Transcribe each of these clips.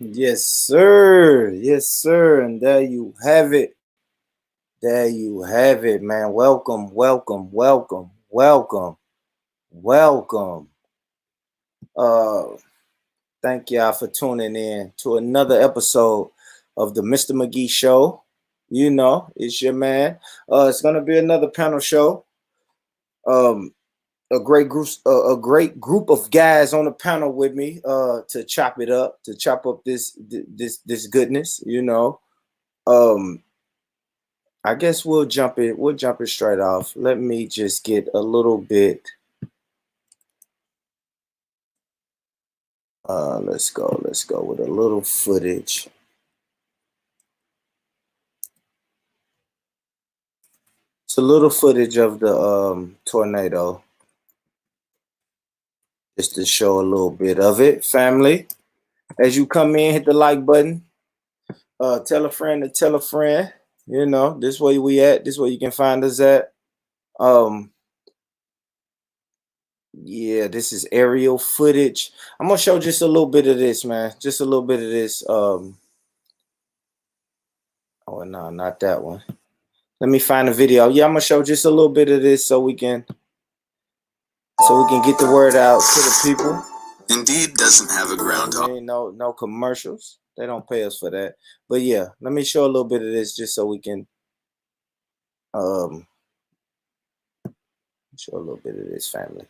Yes, sir. Yes, sir. And there you have it. There you have it, man. Welcome, welcome, welcome, welcome, welcome. Thank y'all for tuning in to another episode of the MR.MCGEE Show. You know, it's your man. It's gonna be another panel show. A great group of guys on the panel with me to chop up this goodness, you know. I guess we'll jump it straight off. Let me just get a little bit let's go with a little footage. It's a little footage of the tornado, just to show a little bit of it. Family, as you come in, hit the like button. Tell a friend to tell a friend. You know, this way we at. This way you can find us at. Yeah, this is aerial footage. I'm gonna show just a little bit of this, man. Just a little bit of this. Oh no, not that one. Let me find a video. Yeah, I'm gonna show just a little bit of this so we can get the word out to the people. Indeed doesn't have a groundhog. No commercials. They don't pay us for that. But yeah, let me show a little bit of this just so we can show a little bit of this, family.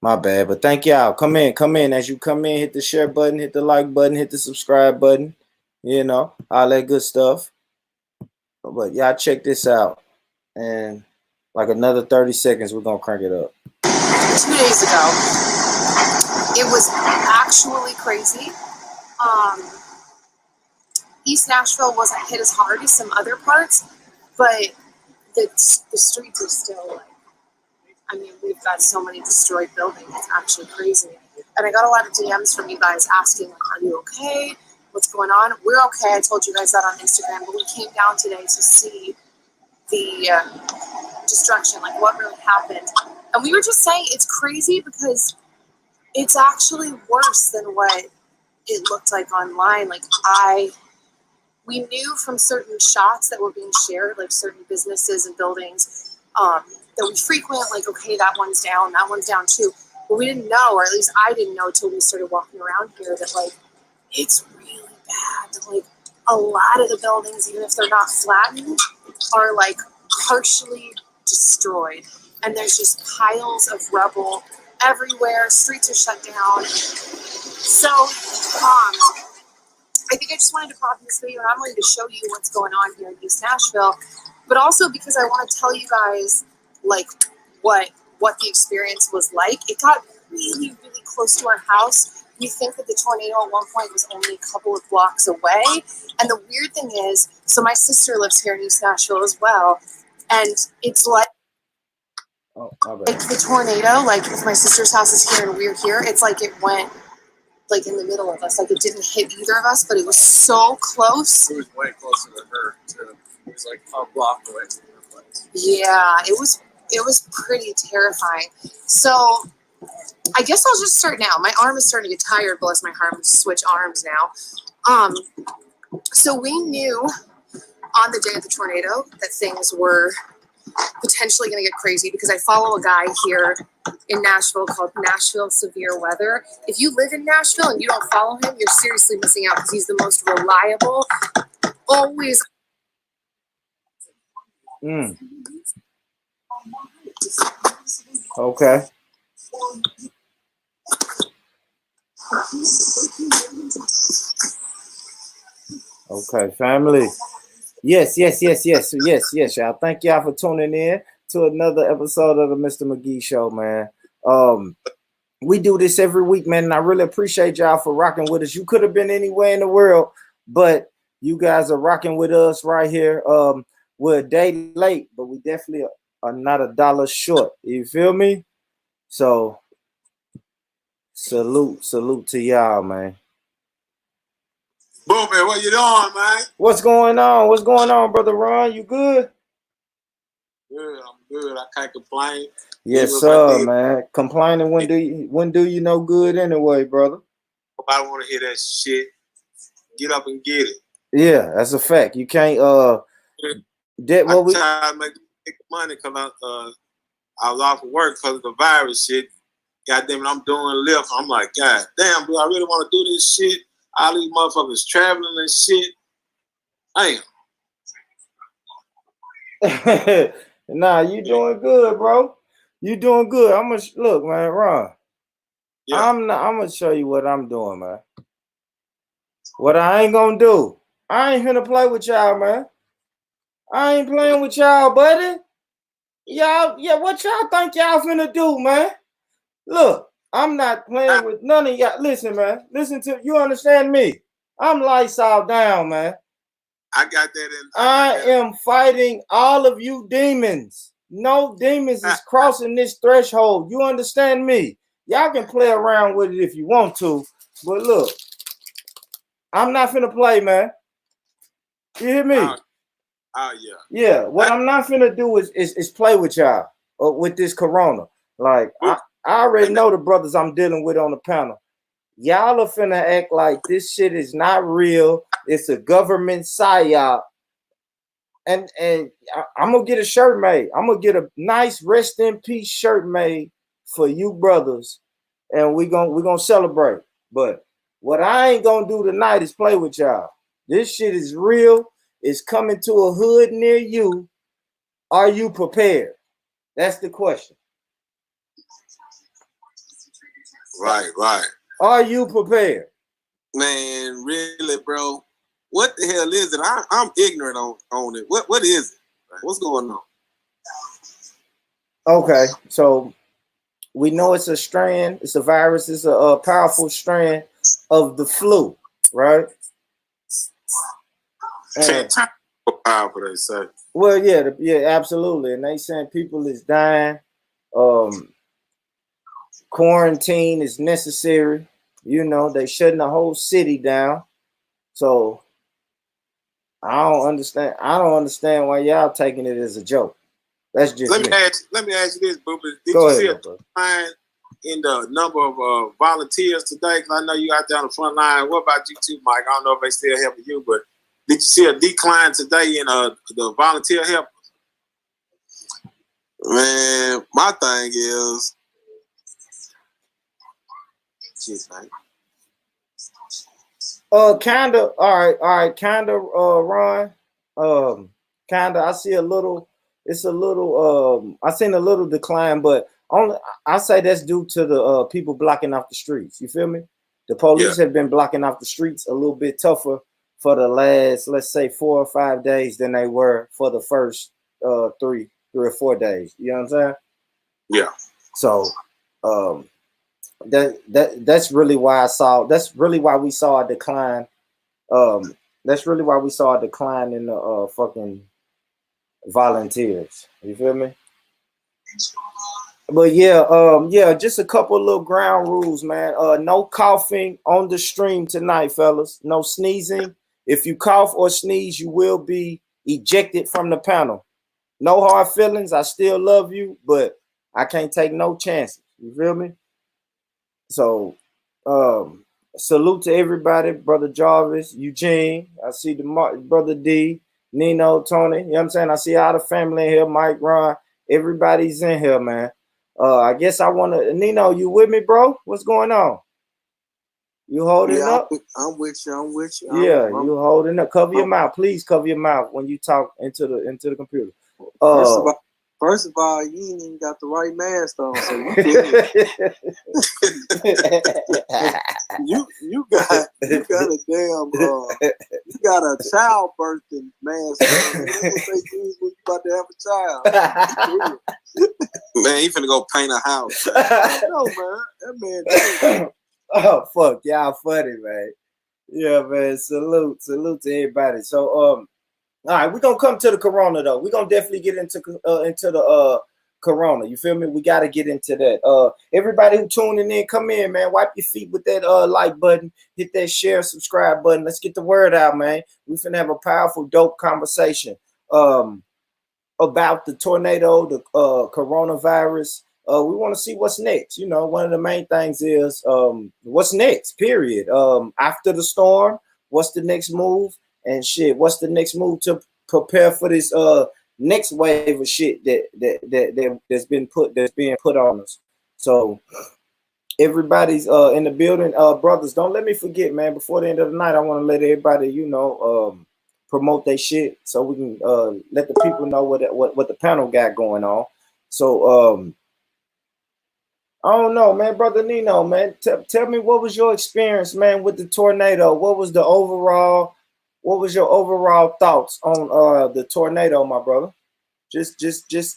My bad, but thank y'all. Come in. As you come in, hit the share button, hit the like button, hit the subscribe button. You know, all that good stuff. But y'all check this out. And Like another 30 seconds, we're gonna crank it up. 2 days ago, it was actually crazy. East Nashville wasn't hit as hard as some other parts, but the streets are still like, I mean, we've got so many destroyed buildings. It's actually crazy. And I got a lot of DMs from you guys asking, like, are you okay? What's going on? We're okay. I told you guys that on Instagram, but we came down today to see the destruction, like what really happened. And we were just saying it's crazy because it's actually worse than what it looked like online. Like we knew from certain shots that were being shared, like certain businesses and buildings that we frequent, like, okay, that one's down too. But we didn't know, or at least I didn't know until we started walking around here, that like it's really bad. That, like, a lot of the buildings, even if they're not flattened, are like partially destroyed. And there's just piles of rubble everywhere. Streets are shut down. So, I think I just wanted to pop in this video, and I'm ready to show you what's going on here in East Nashville, but also because I want to tell you guys like what the experience was like. It got really, really close to our house. We think that the tornado at one point was only a couple of blocks away, and the weird thing is, so my sister lives here in East Nashville as well, and it's like the tornado, like if my sister's house is here and we're here, it's like it went like in the middle of us, like it didn't hit either of us, but it was so close. It was way closer to her too. It was like a block away from her place. Yeah, it was pretty terrifying. So I guess I'll just start now. My arm is starting to get tired, bless my heart. I'm gonna switch arms now. So we knew on the day of the tornado that things were potentially going to get crazy because I follow a guy here in Nashville called Nashville Severe Weather. If you live in Nashville and you don't follow him, you're seriously missing out because he's the most reliable, always. Okay. Okay, family. Yes, y'all. Thank y'all for tuning in to another episode of the MR.MCGEE Show, man. We do this every week, man, and I really appreciate y'all for rocking with us. You could have been anywhere in the world, but you guys are rocking with us right here. We're a day late, but we definitely are not $1 short. You feel me? So salute to y'all, man. Boom, man, what you doing, man? What's going on, brother Ron? You good? Good, I'm good. I can't complain. Yes, sir, man. Complaining when do you know good anyway, brother? Nobody want to hear that shit. Get up and get it. Yeah, that's a fact. You can't I try to make money because I was off of work because of the virus shit. God damn it, I'm doing Lyft. I'm like, God damn, do I really want to do this shit? All these motherfuckers traveling and shit. Damn. Nah, you doing good, bro. You doing good. I'm gonna look, man, Ron. Yeah. I'm gonna show you what I'm doing, man. What I ain't gonna do. I ain't finna play with y'all, man. I ain't playing with y'all, buddy. Y'all, yeah, what y'all think y'all finna do, man? Look, I'm not playing with none of y'all. Listen, man. Listen to you. Understand me? I'm lights all down, man. I got that in. I am fighting all of you demons. No demons is crossing this threshold. You understand me? Y'all can play around with it if you want to, but look, I'm not finna play, man. You hear me? Yeah. Yeah. What I'm not finna do is play with y'all with this corona. Like I already know the brothers I'm dealing with on the panel. Y'all are finna act like this shit is not real. It's a government psyop. And I'm gonna get a shirt made. I'm gonna get a nice rest in peace shirt made for you brothers, and we're gonna celebrate. But what I ain't gonna do tonight is play with y'all. This shit is real. It's coming to a hood near you. Are you prepared? That's the question. Right. Are you prepared? Man, really, bro. What the hell is it? I'm ignorant on it. What is it? What's going on? Okay, so we know it's a strand, it's a virus, it's a powerful strand of the flu, right? And, powerful, they say. Well, yeah, yeah, absolutely. And they saying people is dying. Quarantine is necessary. You know, they shutting the whole city down. So I don't understand. I don't understand why y'all taking it as a joke. That's just let me ask you this, Booba. Did Go you ahead, see a decline in the number of volunteers today? Because I know you out there on the front line. What about you too, Mike? I don't know if they still helping you, but did you see a decline today in the volunteer help? Man, my thing is, kinda, all right, kinda, Ron. Kinda, I see a little. It's a little. I seen a little decline, but only I say that's due to the people blocking off the streets. You feel me? The police have been blocking off the streets a little bit tougher for the last, let's say, 4 or 5 days than they were for the first 3 or 4 days. You know what I'm saying? Yeah. So, that's really why that's really why we saw a decline. That's really why we saw a decline in the fucking volunteers. You feel me? But yeah, just a couple of little ground rules, man. No coughing on the stream tonight, fellas. No sneezing. If you cough or sneeze, you will be ejected from the panel. No hard feelings. I still love you, but I can't take no chances. You feel me? So, salute to everybody, Brother Jarvis, Eugene. I see the Brother D, Nino, Tony. You know what I'm saying? I see all the family in here, Mike, Ron. Everybody's in here, man. I guess I want to, Nino, you with me, bro? What's going on? You holding up? I'm with you. You holding up. Cover your mouth. Please cover your mouth when you talk into the computer. First of all, you ain't even got the right mask on, so you got a damn you got a childbirthing mask on. That's what they use when you about to have a child. Man, he finna go paint a house. No, man. That man. Oh fuck, y'all funny, man. Yeah, man. Salute to everybody. So all right, we're gonna come to the corona though. We're gonna definitely get into the corona. You feel me? We gotta get into that. Everybody who tuning in, come in, man. Wipe your feet with that like button, hit that share, subscribe button. Let's get the word out, man. We finna have a powerful, dope conversation about the tornado, the coronavirus. We want to see what's next. You know, one of the main things is what's next, period. After the storm, what's the next move? And shit, what's the next move to prepare for this next wave of shit that's being put on us? So everybody's in the building. Brothers, don't let me forget, man. Before the end of the night, I want to let everybody, promote their shit so we can let the people know what the panel got going on. So I don't know, man. Brother Nino, man, tell me, what was your experience, man, with the tornado? What was your overall thoughts on the tornado, my brother? Just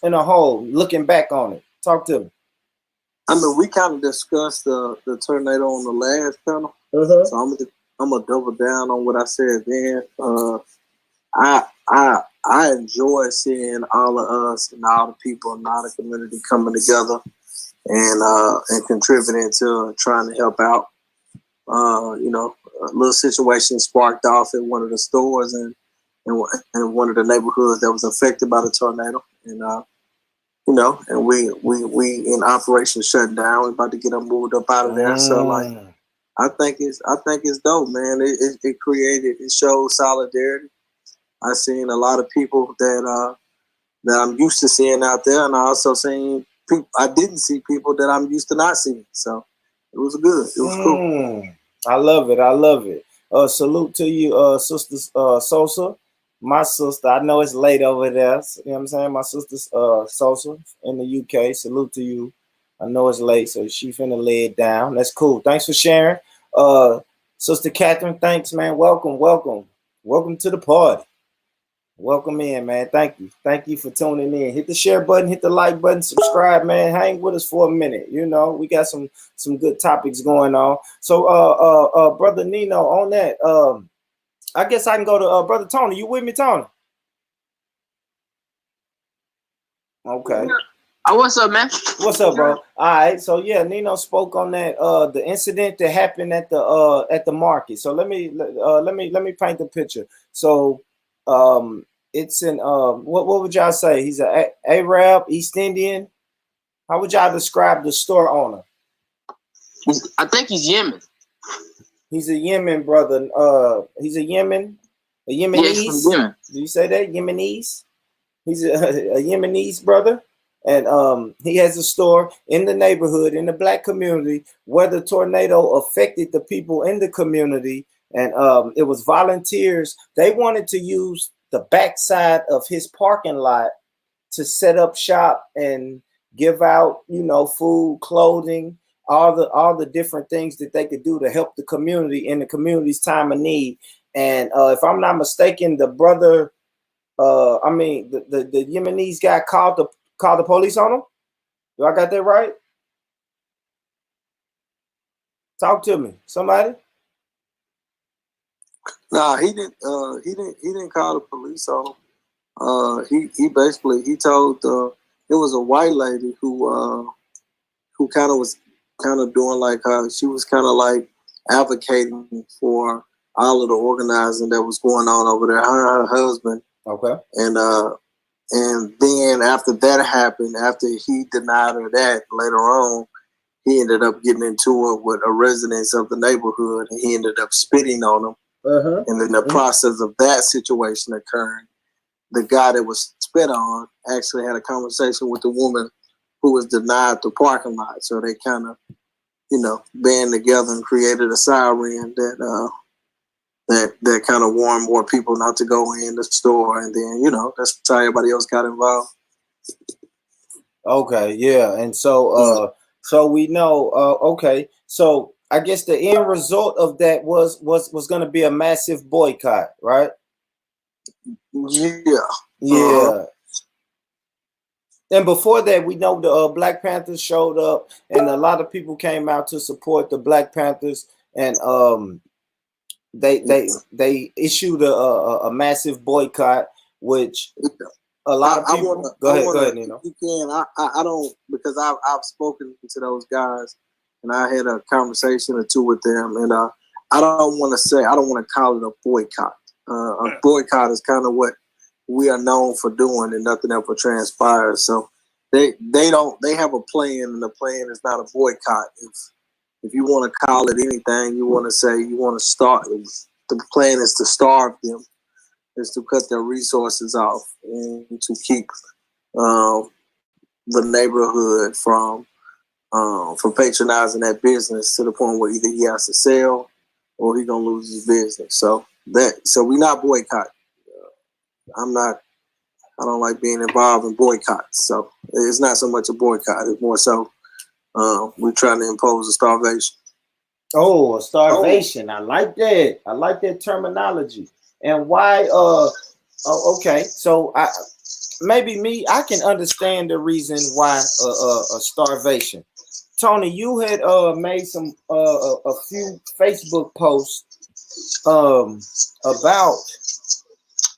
in a whole, looking back on it. Talk to me. I mean, we kind of discussed the tornado on the last panel, so I'm gonna double down on what I said then. I enjoy seeing all of us and all the people in all the community coming together and contributing to trying to help out. A little situation sparked off at one of the stores and one of the neighborhoods that was affected by the tornado, and we in operation shut down. We're about to get them moved up out of there. So I think it's dope, man. It showed solidarity. I seen a lot of people that I'm used to seeing out there, and I also seen people I didn't see people that I'm used to not seeing. So it was good. It was cool. I love it. Salute to you, Sister Sosa, my sister. I know it's late over there. You know what I'm saying? My sister Sosa in the UK. Salute to you. I know it's late, so she finna lay it down. That's cool. Thanks for sharing. Sister Catherine, thanks, man. Welcome to the party. Welcome in, man. Thank you for tuning in. Hit the share button, hit the like button, subscribe, man. Hang with us for a minute. You know, we got some good topics going on. So brother Nino, on that, I guess I can go to brother Tony. You with me, Tony? Okay. Oh, what's up, man? What's up, bro? All right. So yeah, Nino spoke on that the incident that happened at the market. So let me paint the picture. So it's in what would y'all say? He's a Arab, East Indian. How would y'all describe the store owner? I think he's Yemen. He's a Yemen brother. He's a Yemenese. Yeah, he's from Yemen. Do you say that? Yemenese? He's a Yemenese brother. And he has a store in the neighborhood, in the black community, where the tornado affected the people in the community. And it was volunteers. They wanted to use the backside of his parking lot to set up shop and give out, you know, food, clothing, all the different things that they could do to help the community in the community's time of need. And if I'm not mistaken, the brother, the Yemenese guy called the police on him. Do I got that right? Talk to me, somebody. Nah, he didn't. He didn't call the police on him. He basically he told it was a white lady who kind of was kind of doing like she was kind of like advocating for all of the organizing that was going on over there. Her and her husband. Okay. And then after that happened, after he denied her that later on, he ended up getting into it with a resident of the neighborhood, and he ended up spitting on him. And in the process of that situation occurring, the guy that was spit on actually had a conversation with the woman who was denied the parking lot. So they kind of, you know, band together and created a siren that kind of warned more people not to go in the store. And then, you know, that's how everybody else got involved. Okay, yeah. And so so we know okay. So I guess the end result of that was going to be a massive boycott, right? Yeah. Yeah. And before that, we know the Black Panthers showed up, and a lot of people came out to support the Black Panthers, and they issued a massive boycott, which a lot of people. Go ahead, Nino. You can. I don't, because I've spoken to those guys, and I had a conversation or two with them, and I don't want to call it a boycott. A boycott is kind of what we are known for doing, and nothing ever transpires. So they have a plan, and the plan is not a boycott. If you want to call it anything, you want to say you want to start. The plan is to starve them, is to cut their resources off, and to keep the neighborhood from patronizing that business to the point where either he has to sell or he gonna lose his business. So we're not boycotting. I don't like being involved in boycotts. So it's not so much a boycott. It's more so we're trying to impose a starvation. Oh, a starvation. I like that. I like that terminology. And why? Okay. So I can understand the reason why a starvation. Tony, you had made some a few Facebook posts about,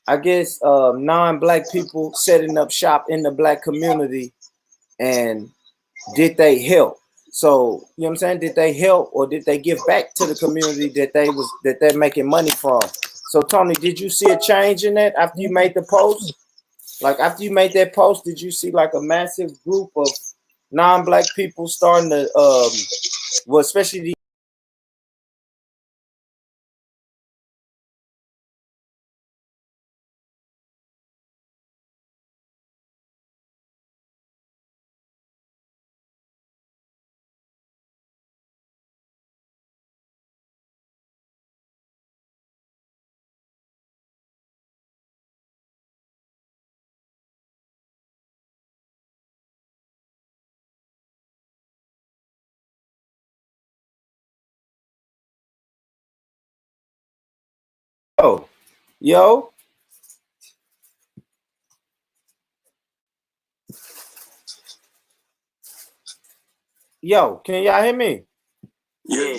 I guess, non-black people setting up shop in the black community, and did they help? So, you know what I'm saying? Did they help, or did they give back to the community that they're making money from? So, Tony, did you see a change in that after you made the post? Like, after you made that post, did you see like a massive group of non-black people starting to well, especially the yo, Yo, can y'all hear me? Yeah.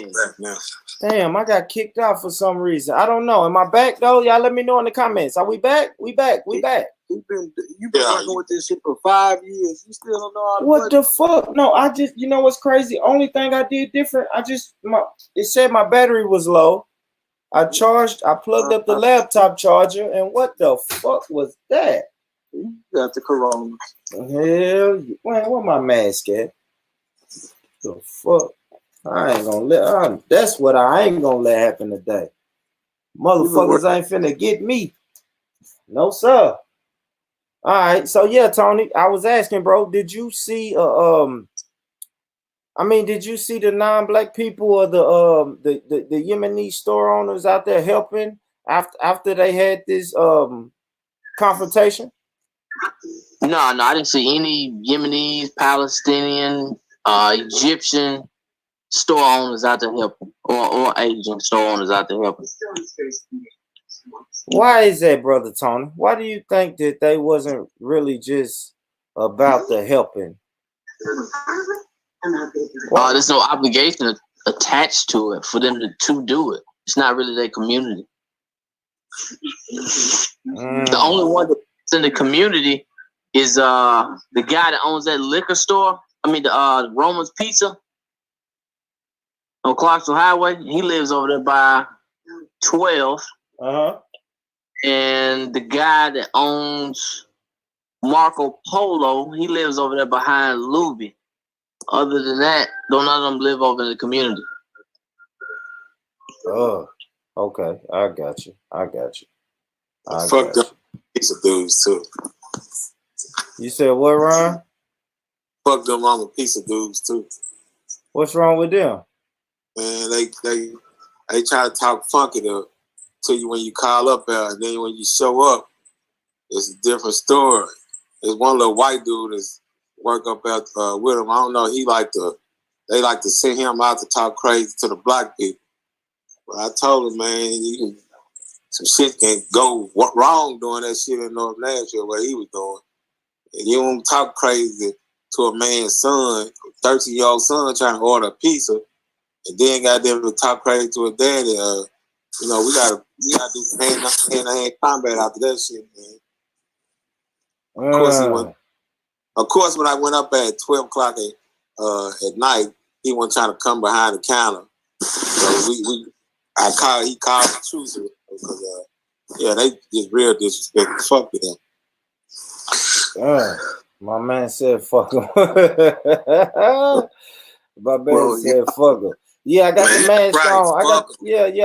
Damn, I got kicked out for some reason. I don't know. Am I back though? Y'all let me know in the comments. Are we back? We back. We back. You've been working with this shit for 5 years. You still don't know how to What the fuck? No, I just, you know what's crazy? Only thing I did different, it said my battery was low. I plugged up the laptop charger, and what the fuck was that? You got the corona. Hell, man, where my mask at? The fuck? I ain't gonna that's what I ain't gonna let happen today. Motherfuckers ain't finna get me. No, sir. All right, so yeah, Tony, I was asking, bro, did you see did you see the non-black people or the Yemeni store owners out there helping after they had this confrontation? No, I didn't see any Yemenis, Palestinian, Egyptian store owners out there helping, or Asian store owners out there helping. Why is that, Brother Tony? Why do you think that they wasn't really just about the helping? There's no obligation attached to it for them to do it. It's not really their community. The only one that's in the community is the guy that owns that liquor store. The Roman's Pizza on Clarksville Highway. He lives over there by 12. And the guy that owns Marco Polo, he lives over there behind Luby. Other than that, none of them live over in the community. Oh, okay. I got you. Fuck them piece of dudes too. You said what, Ron? Fuck them wrong with piece of dudes too. What's wrong with them? Man, they try to talk funky to you when you call up there, and then when you show up, it's a different story. There's one little white dude that's work up out with him. I don't know. They like to send him out to talk crazy to the black people. But I told him, man, some shit can go wrong doing that shit in North Nashville, what he was doing. And you don't talk crazy to a man's son, 13-year-old son trying to order a pizza, and then got them to talk crazy to a daddy. We gotta do hand-to-hand combat after that shit, man. Of course, when I went up at 12 o'clock at night, he wasn't trying to come behind the counter. So he called the truth because they just real disrespectful. Fuck with them. My man said fuck him. My man said fuck him. Yeah, I got the mask on. I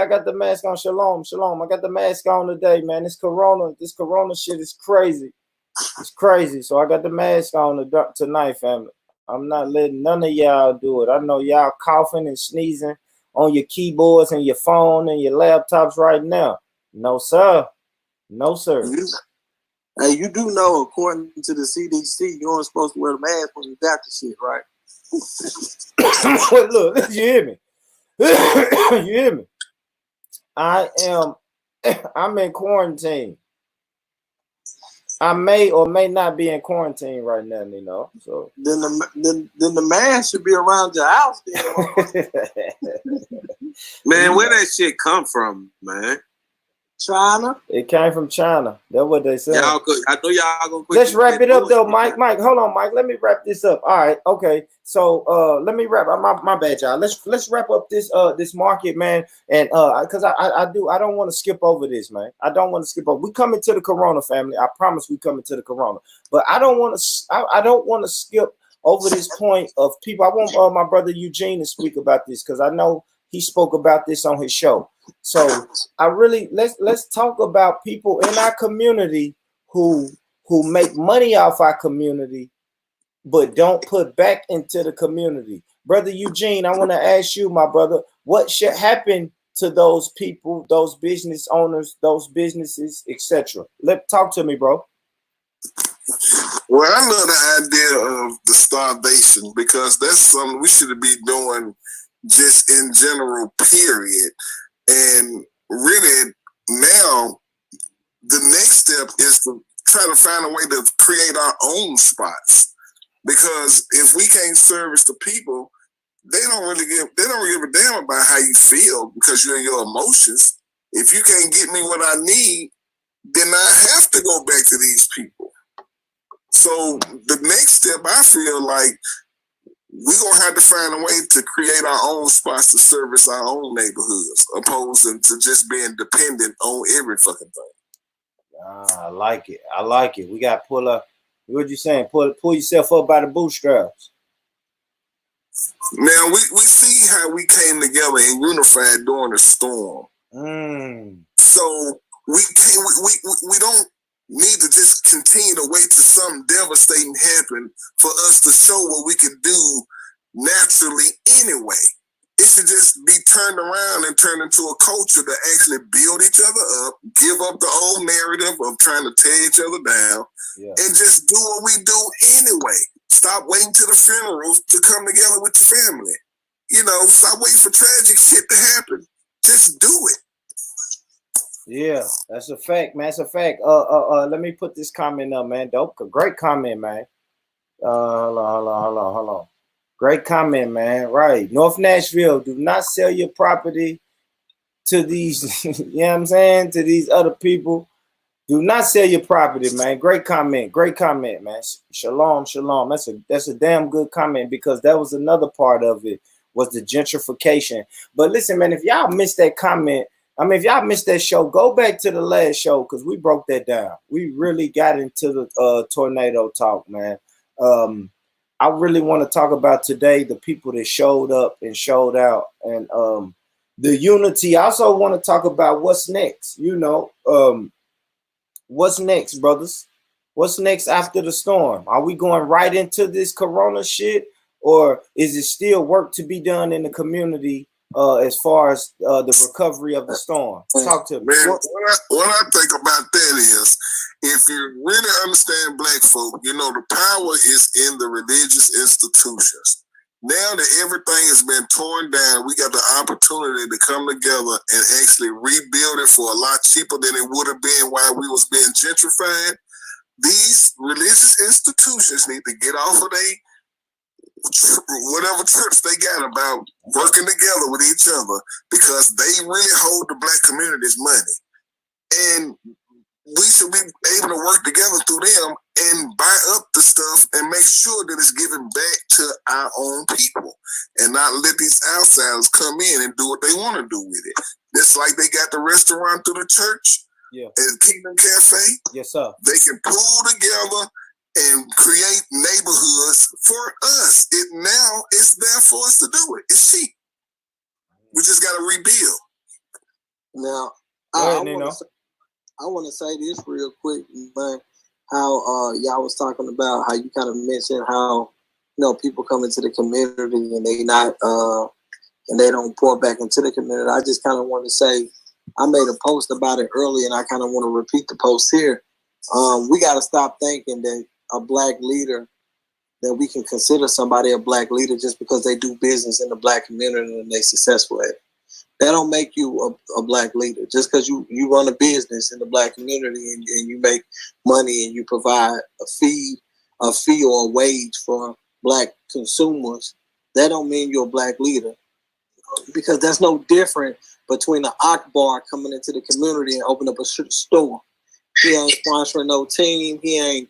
got the mask on. Shalom. I got the mask on today, man. This corona shit is crazy. It's crazy. So I got the mask on tonight, family. I'm not letting none of y'all do it. I know y'all coughing and sneezing on your keyboards and your phone and your laptops right now. No, sir. No, sir. Hey, you do know, according to the CDC, you aren't supposed to wear the mask when you got the shit, right? Look, you hear me? You hear me? I'm in quarantine. I may or may not be in quarantine right now, you know. So then the mask should be around your house, then. Man, where that shit come from, man? China. It came from China. That's what they said. I know y'all gonna quit. Let's wrap it up though, Mike. Hold on, Mike. Let me wrap this up. All right, okay. So let me wrap. My bad, y'all. Let's wrap up this market, man. And because I don't want to skip over this, man. I don't want to skip over. We coming to the Corona, family. I promise we coming to the Corona. But I don't want to skip over this point of people. I want my brother Eugene to speak about this because I know he spoke about this on his show. So I really let's talk about people in our community who make money off our community, but don't put back into the community. Brother Eugene, I want to ask you, my brother, what should happen to those people, those business owners, those businesses, etc.? Talk to me, bro. Well, I love the idea of the starvation because that's something we should be doing just in general, period. And really, now the next step is to try to find a way to create our own spots. Because if we can't service the people, they don't give a damn about how you feel because you're in your emotions. If you can't get me what I need, then I have to go back to these people. So the next step, I feel like we're going to have to find a way to create our own spots to service our own neighborhoods, opposed to just being dependent on every fucking thing. I like it. I like it. We got to pull up. What you saying? Pull yourself up by the bootstraps. Now, we see how we came together and unified during the storm. So we don't need to just continue to wait till something devastating happen for us to show what we can do naturally anyway. It should just be turned around and turned into a culture to actually build each other up, give up the old narrative of trying to tear each other down, and just do what we do anyway. Stop waiting till the funerals to come together with your family. You know, stop waiting for tragic shit to happen. Just do it. Yeah, that's a fact, man. That's a fact. Let me put this comment up, man. Dope. Great comment, man. Hold on. Great comment, man. Right. North Nashville, do not sell your property to these, you know what I'm saying? To these other people. Do not sell your property, man. Great comment. Great comment, man. Shalom. That's a damn good comment because that was another part of it was the gentrification. But listen, man, if y'all missed that comment, I mean, if y'all missed that show, go back to the last show because we broke that down. We really got into the tornado talk, man. I really want to talk about today the people that showed up and showed out and the unity. I also want to talk about what's next, you know. What's next, brothers? What's next after the storm? Are we going right into this corona shit, or is it still work to be done in the community as far as the recovery of the storm? Talk to me. Man, what I think about that is, if you really understand black folk, you know, the power is in the religious institutions. Now that everything has been torn down, we got the opportunity to come together and actually rebuild it for a lot cheaper than it would have been while we was being gentrified. These religious institutions need to get off of whatever trips they got about working together with each other because they really hold the black community's money. And we should be able to work together through them and buy up the stuff and make sure that it's given back to our own people and not let these outsiders come in and do what they want to do with it. Just like they got the restaurant through the church and Kingdom Cafe. Yes, sir. They can pull together and create neighborhoods for us. It's there for us to do it. It's cheap. We just got to rebuild. Now, I want to say this real quick, man. How y'all was talking about how you kind of mentioned how, you know, people come into the community and they not and they don't pour back into the community. I just kind of want to say, I made a post about it earlier, and I kind of want to repeat the post here. We got to stop thinking that a black leader, that we can consider somebody a black leader just because they do business in the black community and they're successful at it. That don't make you a black leader. Just because you run a business in the black community and you make money and you provide a fee or a wage for black consumers, that don't mean you're a black leader. Because that's no different between an Akbar coming into the community and opening up a store. He ain't sponsoring no team. He ain't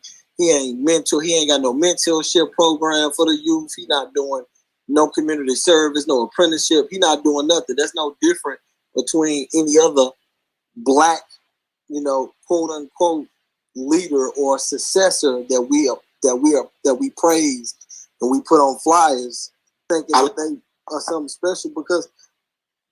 mental. He ain't got no mentorship program for the youth. He not doing no community service, no apprenticeship. He not doing nothing. That's no different between any other black, you know, quote unquote leader or successor that we praise and we put on flyers, thinking that they are something special, because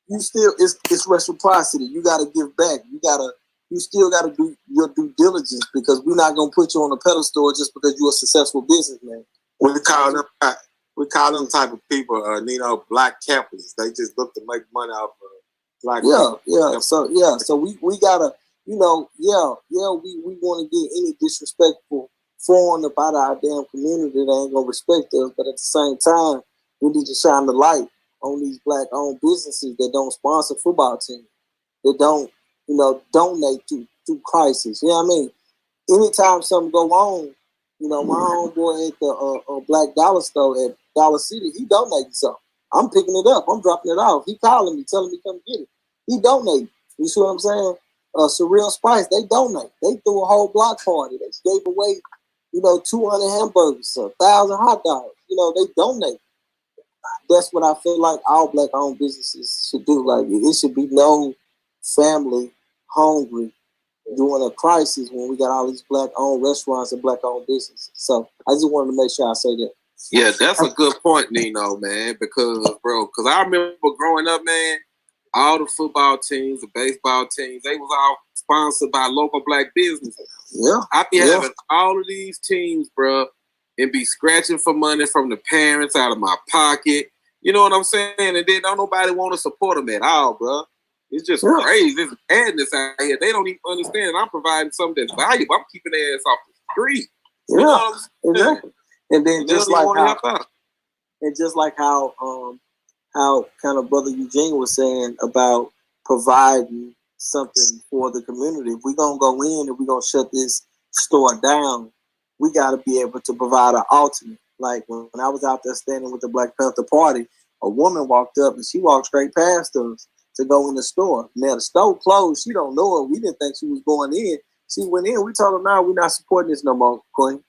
you still it's reciprocity. You got to give back. You still got to do your due diligence, because we're not gonna put you on a pedestal just because you're a successful businessman. We call them type of people, black capitalists. They just look to make money off of black people. So we gotta, we want to get any disrespectful foreign about our damn community that ain't gonna respect us. But at the same time, we need to shine the light on these black-owned businesses that don't sponsor football teams, that don't, donate to crisis. You know what I mean? Anytime something go on, my homeboy at the Black Dollar store at Dollar City, he donated something. I'm picking it up. I'm dropping it off. He calling me, telling me come get it. He donated. You see what I'm saying? Surreal Spice, they donate. They threw a whole block party. They gave away, 200 hamburgers, 1,000 hot dogs. They donate. That's what I feel like all black-owned businesses should do. Like, it should be no family hungry during a crisis when we got all these black-owned restaurants and black-owned businesses. So I just wanted to make sure I say that. Yeah, that's a good point, Nino, man, because I remember growing up, man, all the football teams, the baseball teams, they was all sponsored by local black businesses. Yeah. I be having all of these teams, bro, and be scratching for money from the parents out of my pocket. You know what I'm saying? And then don't nobody want to support them at all, bro. It's just crazy. It's madness out here. They don't even understand. I'm providing something that's valuable. I'm keeping their ass off the street. You know what I'm saying? Exactly. And then just like how kind of Brother Eugene was saying about providing something for the community. If we're going to go in and we're going to shut this store down, we got to be able to provide an alternate. Like when I was out there standing with the Black Panther Party, a woman walked up and she walked straight past us to go in the store. Now the store closed. She don't know her. We didn't think she was going in. She went in. We told her, no, we're not supporting this no more, Queen.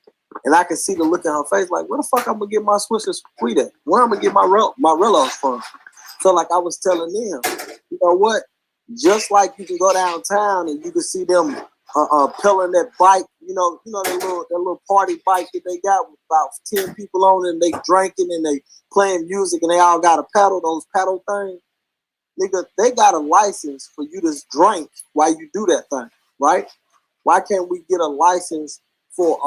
And I can see the look in her face like, where the fuck I'm going to get my Swishers free at? Where I'm going to get my Rellos from? So like I was telling them, you know what? Just like you can go downtown and you can see them pedaling that bike, that little party bike that they got with about 10 people on it, and they drinking and they playing music and they all got a pedal, those pedal things. Nigga, they got a license for you to drink while you do that thing, right? Why can't we get a license for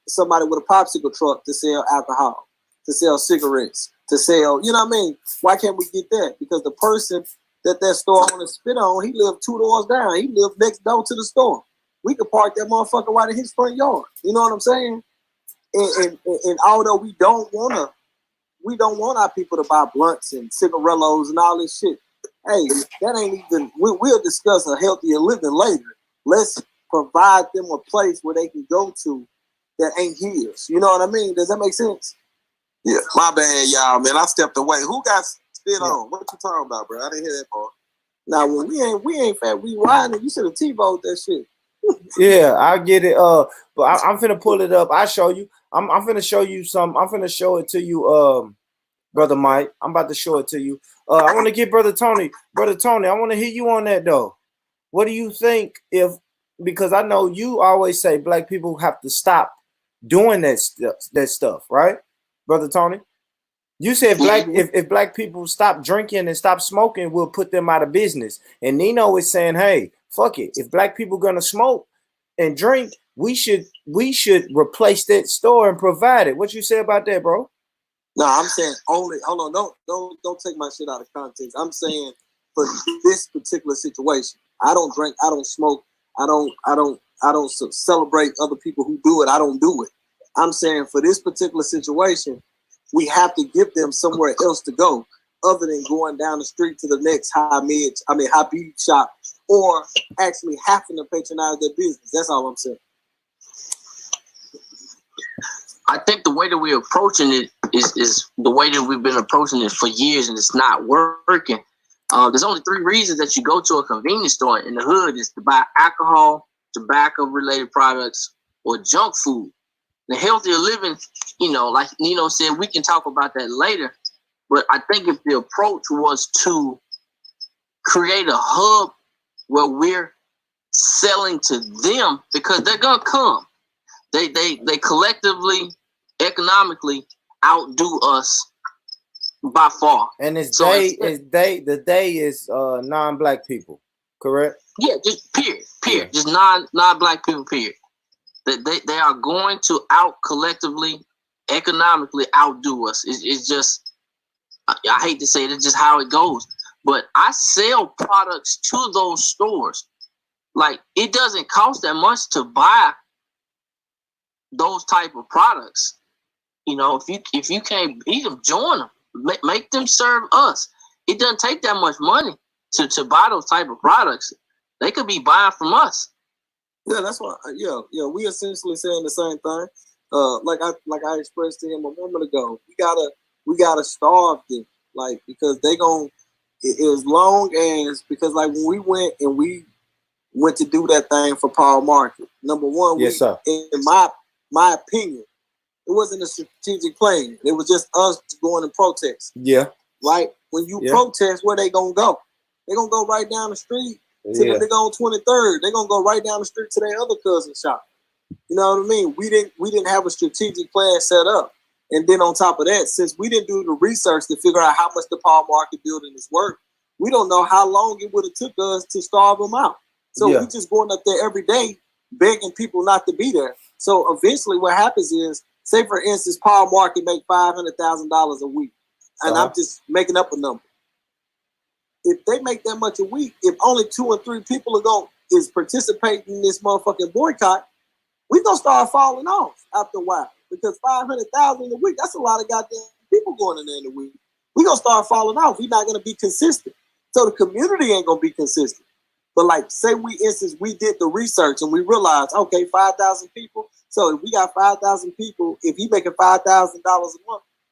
somebody with a popsicle truck to sell alcohol, to sell cigarettes, to sell, you know what I mean? Why can't we get that? Because the person that store want to spit on, he lived 2 doors down. He lived next door to the store. We could park that motherfucker right in his front yard. You know what I'm saying? And although we don't want our people to buy blunts and cigarillos and all this shit. Hey, that ain't even. We'll discuss a healthier living later. Let's provide them a place where they can go to that ain't his. You know what I mean? Does that make sense? Yeah, my bad, y'all, man. I stepped away. Who got spit on? What you talking about, bro? I didn't hear that part. Now, when we ain't fat, we riding. You should have T-voted that shit. Yeah, I get it. But I'm finna pull it up. I show you. I'm finna show you some. I'm finna show it to you, Brother Mike. I'm about to show it to you. I want to get Brother Tony. Brother Tony, I want to hear you on that though. What do you think because I know you always say black people have to stop doing that stuff, right? Brother Tony? You said if black people stop drinking and stop smoking, we'll put them out of business. And Nino is saying, hey, fuck it. If black people gonna smoke and drink, we should replace that store and provide it. What you say about that, bro? No, I'm saying only. Hold on, don't take my shit out of context. I'm saying for this particular situation, I don't drink, I don't smoke, I don't celebrate other people who do it. I don't do it. I'm saying for this particular situation, we have to give them somewhere else to go other than going down the street to the next high beat shop or actually having to patronize their business. That's all I'm saying. I think the way that we're approaching it is the way that we've been approaching it for years, and it's not working. There's only 3 reasons that you go to a convenience store in the hood is to buy alcohol, tobacco-related products, or junk food. The healthier living, like Nino said, we can talk about that later. But I think if the approach was to create a hub where we're selling to them, because they're gonna come. They collectively, economically outdo us by far. And the they is non-black people, correct? Yeah, just period. Yeah. Just non-black people, period. They are going to collectively, economically outdo us. It's just, I hate to say it, it's just how it goes. But I sell products to those stores. Like, it doesn't cost that much to buy those type of products. If you can't beat them, join them. Make them serve us. It doesn't take that much money to buy those type of products. They could be buying from us. Yeah, that's why. Yeah. We essentially saying the same thing. Like I expressed to him a moment ago. We gotta starve them. like because they gon' as long as because like when we went to do that thing for Paul Market. Number one, yes, sir. In my opinion, it wasn't a strategic plan. It was just us going to protest. Yeah. Right? When you protest, where they gonna go? They gonna go right down the street to the nigga on 23rd. They gonna go right down the street to their other cousin shop. You know what I mean? We didn't have a strategic plan set up. And then on top of that, since we didn't do the research to figure out how much the Paul Market building is worth, we don't know how long it would have took us to starve them out. So we just going up there every day begging people not to be there. So eventually what happens is, say for instance, Paul Market make $500,000 a week. And I'm just making up a number. If they make that much a week, if only 2 or 3 people is participating in this motherfucking boycott, we gonna start falling off after a while. Because 500,000 a week, that's a lot of goddamn people going in there in a week. We gonna start falling off. We're not gonna be consistent. So the community ain't gonna be consistent. But like, say we did the research and we realized, okay, 5,000 people. So if we got 5,000 people, if he making $5,000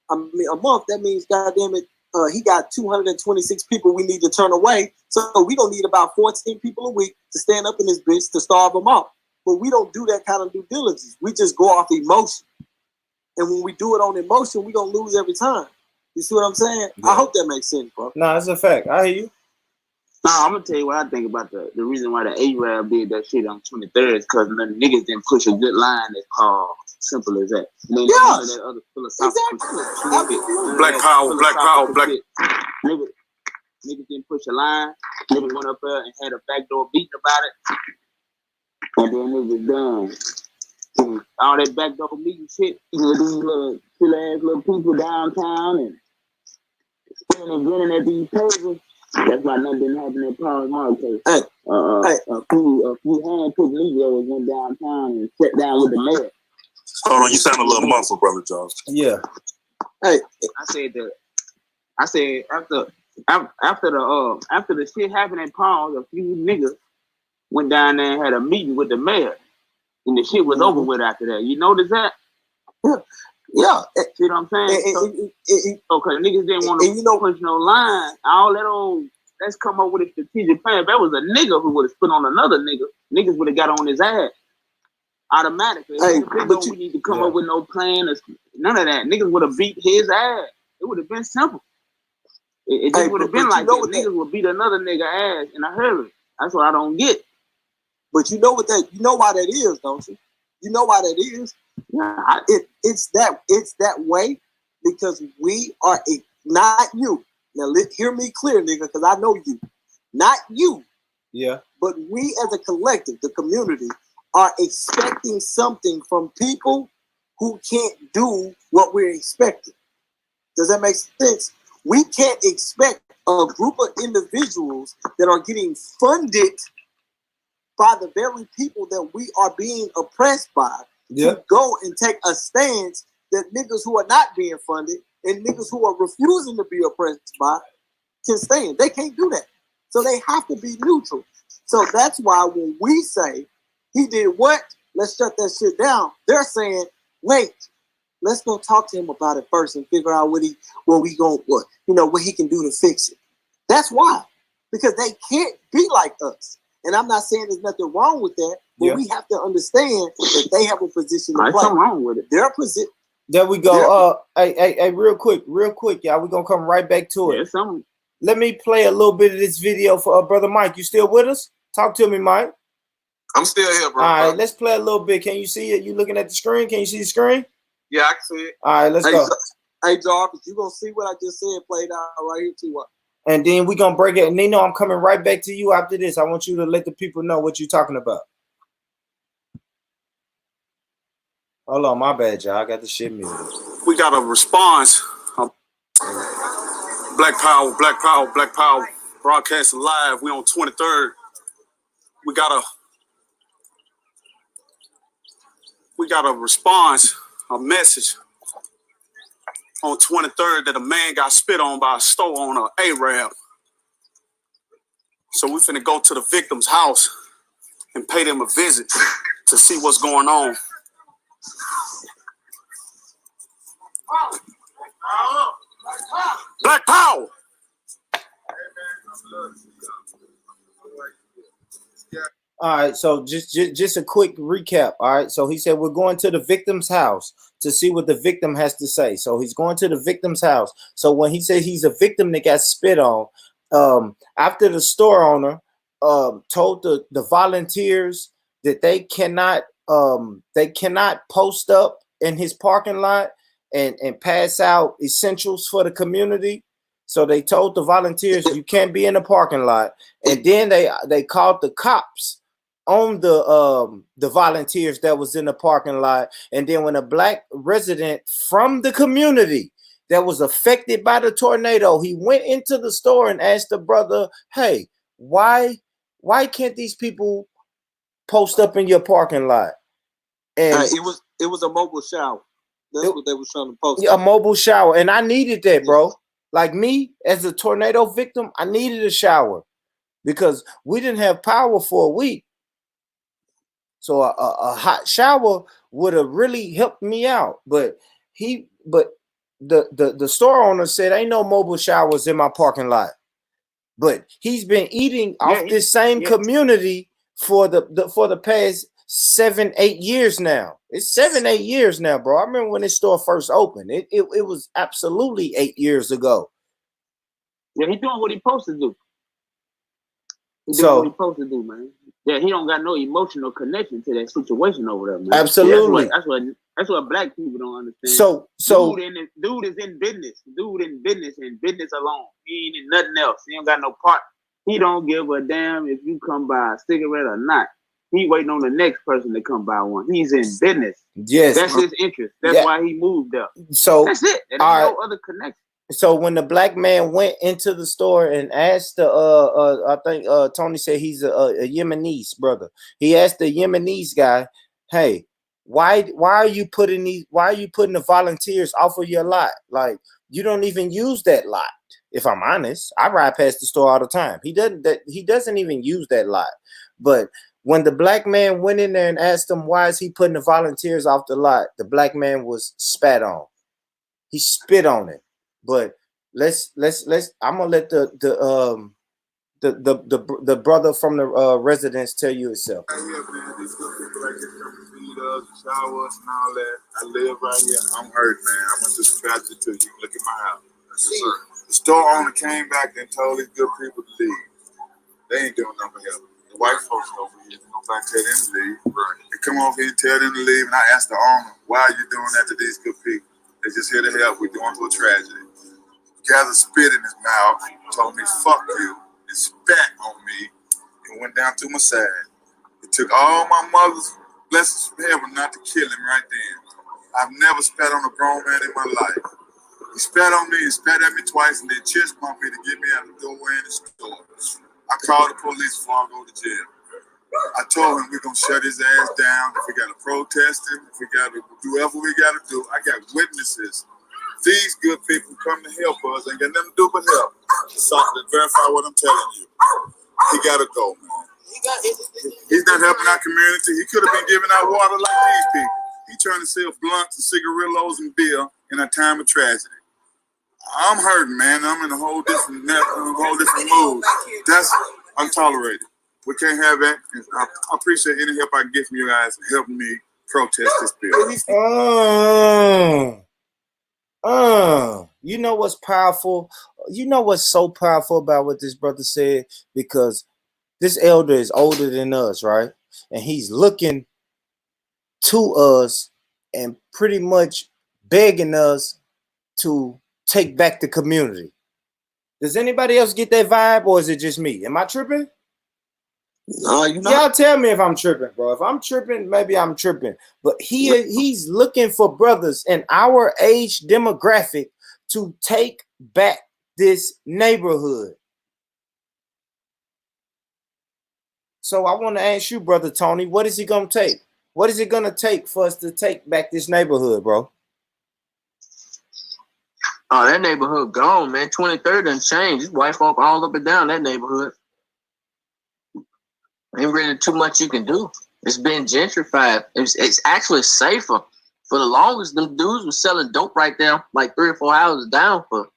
a month, that means goddamn it, he got 226 people we need to turn away. So we gonna need about 14 people a week to stand up in this bitch to starve them off. But we don't do that kind of due diligence. We just go off emotion. And when we do it on emotion, we gonna lose every time. You see what I'm saying? Yeah. I hope that makes sense, bro. No, it's a fact. I hear you. Nah, I'm gonna tell you what I think about the reason why the Arab did that shit on 23rd is because the niggas didn't push a good line that's called simple as that. Yeah, that other philosophical exactly. Black power, black power, black. Niggas didn't push a line. Niggas went up there and had a backdoor beating about it, and then it was done. And all that backdoor meeting shit, these little chill ass little people downtown and sitting and grinning at these tables. That's why nothing didn't happen at Paul Market. A few hand-picked Negroes went downtown and sat down with the mayor. Hold on, you sound a little muffled, brother Charles. Yeah. Hey, I said after the shit happened at Paul, a few niggas went down there and had a meeting with the mayor, and the shit was over with after that. You notice that? Yeah. See what I'm saying? Okay, niggas didn't want to push no line. All that let's come up with a strategic plan. If that was a nigga who would have spit on another nigga, niggas would have got on his ass automatically. Hey, we need to come up with no plan or none of that. Niggas would have beat his ass. It would have been simple. It just would have been like that. Niggas would beat another nigga ass in a hurry. That's what I don't get. But you know why that is, don't you? You know why that is? Yeah, it's that way because we are not you. Now hear me clear, nigga, because I know you. Not you. Yeah. But we as a collective, the community, are expecting something from people who can't do what we're expecting. Does that make sense? We can't expect a group of individuals that are getting funded by the very people that we are being oppressed by to go and take a stance that niggas who are not being funded and niggas who are refusing to be oppressed by can stand. They can't do that. So they have to be neutral. So that's why when we say he did what, let's shut that shit down, they're saying, wait, let's go talk to him about it first and figure out what he can do to fix it. That's why. Because they can't be like us. And I'm not saying there's nothing wrong with that, but we have to understand that they have a position to play. There's something wrong with it. Their position. There we go. Hey, real quick, y'all. We're gonna come right back to it. Let me play a little bit of this video for Brother Mike. You still with us? Talk to me, Mike. I'm still here, bro. All right, let's play a little bit. Can you see it? You looking at the screen? Can you see the screen? Yeah, I can see it. All right, let's go. Hey, Jarvis, you gonna see what I just said played out right here too. And then we're going to break it. And Nino, I'm coming right back to you after this. I want you to let the people know what you're talking about. Hold on, my bad, y'all. I got the shit muted. We got a response. Black power, black power, black power. Broadcasting live. We on 23rd. We got a response, a message on 23rd that a man got spit on by a store owner, Arab. So we finna go to the victim's house and pay them a visit to see what's going on. Black power. All right, so just a quick recap. All right, so he said we're going to the victim's house to see what the victim has to say. So he's going to the victim's house. So when he said he's a victim that got spit on, after the store owner told the volunteers that they cannot post up in his parking lot and pass out essentials for the community. So they told the volunteers you can't be in the parking lot, and then they called the cops on the volunteers that was in the parking lot. And then when a black resident from the community that was affected by the tornado, he went into the store and asked the brother, "Hey, why can't these people post up in your parking lot?" And it was a mobile shower. That's what they was trying to post. A mobile shower, and I needed that, bro. Like me, as a tornado victim, I needed a shower because we didn't have power for a week. So a hot shower would have really helped me out. But the store owner said ain't no mobile showers in my parking lot. But he's been eating off this same community for the past 7-8 years now. It's 7-8 years now, bro. I remember when this store first opened. It was absolutely 8 years ago. Yeah, he's doing what he's supposed to do. He's doing what he's supposed to do, man. Yeah, he don't got no emotional connection to that situation over there, man. Absolutely. Yeah, that's what black people don't understand. So dude is in business. Dude in business and business alone. He ain't in nothing else. He don't got no part. He don't give a damn if you come by a cigarette or not. He waiting on the next person to come buy one. He's in business. Yes. That's his interest. That's why he moved up. So that's it. There's no other connection. So when the black man went into the store and asked I think Tony said he's a Yemenis brother. He asked the Yemenis guy, "Hey, why are you putting the volunteers off of your lot? Like, you don't even use that lot." If I'm honest, I ride past the store all the time. He doesn't even use that lot. But when the black man went in there and asked him why is he putting the volunteers off the lot, the black man was spat on. He spit on it. But let's I'm gonna let the brother from the residence tell you itself. Right here, man. These good people like this come to feed us, shower us, and all that. I live right here. I'm hurt, man. I'm gonna just scratch it to you. Look at my house. Yes, sir. The store owner came back and told these good people to leave. They ain't doing nothing for help. The white folks over here, nobody tell them to leave. Right. They come over here and tell them to leave, and I asked the owner, "Why are you doing that to these good people? They just here to help. We're going through a tragedy." Gathered spit in his mouth, told me, "Fuck you," and spat on me and went down to my side. It took all my mother's blessings from heaven not to kill him right then. I've never spat on a grown man in my life. He spat on me and spat at me twice and then chest bumped me to get me out the doorway in the store. I called the police before I go to jail. I told him we're going to shut his ass down. If we got to protest him, if we got to do whatever we got to do. I got witnesses. These good people come to help us ain't got nothing to do but help. Something to verify what I'm telling you. He got to go, man. He's not helping our community. He could have been giving out water like these people. He's trying to sell blunts and cigarillos and beer in a time of tragedy. I'm hurting, man. I'm in a whole different mood. That's untolerated. We can't have that. I appreciate any help I can get from you guys helping me protest this bill. You know what's powerful? You know what's so powerful about what this brother said? Because this elder is older than us, right? And he's looking to us and pretty much begging us to take back the community. Does anybody else get that vibe, or is it just me? Am I tripping? No, you know. Y'all tell me if I'm tripping, bro. If I'm tripping, maybe I'm tripping. But he's looking for brothers in our age demographic to take back this neighborhood. So I want to ask you, Brother Tony, what is he going to take? What is it going to take for us to take back this neighborhood, bro? Oh, that neighborhood gone, man. 23rd done changed. It's white folk all up and down that neighborhood. Ain't really too much you can do. It's been gentrified. It's actually safer. For the longest, them dudes was selling dope right there, like 3 or 4 houses down for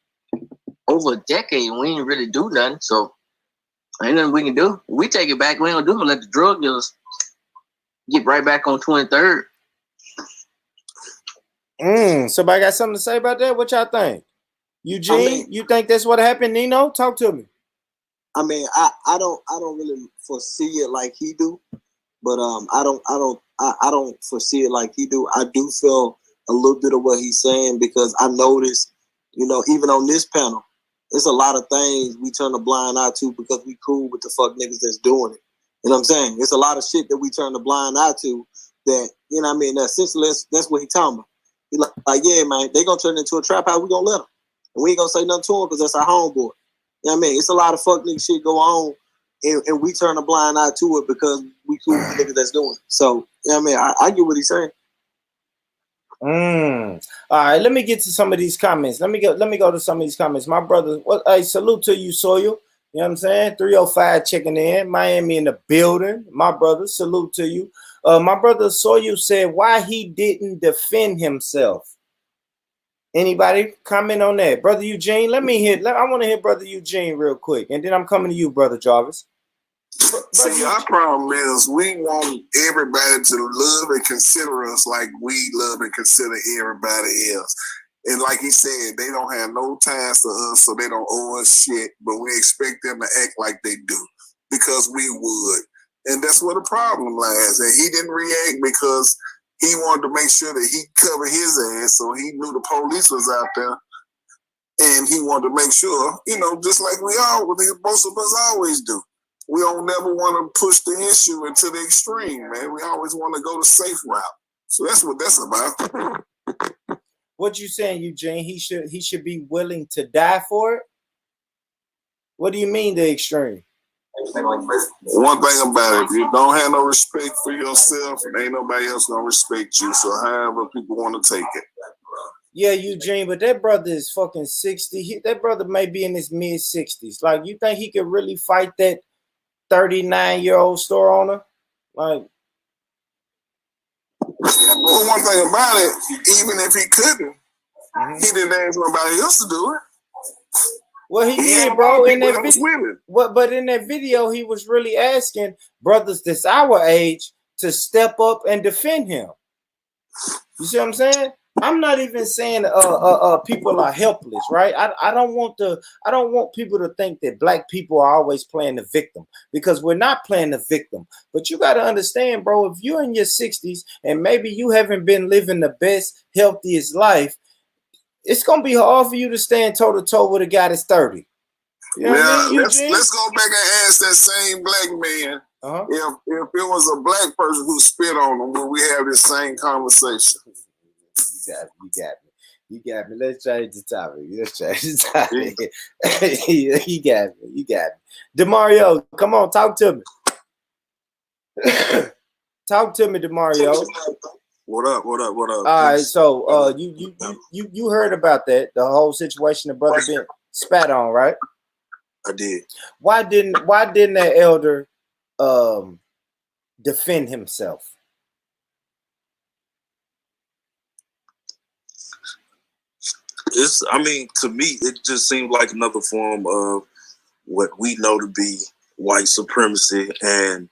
over a decade and we ain't really do nothing. So ain't nothing we can do. We take it back. We ain't gonna do it. Let the drug dealers get right back on 23rd. Somebody got something to say about that? What y'all think? Eugene, you think that's what happened? Nino, talk to me. I mean, I don't really foresee it like he do, but I don't foresee it like he do. I do feel a little bit of what he's saying because I noticed, you know, even on this panel, there's a lot of things we turn a blind eye to because we cool with the fuck niggas that's doing it. You know what I'm saying? It's a lot of shit that we turn a blind eye to that, you know what I mean? That essentially that's what he's talking about. He like, yeah, man, they gonna turn into a trap house. We gonna let them. And we ain't gonna say nothing to him because that's our homeboy. You know what I mean? It's a lot of fuck nigga shit go on, and we turn a blind eye to it because we cool with the niggas that's doing it. So, you know what I mean? I get what he's saying. All right, let me get to some of these comments. Let me go to some of these comments. My brother, hey, salute to you, Sawyer. You know what I'm saying? 305 checking in. Miami in the building. My brother, salute to you. My brother Sawyer said why he didn't defend himself. Anybody comment on that? Brother Eugene, I want to hear Brother Eugene real quick. And then I'm coming to you, Brother Jarvis. See, our problem is we want everybody to love and consider us like we love and consider everybody else. And like he said, they don't have no ties to us, so they don't owe us shit, but we expect them to act like they do because we would. And that's where the problem lies. And he didn't react because he wanted to make sure that he covered his ass, so he knew the police was out there. And he wanted to make sure, you know, just like most of us always do. We don't never want to push the issue into the extreme, man. We always want to go the safe route. So that's what that's about. What you saying, Eugene? He should be willing to die for it? What do you mean the extreme? One thing about it, if you don't have no respect for yourself, ain't nobody else gonna respect you. So however people want to take it. Yeah, Eugene, but that brother is fucking 60. That brother may be in his mid-60s. Like, you think he could really fight that 39-year-old store owner? Like, well, one thing about it, even if he couldn't, he didn't ask nobody else to do it. Well, he did, bro. In that video, but in that video, he was really asking brothers that's our age to step up and defend him. You see what I'm saying? I'm not even saying people are helpless, right? I don't want people to think that black people are always playing the victim, because we're not playing the victim. But you got to understand, bro, if you're in your 60s and maybe you haven't been living the best, healthiest life, it's gonna be hard for you to stand toe to toe with a guy that's 30. You know what I mean, let's go back and ask that same black man if it was a black person who spit on him, would we have this same conversation? You got me. Let's change the topic. You got me. DeMario, come on, talk to me. Talk to me, DeMario. What up? All right, so you heard about that, the whole situation, the brother being spat on, right? I did. Why didn't that elder defend himself? To me, it just seemed like another form of what we know to be white supremacy, and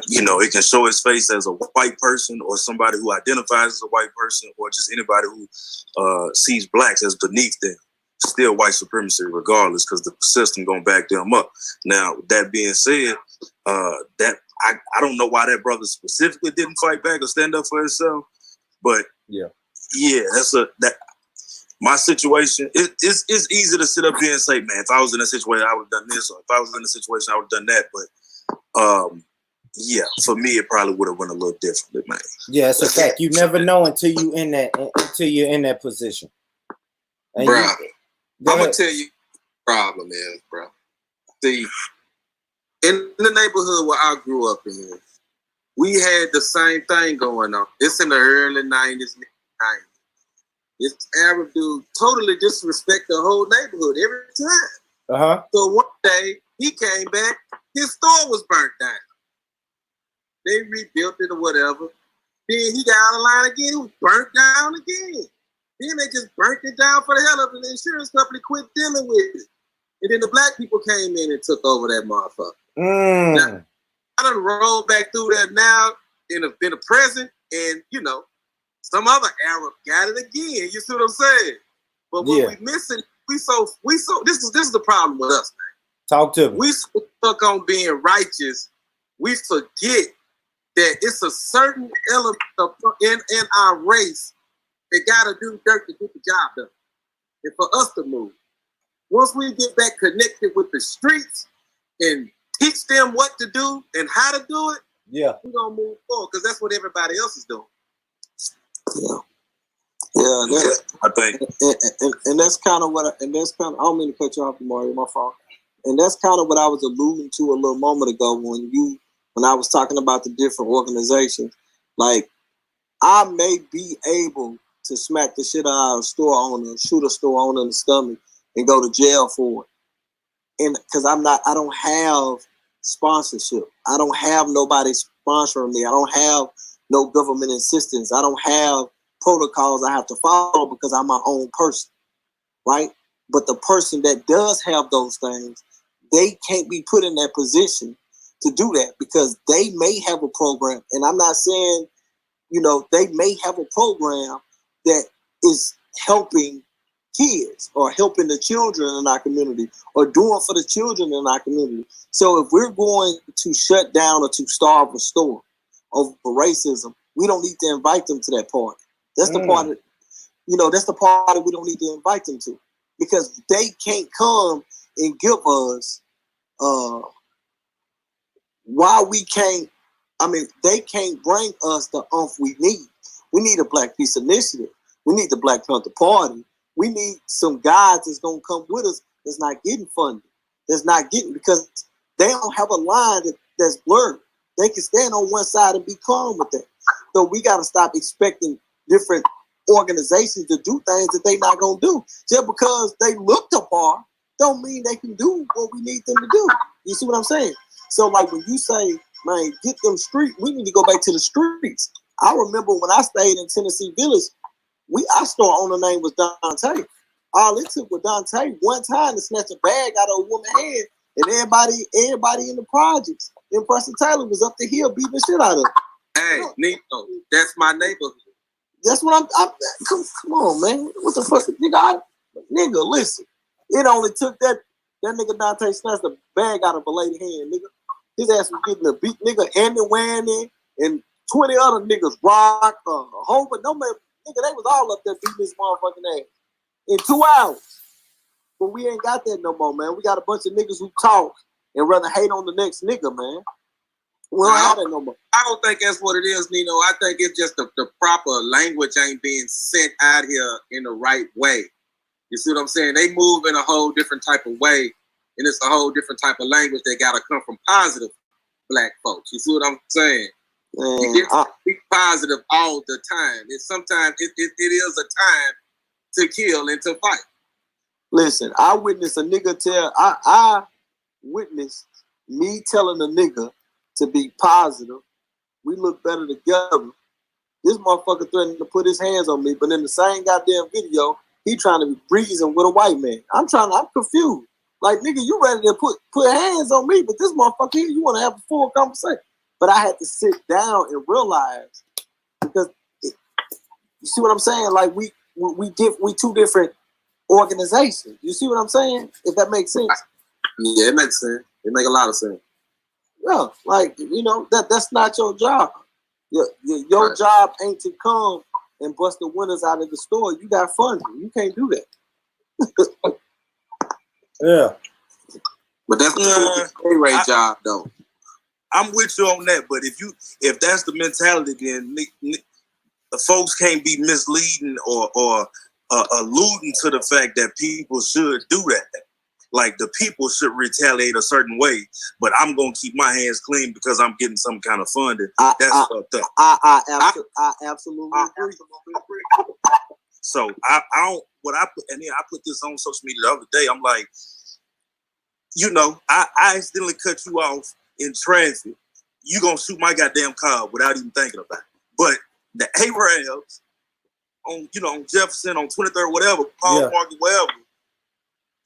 it can show its face as a white person or somebody who identifies as a white person or just anybody who sees blacks as beneath them. Still white supremacy regardless, because the system gonna back them up. Now, that being said, that I don't know why that brother specifically didn't fight back or stand up for himself, but yeah, that my situation. It's easy to sit up here and say, man, if I was in a situation, I would have done this, or if I was in a situation, I would have done that. But yeah, for me, it probably would have went a little differently, man. Yeah, it's a fact. You never know until you're in that position. And bro, I'm gonna tell you what the problem is, bro. See, in the neighborhood where I grew up in, we had the same thing going on. It's in the early 90s, mid-90s. This Arab dude totally disrespect the whole neighborhood every time. So one day he came back, his store was burnt down. They rebuilt it or whatever. Then he got out of line again, it was burnt down again. Then they just burnt it down for the hell of it. The insurance company quit dealing with it. And then the black people came in and took over that motherfucker. Now, I done rolled back through that now in the present, and you know, some other Arab got it again. You see what I'm saying? But what we missing, we so this is the problem with us, man. Talk to me. We stuck on being righteous. We forget that it's a certain element in our race that gotta do dirt to get the job done. And for us to move. Once we get back connected with the streets and teach them what to do and how to do it, we're gonna move forward because that's what everybody else is doing. I think, and that's kind of what, I don't mean to cut you off, Mario, my fault. And that's kind of what I was alluding to a little moment ago when I was talking about the different organizations. Like, I may be able to smack the shit out of a store owner, shoot a store owner in the stomach, and go to jail for it. And because I don't have sponsorship. I don't have nobody sponsoring me. I don't have no government assistance. I don't have protocols I have to follow because I'm my own person, right? But the person that does have those things, they can't be put in that position to do that because they may have a program. And I'm not saying, they may have a program that is helping kids or helping the children in our community or doing for the children in our community. So if we're going to shut down or to starve a store over racism, we don't need to invite them to that party. That's the part that's the part that we don't need to invite them to because they can't come and give us why we can't. They can't bring us the oomph we need. We need a Black Peace Initiative. We need the Black Panther Party. We need some guys that's going to come with us that's not getting funded. That's not getting, because they don't have a line that's blurred. They can stand on one side and be calm with that. So we got to stop expecting different organizations to do things that they not going to do. Just because they look the part don't mean they can do what we need them to do. You see what I'm saying? So like when you say, man, get them street, we need to go back to the streets. I remember when I stayed in Tennessee Village, our store owner name was Dante. All it took was Dante one time to snatch a bag out of a woman's hand, and everybody in the projects in Preston Taylor was up the hill beating the shit out of it. Hey, Nico, that's my neighborhood. That's what I'm come on, man. What the fuck? Nigga, listen. It only took that nigga Dante snatched a bag out of a lady's hand, nigga. His ass was getting a beat, nigga, Andy Wandy and 20 other niggas, Rock, a whole, but no man, nigga, they was all up there beating this motherfucking ass in 2 hours. But we ain't got that no more, man. We got a bunch of niggas who talk and rather hate on the next nigga, man. We don't have that no more. I don't think that's what it is, Nino. I think it's just the proper language ain't being sent out here in the right way. You see what I'm saying? They move in a whole different type of way, and it's a whole different type of language that gotta come from positive Black folks. You see what I'm saying? You can't be positive all the time. Sometimes it is a time to kill and to fight. Listen, I witnessed a nigga I witnessed me telling a nigga to be positive. We look better together. This motherfucker threatened to put his hands on me, but in the same goddamn video, he trying to be breezing with a white man. I'm confused. Like, nigga, you ready to put hands on me, but this motherfucker here, you want to have a full conversation. But I had to sit down and realize, because you see what I'm saying? Like, we two different organizations. You see what I'm saying? If that makes sense. Yeah, it makes sense. It makes a lot of sense. Yeah, like, that's not your job. Your right. Job ain't to come and bust the winners out of the store. You got funding. You can't do that. Yeah. But that's the pay job, though. I'm with you on that, but if that's the mentality, then the folks can't be misleading or alluding to the fact that people should do that. Like, the people should retaliate a certain way, but I'm gonna keep my hands clean because I'm getting some kind of funding. That's fucked up. I absolutely agree. So I don't. What I put, and then I put this on social media the other day. I'm like, I accidentally cut you off in traffic. You gonna shoot my goddamn car without even thinking about it. But the Arabs on Jefferson, on 23rd, whatever, Paul Market, wherever.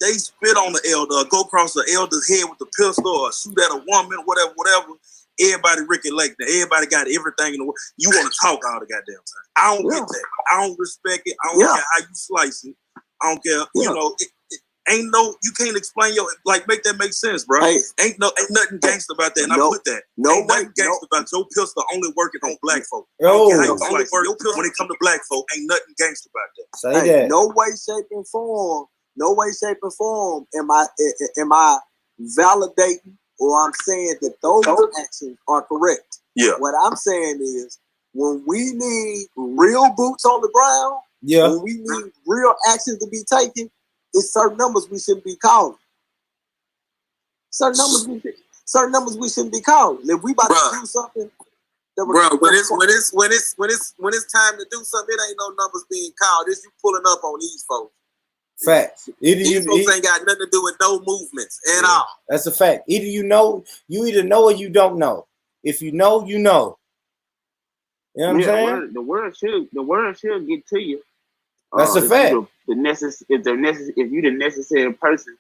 They spit on the elder, go across the elder's head with the pistol, or shoot at a woman, whatever. Everybody Ricky Lake. Everybody got everything in the world. You want to talk all the goddamn time. I don't get that. I don't respect it. I don't care how you slice it. I don't care. You know, ain't no. You can't explain make that make sense, bro. Hey, ain't nothing gangster about that. And I put that. Ain't nothing gangster about your pistol only working on black folk. I don't care how you slice it. Your pistol when it come to black folk, ain't nothing gangster about that. Say that. No way, shape, and form. No way, shape, and form am I validating or I'm saying that those actions are correct. Yeah. What I'm saying is when we need real boots on the ground, when we need real actions to be taken, it's certain numbers we shouldn't be calling. Certain numbers we shouldn't be calling. If we about to do something, bro, when it's time to do something, it ain't no numbers being called. It's you pulling up on these folks. Facts. These folks ain't got nothing to do with no movements at all. That's a fact. Either you know or you don't know. If you know, you know. You know what I'm saying? The word should get to you. That's a fact. If you the necessary person,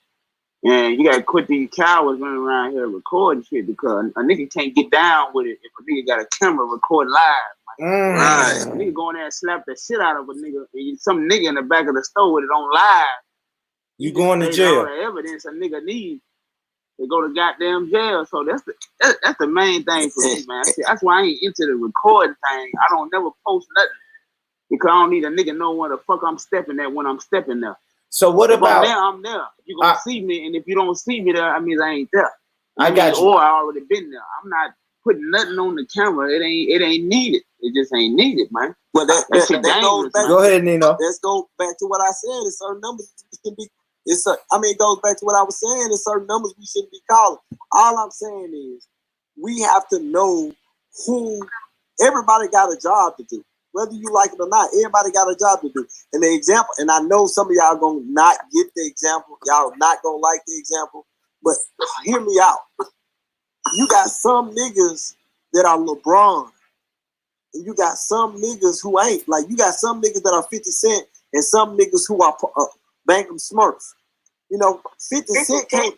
and you gotta quit these cowards running around here recording shit, because a nigga can't get down with it if a nigga got a camera recording live. Right. A nigga go in there and slap the shit out of a nigga, and some nigga in the back of the store with it on live. You going to jail. All the evidence a nigga needs to go to goddamn jail. So that's the main thing for me, man. That's why I ain't into the recording thing. I don't never post nothing because I don't need a nigga know where the fuck I'm stepping at when I'm stepping there. So what about now? I'm there. You gonna see me, and if you don't see me there, I mean I ain't there. I got you. Or I already been there. I'm not putting nothing on the camera. It ain't needed. It just ain't needed, man. Well, that goes back. Go ahead, Nino. Let's go back to what I said. It's certain numbers can be. It goes back to what I was saying. It's certain numbers we shouldn't be calling. All I'm saying is we have to know who. Everybody got a job to do, whether you like it or not. Everybody got a job to do. And the example, and I know some of y'all gonna not get the example. Y'all not gonna like the example, but hear me out. You got some niggas that are LeBron, and you got some niggas who ain't. Like you got some niggas that are 50 Cent, and some niggas who are Bankum Smurf. You know, 50 Cent can't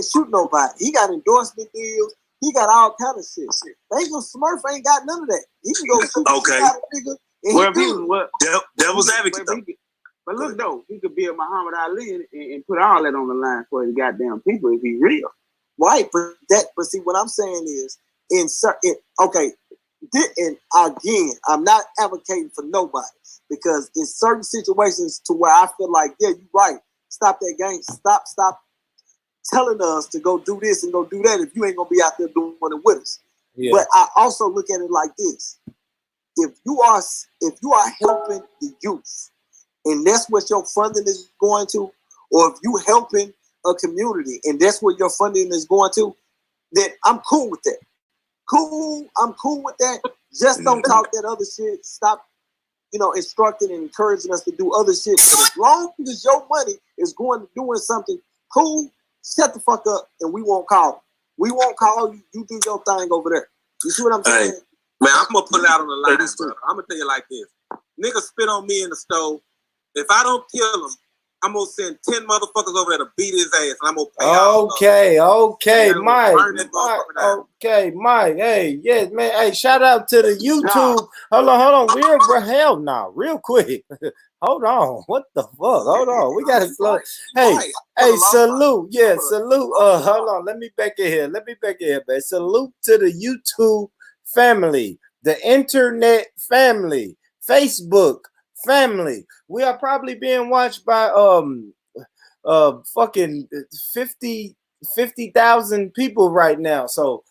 shoot nobody. He got endorsement deals. He got all kind of shit. Bankum Smurf ain't got none of that. He can go shoot a nigga. Devil's advocate though. But look though, he could be a Muhammad Ali and put all that on the line for his goddamn people if he's real. Right, but see, what I'm saying is, and again, I'm not advocating for nobody, because in certain situations to where I feel like, yeah, you're right, stop that game, stop telling us to go do this and go do that if you ain't gonna be out there doing it with us. Yeah. But I also look at it like this: if you are helping the youth, and that's what your funding is going to, or if you helping a community and that's what your funding is going to, then I'm cool with that. I'm cool with that. Just don't talk that other shit. Stop, instructing and encouraging us to do other shit. But as long as your money is going to doing something cool, shut the fuck up and we won't call. We won't call you. You do your thing over there. You see what I'm saying? Hey, man, I'm gonna put it out on the line. I'm gonna tell you like this: nigga spit on me in the stove. If I don't kill him, I'm gonna send 10 motherfuckers over there to beat his ass, and I'm gonna pay Okay, Mike. Okay, Mike. Hey, yes, man. Hey, shout out to the YouTube. Hold on. Real quick. Hold on. What the fuck? Hold on. We gotta slow. Hey, salute. Yeah, salute. Hold on. Let me back in here, man. Salute to the YouTube family, the internet family, Facebook family. We are probably being watched by fucking 50,000 people right now. So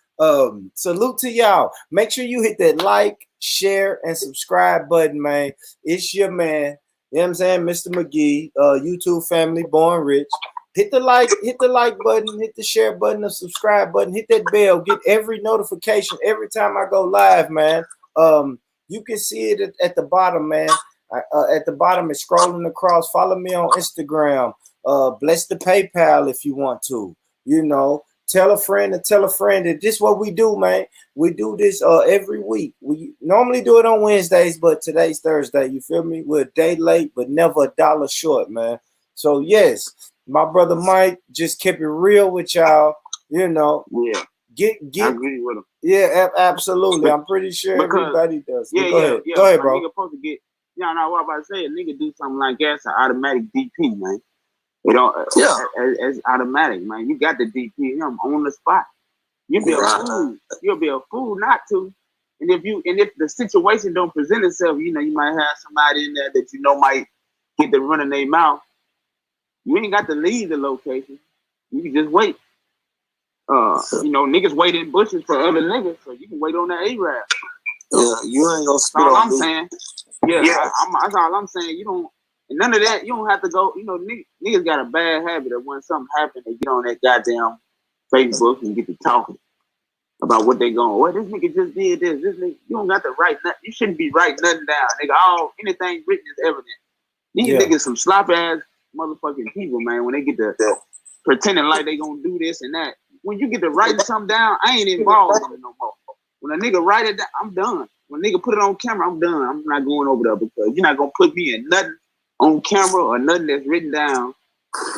salute to y'all. Make sure you hit that like, share, and subscribe button, man. It's your man. You know what I'm saying? Mr. McGee, YouTube family, Born Rich. Hit the like button, hit the share button, the subscribe button, hit that bell, get every notification every time I go live, man. You can see it at the bottom, man. At the bottom, it's scrolling across. Follow me on Instagram. Bless the PayPal if you want to. tell a friend and tell a friend that this is what we do, man. We do this every week. We normally do it on Wednesdays, but today's Thursday. You feel me? We're a day late, but never a dollar short, man. So yes, my brother Mike just kept it real with y'all. You know, Yeah. Get. I agree with him. Yeah, absolutely. I'm pretty sure everybody does. Yeah, go ahead. Yeah. Go ahead, bro. Nigga supposed to get. You know what I'm about to say? A nigga do something like that, it's an automatic DP, man. You know, it's automatic, man. You got the DP him on the spot. You'll be a fool. You'll be a fool not to. And if the situation don't present itself, you know, you might have somebody in there that you know might get the run in their mouth. You ain't got to leave the location. You can just wait. You know, niggas wait in bushes for other niggas, so you can wait on that A-Rab. Yeah, you ain't gonna spit all on I'm me. saying. Yeah, that's all I'm saying. You don't, and none of that. You don't have to go. You know, niggas got a bad habit of when something happens, they get on that goddamn Facebook and get to talking about what they going. Well, this nigga just did this. This nigga, you don't got to write nothing. You shouldn't be writing nothing down, nigga. Anything written is evident. These niggas some slop ass motherfucking people, man. When they get to pretending like they gonna do this and that. When you get to writing something down, I ain't involved in it no more. When a nigga write it down, I'm done. When a nigga put it on camera, I'm done. I'm not going over there because you're not gonna put me in nothing on camera or nothing that's written down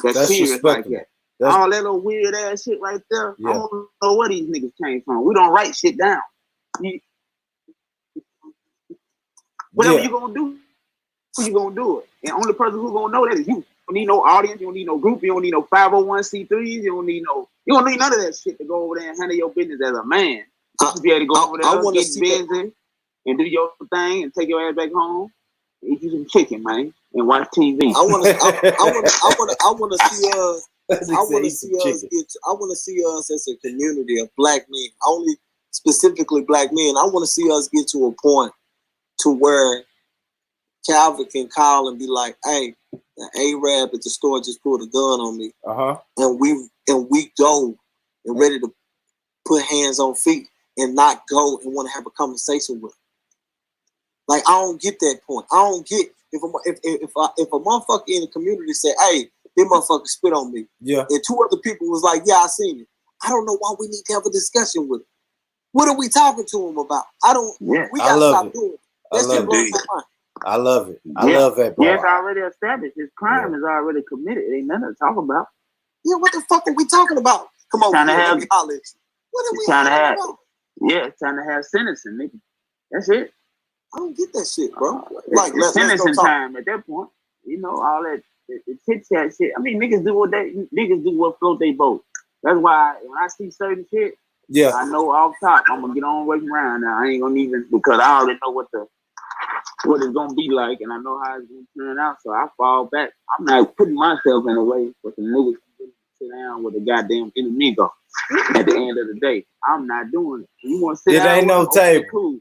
that's serious like that. All that little weird ass shit right there. I don't know where these niggas came from. We don't write shit down. Whatever you gonna do, you gonna do it. And the only person who gonna know that is you. You don't need no audience. You don't need no group. You don't need no 501c3s. You don't need none of that shit to go over there and handle your business as a man. You be able to go over there, get busy, and do your thing, and take your ass back home, and eat you some chicken, man, and watch TV. I want to see us. I want to see us as a community of black men, only specifically black men. I want to see us get to a point to where Calvin can call and be like, "Hey, the A-Rab at the store just pulled a gun on me," and we go and ready to put hands on feet and not go and want to have a conversation with him. Like, I don't get that point. I don't get if a motherfucker in the community say, "Hey, this motherfucker spit on me," and two other people was like, "Yeah, I seen it." I don't know why we need to have a discussion with him. What are we talking to him about? We gotta stop doing it. That's just blows my mind. I love it. I love that, bro. Yeah, it's already established. His crime is already committed. It ain't nothing to talk about. Yeah, what the fuck are we talking about? Come on, let me holler at you. What are we talking about? Yeah, trying to have sentencing, nigga. That's it. I don't get that shit, bro. It's sentencing time at that point. You know, all that tit chat shit. I mean, niggas do what float they boat. That's why when I see certain shit, I know off top I'm gonna get on working around now. I ain't gonna even, because I already know what it's gonna be like, and I know how it's gonna turn out. So I fall back. I'm not putting myself in a way for some niggas to sit down with a goddamn enemigo. At the end of the day, I'm not doing it. You want to sit down? It ain't no table. Cool.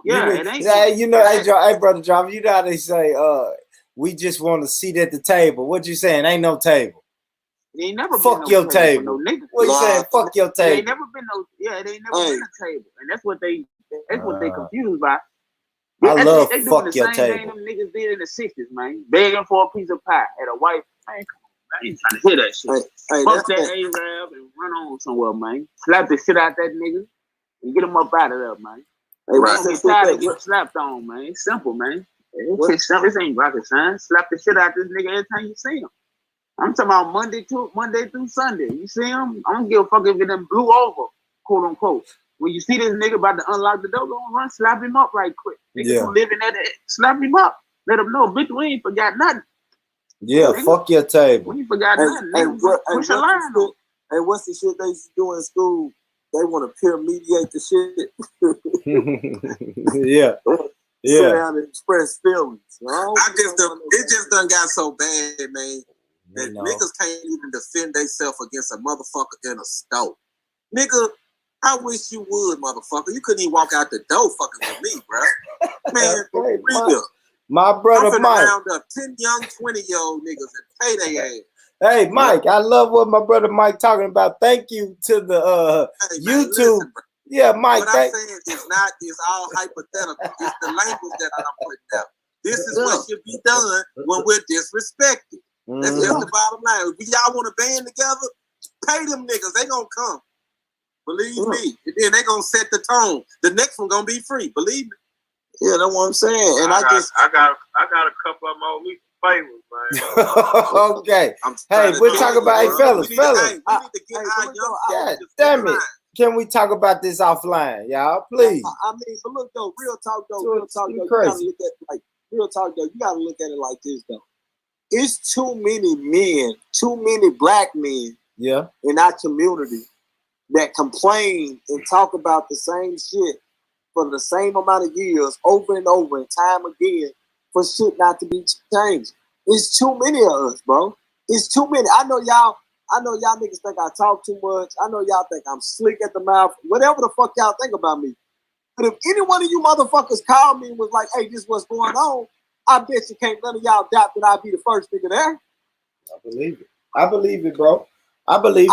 Yeah, it ain't. Hey, brother John, you know how they say, we just want a seat at the table. What you saying? Ain't no table. It ain't never fuck been your no table. No niggas. What you saying? Fuck your table. It ain't never been no. Yeah, it ain't never been a table, and that's what they confused by. I love they fuck doing the your same table. thing them niggas did in the 60s, man. Begging for a piece of pie at a white. Man, come on, man. I ain't trying to hear that shit. Fuck that A-Rab and run on somewhere, man. Slap the shit out that nigga and get him up out of there, man. They tired of getting slapped on, man. It's simple, man. This ain't rocket science. Slap the shit out this nigga every time you see him. I'm talking about Monday through Sunday. You see him? I don't give a fuck if it done blew over, quote unquote. When you see this nigga about to unlock the door, go and run, slap him up right quick. Niggas who living at it, slap him up. Let him know, bitch, we ain't forgot nothing. Yeah, fuck your table. We ain't forgot nothing. Push a line on. Hey, what's the shit they used to do in school? They want to peer mediate the shit. Sit down and express feelings. It just done got so bad, man, that niggas can't even defend themselves against a motherfucker in a store. Nigga, I wish you would, motherfucker. You couldn't even walk out the door fucking with me, bro. Man, for real. My brother I'm Mike. round up 10 young 20-year-old niggas and pay their ass. Hey, Mike, I love what my brother Mike talking about. Thank you to the YouTube. Listen, Mike. What I'm saying it's all hypothetical. It's the language that I'm putting out. This is what should be done when we're disrespected. That's just the bottom line. If y'all want to band together, Pay them niggas. They gonna come. Believe me. And then they gonna set the tone. The next one gonna be free. Believe me. Yeah, that's what I'm saying. And I got a couple of them on me favors, man. Okay. Hey, we're talking about fellas. We need to get our young. God damn it. Can we talk about this offline, y'all? Please. I mean, but look though, real talk though, you gotta look at it like this though. It's too many men, too many black men, in our community that complain and talk about the same shit for the same amount of years over and over and time again for shit not to be changed. It's too many of us, bro. It's too many. I know y'all niggas think I talk too much. I know y'all think I'm slick at the mouth. Whatever the fuck y'all think about me. But if any one of you motherfuckers called me and was like, hey, this is what's going on, I bet you can't none of y'all doubt that I'll be the first nigga there. I believe it. I believe it, bro. I believe it.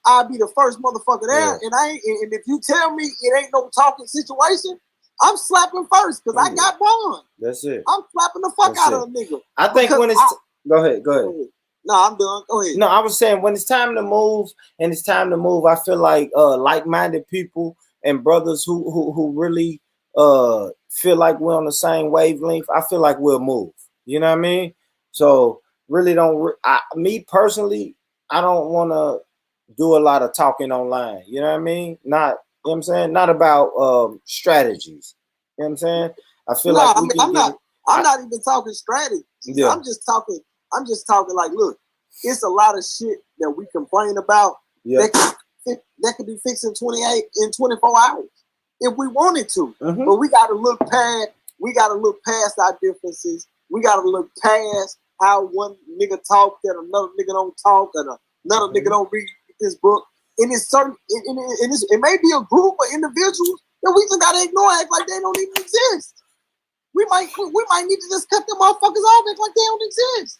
I'll be the first motherfucker there. And if you tell me it ain't no talking situation, I'm slapping first because I got bond. That's it. I'm slapping the fuck out of a nigga. I think when it's go ahead. No, I'm done. Go ahead. No, I was saying when it's time to move, I feel like like-minded people and brothers who really feel like we're on the same wavelength, I feel like we'll move. You know what I mean? So really me personally, I don't want to do a lot of talking online. You know what I mean? Not, you know what I'm saying? Not about strategies. You know what I'm saying? I feel like I'm not even talking strategy. Yeah. I'm just talking like, look, it's a lot of shit that we complain about that could be fixed in 24 hours if we wanted to. Mm-hmm. But we gotta look past our differences. We gotta look past how one nigga talk that another nigga don't talk and another nigga don't read this book. And it's certain it may be a group of individuals that we just gotta ignore, act like they don't even exist. We might need to just cut them motherfuckers off, act like they don't exist.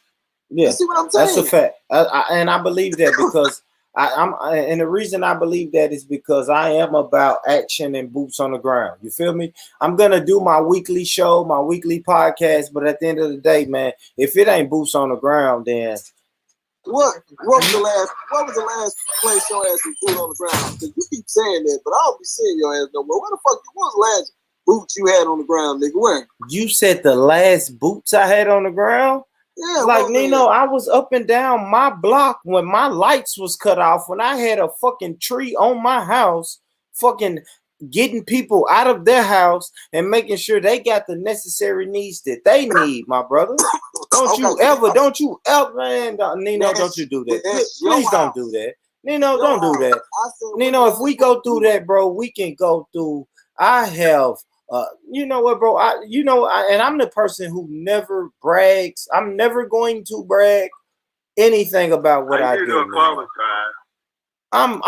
Yeah, you see what I'm saying? That's a fact, and I believe that because and the reason I believe that is because I am about action and boots on the ground. You feel me? I'm gonna do my weekly show, my weekly podcast, but at the end of the day, man, if it ain't boots on the ground, then what was the last place your ass was boot on the ground? Because you keep saying that, but I don't be seeing your ass no more. What the fuck? What was the last boots you had on the ground, nigga? Where? You said the last boots I had on the ground? Yeah, like Nino, I was up and down my block when my lights was cut off, when I had a fucking tree on my house, fucking getting people out of their house and making sure they got the necessary needs that they need, my brother. Don't you ever, man, Nino, don't you do that. Please don't do that. Nino, don't do that. Nino, if we go through that, bro, we can go through. I have you know what, bro? And I'm the person who never brags. I'm never going to brag anything about what I do. I'm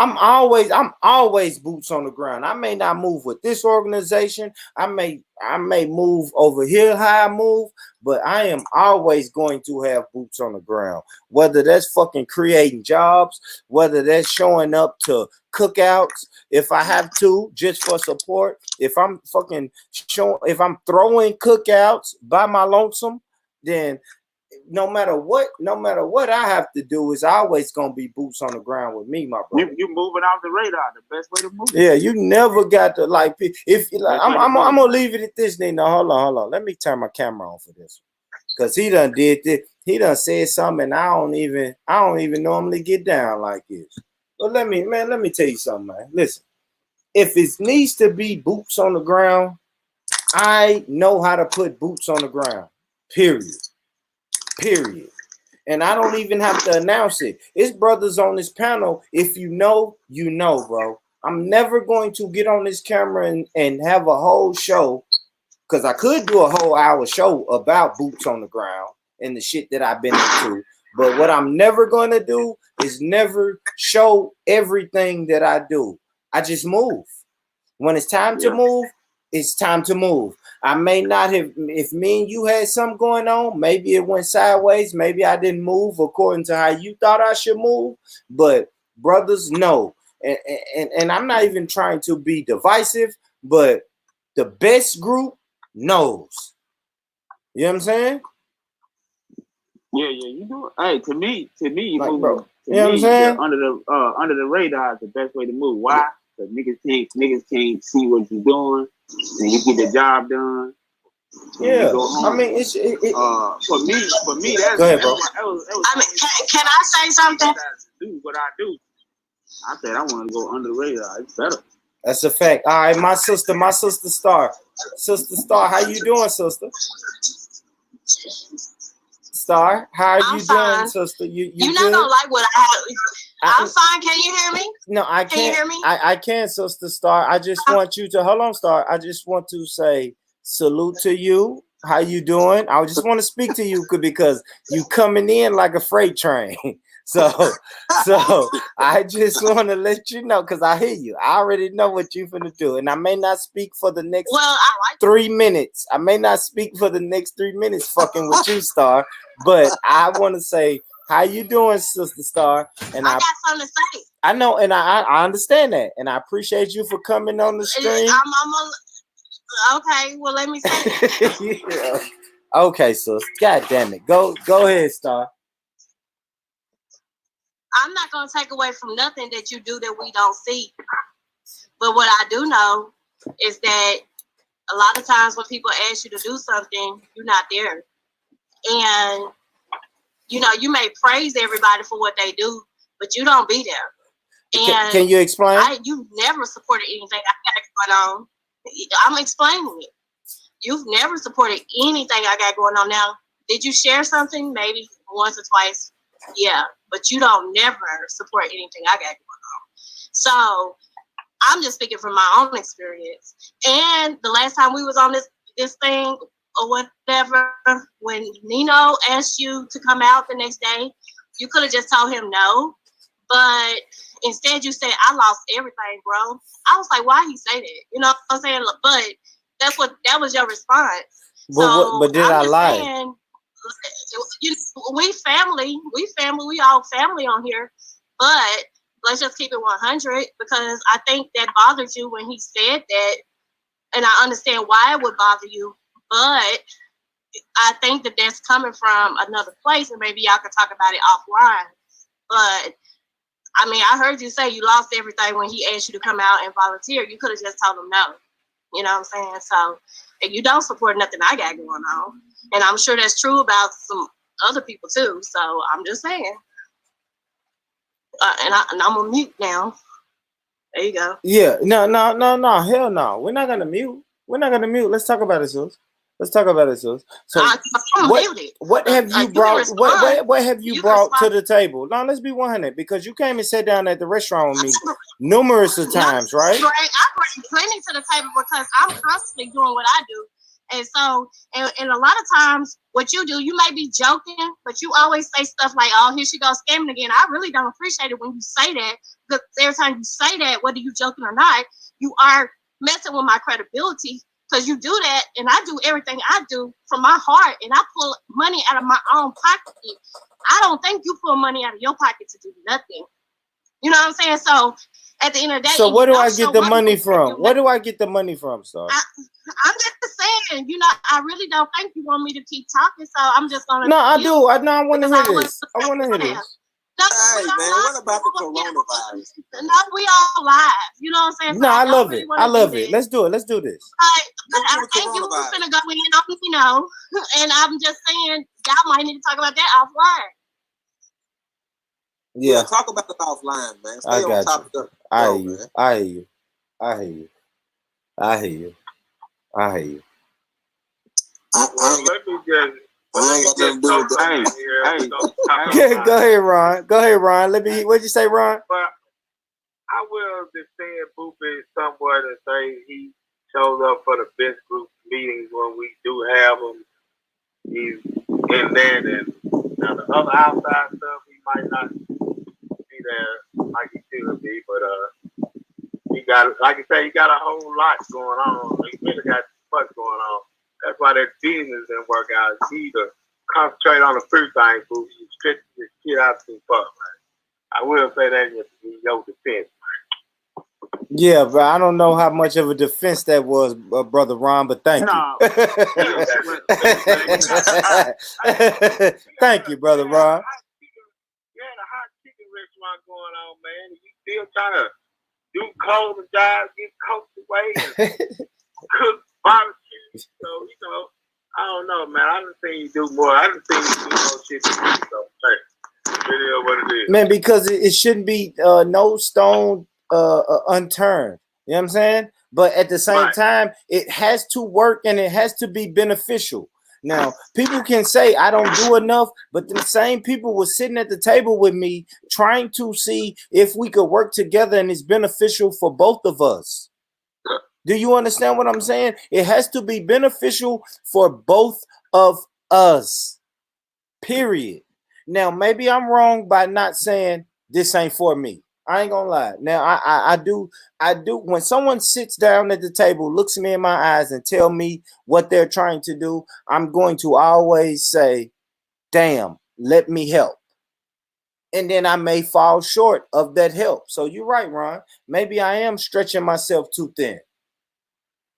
always boots on the ground. I may not move with this organization. I may move over here how I move, but I am always going to have boots on the ground. Whether that's fucking creating jobs, whether that's showing up to cookouts if I have to, just for support. If I'm fucking if I'm throwing cookouts by my lonesome, then no matter what I have to do is always gonna be boots on the ground with me, my brother. You moving off the radar, the best way to move. Yeah, you never got to like if like I'm gonna leave it at this, Nino. Hold on. Let me turn my camera on for this. Cause he done did this. He done said something and I don't even normally get down like this. But let me tell you something, man. Listen, if it needs to be boots on the ground, I know how to put boots on the ground. Period. And I don't even have to announce it. It's brothers on this panel. If you know, you know, bro. I'm never going to get on this camera and have a whole show, because I could do a whole hour show about boots on the ground and the shit that I've been into. But what I'm never going to do is never show everything that I do. I just move. When it's time to move, it's time to move. I may not have, if me and you had something going on, maybe it went sideways. Maybe I didn't move according to how you thought I should move. But brothers, no. And I'm not even trying to be divisive, but the best group knows. You know what I'm saying? Yeah, you do it. Hey, to me, you like, moving. bro. You know what I'm saying? Under the radar is the best way to move. Why? Because niggas can't see what you're doing, and you get the job done. Yeah, I mean, for me, that's go ahead, bro. I mean, can I say something? Do what I do. I said I want to go under the radar. It's better. That's a fact. All right, my sister Star. Sister Star, how you doing, sister? Star, how are you doing, sister? You not gonna like what I have. I'm fine. Can you hear me? No, I can't. Can you hear me? I can, sister Star. I just want you to hold on, Star. I just want to say salute to you. How you doing? I just want to speak to you because you coming in like a freight train. So I just want to let you know because I hear you. I already know what you're finna do, and I may not speak for the next 3 minutes. I may not speak for the next 3 minutes, fucking with you, Star. But I want to say, how you doing, Sister Star? And I got something to say. I know, and I understand that, and I appreciate you for coming on the stream. Okay, well, let me say. Yeah. Okay, sis. God damn it. Go ahead, Star. I'm not going to take away from nothing that you do that we don't see. But what I do know is that a lot of times when people ask you to do something, you're not there. And, you may praise everybody for what they do, but you don't be there. And can you explain? You've never supported anything I got going on. I'm explaining it. You've never supported anything I got going on now. Did you share something? Maybe once or twice. Yeah, but you don't never support anything I got going on. So I'm just speaking from my own experience. And the last time we was on this thing or whatever, when Nino asked you to come out the next day, you could have just told him no. But instead you said, I lost everything, bro. I was like, why he say that? You know what I'm saying? But that was your response. But did I lie? Saying, we family, we all family on here, but let's just keep it 100 because I think that bothered you when he said that, and I understand why it would bother you, but I think that that's coming from another place, and maybe y'all could talk about it offline. But I mean, I heard you say you lost everything when he asked you to come out and volunteer. You could have just told him no. You know what I'm saying? So, and you don't support nothing I got going on. And I'm sure that's true about some other people too. So I'm just saying. And I'm on mute now. There you go. Yeah. No. Hell no. We're not gonna mute. Let's talk about it, sis. So what have you brought? What have you brought to the table? Now let's be 100 because you came and sat down at the restaurant with me numerous of times, right? I bring plenty to the table because I'm constantly doing what I do. And so, and a lot of times, what you do, you may be joking, but you always say stuff like, "Oh, here she goes scamming again." I really don't appreciate it when you say that because every time you say that, whether you joking or not, you are messing with my credibility. Because you do that, and I do everything I do from my heart, and I pull money out of my own pocket. I don't think you pull money out of your pocket to do nothing. You know what I'm saying? So at the end of the day, so where do I get the money from? Where do I get the money from, Star? I'm just saying, I really don't think you want me to keep talking, so I'm just gonna. No, I do. I want to hear this. I want to hear this. Hey man, what about the coronavirus? No, we all live. You know what I'm saying? So no, I love it. I love it. Let's do it. Let's do this. But I think you were finna go in on, and I'm just saying, y'all might need to talk about that offline. Yeah, talk about it offline, man. Stay I got on top you. of the I show, hear you. man. I hear you. I hear you. I hear you. I hear you. Let me just. I ain't got nothing to do with that. Go ahead, Ron. Go ahead, Ron. Let me. What'd you say, Ron? But I will defend Boopy somewhat and say he shows up for the best group meetings when we do have him. He's in there, and now the other outside stuff he might not be there like he should be, but he got, like you say, he got a whole lot going on. He really got too much going on. That's why that business didn't work out. He need to concentrate on the first thing, Boopy. You stretch this shit out too far, man. I will say that in your defense. Yeah, but I don't know how much of a defense that was, Brother Ron, but thank you. Thank you, Brother Ron. Yeah, the hot chicken going on, man. You still trying to do clothing jobs, get coached away, and cook barbecue. So, I don't know, man. I done seen you do more. I done seen you do more shit than me. So, hey, it is what it is. Man, because it shouldn't be no stone unturned. You know what I'm saying? But at the same time, it has to work and it has to be beneficial. Now, people can say I don't do enough, but the same people were sitting at the table with me trying to see if we could work together and it's beneficial for both of us. Do you understand what I'm saying? It has to be beneficial for both of us. Period. Now, maybe I'm wrong by not saying this ain't for me. I ain't gonna lie. Now, I do. When someone sits down at the table, looks me in my eyes and tell me what they're trying to do, I'm going to always say, damn, let me help. And then I may fall short of that help. So you're right, Ron. Maybe I am stretching myself too thin.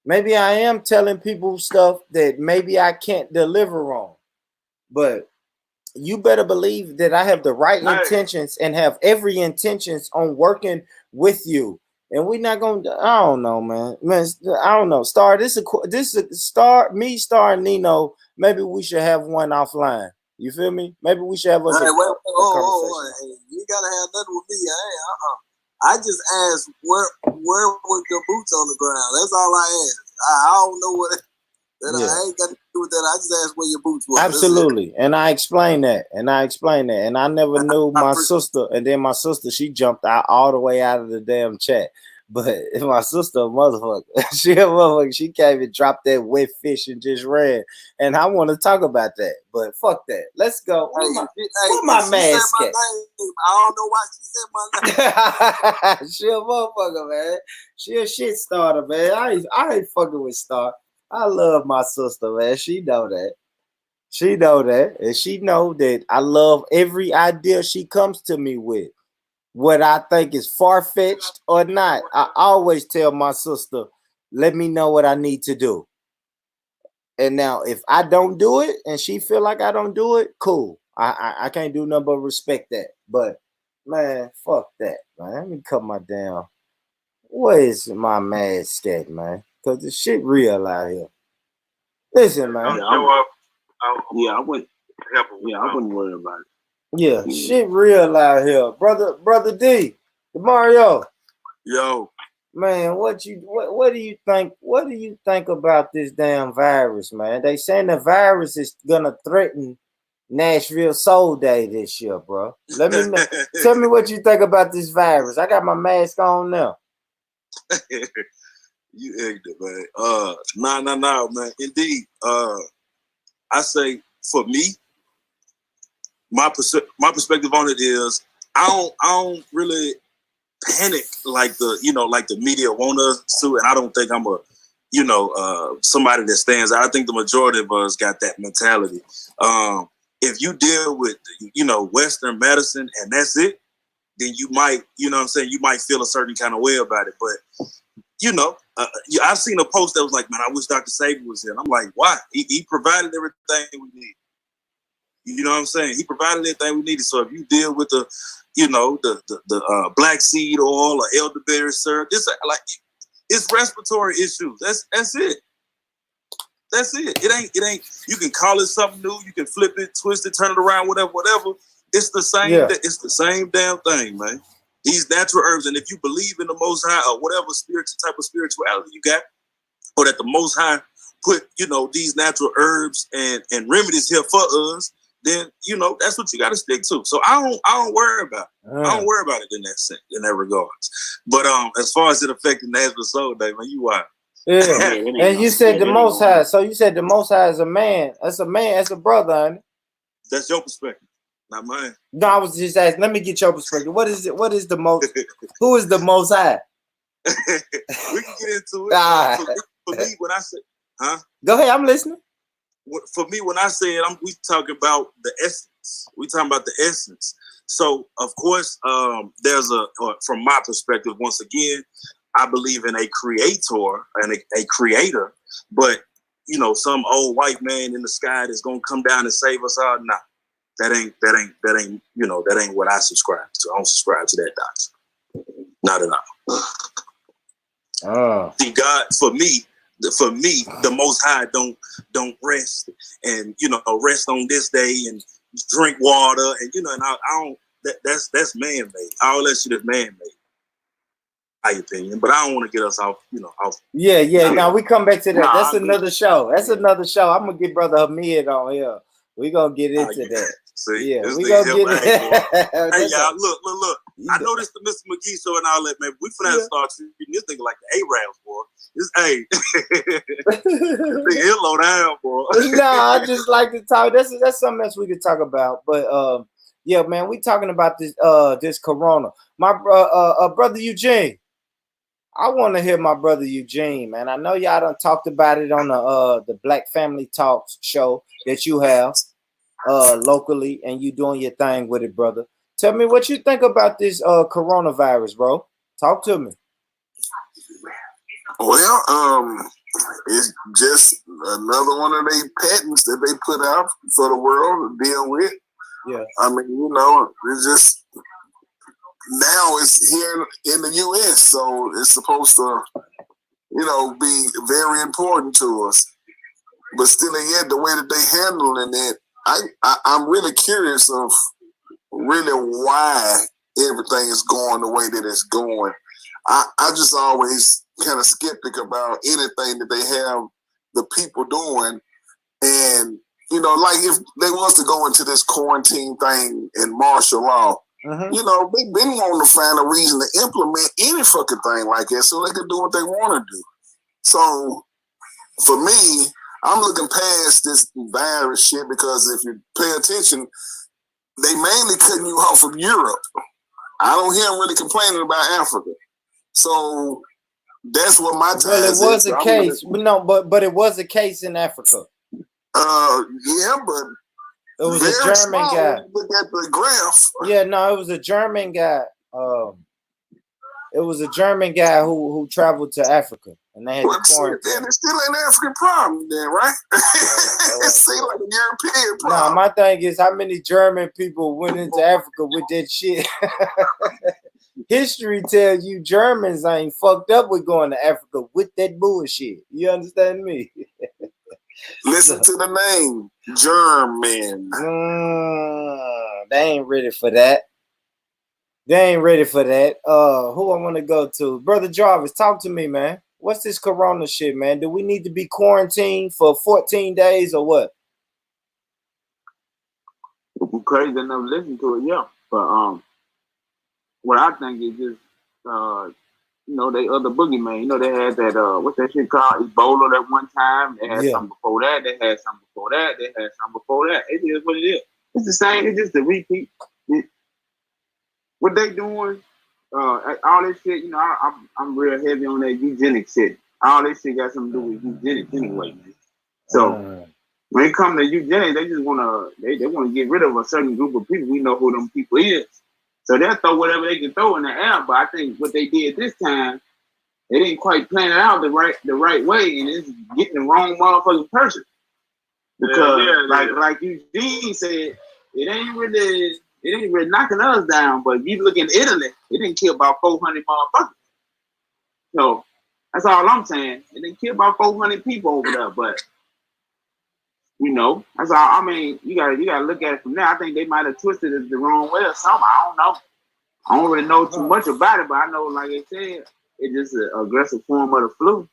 Maybe I am telling people stuff that maybe I can't deliver on. But you better believe that I have the right intentions and have every intentions on working with you. And we're not gonna. I don't know, man. I don't know. Star, this is Star. Me, Star, and Nino. Maybe we should have one offline. You feel me? Maybe we should have us. Hey, you gotta have nothing with me. I just asked where were your boots on the ground. That's all I asked. I don't know what. I ain't got to do with that. I just asked where your boots were. Absolutely. And I explained that. And I never knew my sister. And then my sister, she jumped out all the way out of the damn chat. But my sister, motherfucker, she came and dropped that wet fish and just ran. And I want to talk about that. But fuck that. Let's go. Where my mask at? I don't know why she said my name. She a motherfucker, man. She a shit starter, man. I ain't fucking with Star. I love my sister, man. She know that. She know that. And she know that I love every idea she comes to me with. What I think is far-fetched or not. I always tell my sister, let me know what I need to do. And now, if I don't do it and she feel like I don't do it, cool. I can't do nothing but respect that. But, man, fuck that, man. Let me cut my damn. Where is my mask at, man? Because the shit real out here. Listen, man. I wouldn't worry about it. Yeah, shit real out here. Brother D, Mario. Yo. Man, what do you think? What do you think about this damn virus, man? They saying the virus is gonna threaten Nashville Soul Day this year, bro. Let me know. Tell me what you think about this virus. I got my mask on now. You ignorant, man. No, man. Indeed. I say for me, my perspective on it is I don't really panic like the media want us to, and I don't think I'm somebody that stands out. I think the majority of us got that mentality. If you deal with Western medicine and that's it, then you might, you might feel a certain kind of way about it. But I've seen a post that was like, man, I wish Dr. Saban was here. And I'm like, why? He provided everything we need. You know what I'm saying? He provided everything we needed. So if you deal with the black seed oil or elderberry syrup, it's respiratory issues. That's it. That's it. It ain't. You can call it something new. You can flip it, twist it, turn it around, whatever. It's the same. Yeah. It's the same damn thing, man. These natural herbs, and if you believe in the Most High or whatever type of spirituality you got, or that the Most High put, these natural herbs and remedies here for us, then that's what you got to stick to. So I don't worry about it. I don't worry about it in that sense, in that regards. But as far as it affecting Nashville Soul Day, man, you are. Yeah, and you said the Most High. So you said the Most High is a man. That's a man. That's a brother, ain't it? That's your perspective, not mine. No, I was just asking. Let me get your perspective. What is it? What is the most? Who is the Most High? We can get into it. For me, when I say, Go ahead. I'm listening. For me, when I say it, we talking about the essence. We talking about the essence. So, of course, there's from my perspective, once again, I believe in a creator and a creator, but some old white man in the sky that's gonna come down and save us all. Nah, that ain't that ain't what I subscribe to. I don't subscribe to that doctrine. Not at all. See, God, for me, the Most High don't rest and rest on this day and drink water and and I don't. That's man made. All that shit is man made. My opinion, but I don't want to get us off. Off. Yeah. Now we come back to that. That's another show. That's another show. I'm gonna get Brother Hamid on here. We gonna get into that. See, yeah, we gonna get it. Hey, y'all, look. I know this the Mr. McGee show and all that, man. We finna start treating this nigga like the Arabs, boy. This nigga, he'll low down, boy. Nah, I just like to talk. That's something else we could talk about. But yeah, man, we talking about this corona. My brother Eugene. I want to hear my brother Eugene, man. I know y'all done talked about it on the Black Family Talks show that you have locally, and you doing your thing with it, brother. Tell me what you think about this coronavirus, bro. Talk to me. Well, it's just another one of their patents that they put out for the world to deal with. Yeah. I mean, it's just now it's here in the U.S., so it's supposed to, be very important to us. But still, yet the way that they handling it, I'm really curious of really why everything is going the way that it's going. I just always kind of skeptic about anything that they have the people doing. And, like if they was to go into this quarantine thing and martial law, they've been wanting to find a reason to implement any fucking thing like that so they can do what they want to do. So for me, I'm looking past this virus shit because if you pay attention, they mainly cutting you off from Europe. I don't hear them really complaining about Africa. So that's what my time is. Well, it was a case. But it was a case in Africa. Yeah, but it was a German guy. Look at the graph. Yeah, no, it was a German guy. It was a German guy who traveled to Africa, and they had to quarantine. Then it's still an African problem, then, right? It seems like a European problem. Nah, my thing is how many German people went into Africa with that shit. History tells you Germans ain't fucked up with going to Africa with that bullshit. You understand me? Listen to the name, German. They ain't ready for that. They ain't ready for that. Who I want to go to? Brother Jarvis, talk to me, man. What's this corona shit, man? Do we need to be quarantined for 14 days or what? If you're crazy enough to listen to it, yeah. But what I think is just they other boogeyman. They had that what's that shit called? Ebola that one time. They had something before that. They had something before that. They had something before that. It is what it is. It's the same. It's just a repeat. What they doing? All this shit. I'm real heavy on that eugenics shit. All this shit got something to do with eugenics anyway, man. So when it comes to eugenics, they just wanna get rid of a certain group of people. We know who them people is. So they'll throw whatever they can throw in the air. But I think what they did this time, they didn't quite plan it out the right way, and it's getting the wrong motherfucking person. Because like Eugene said, it ain't really knocking us down. But you look in Italy, it didn't kill about 400 motherfuckers. So that's all I'm saying. It didn't kill about 400 people over there. But that's all. I mean, you gotta look at it from there. I think they might have twisted it the wrong way or something. I don't know. I don't really know too much about it, but I know, like I said, it's just an aggressive form of the flu,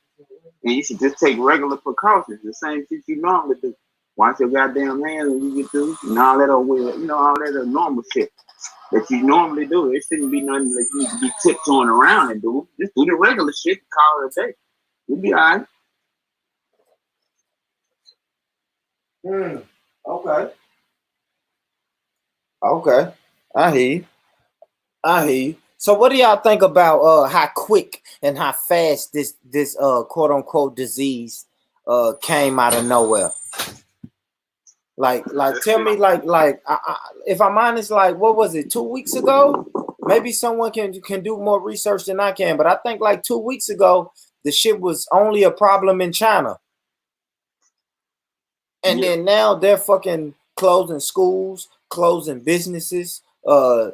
and you should just take regular precautions. The same shit you normally do. Wash your goddamn hands when you get through, and all that all that normal shit that you normally do. It shouldn't be nothing that you need to be tiptoeing around and do. Just do the regular shit and call it a day. You'll be all right. Okay. I hear you. So what do y'all think about how quick and how fast this quote unquote disease came out of nowhere? Like tell me if I'm honest, like what was it, 2 weeks ago? Maybe someone can do more research than I can, but I think like 2 weeks ago the shit was only a problem in China. And then now they're fucking closing schools, closing businesses,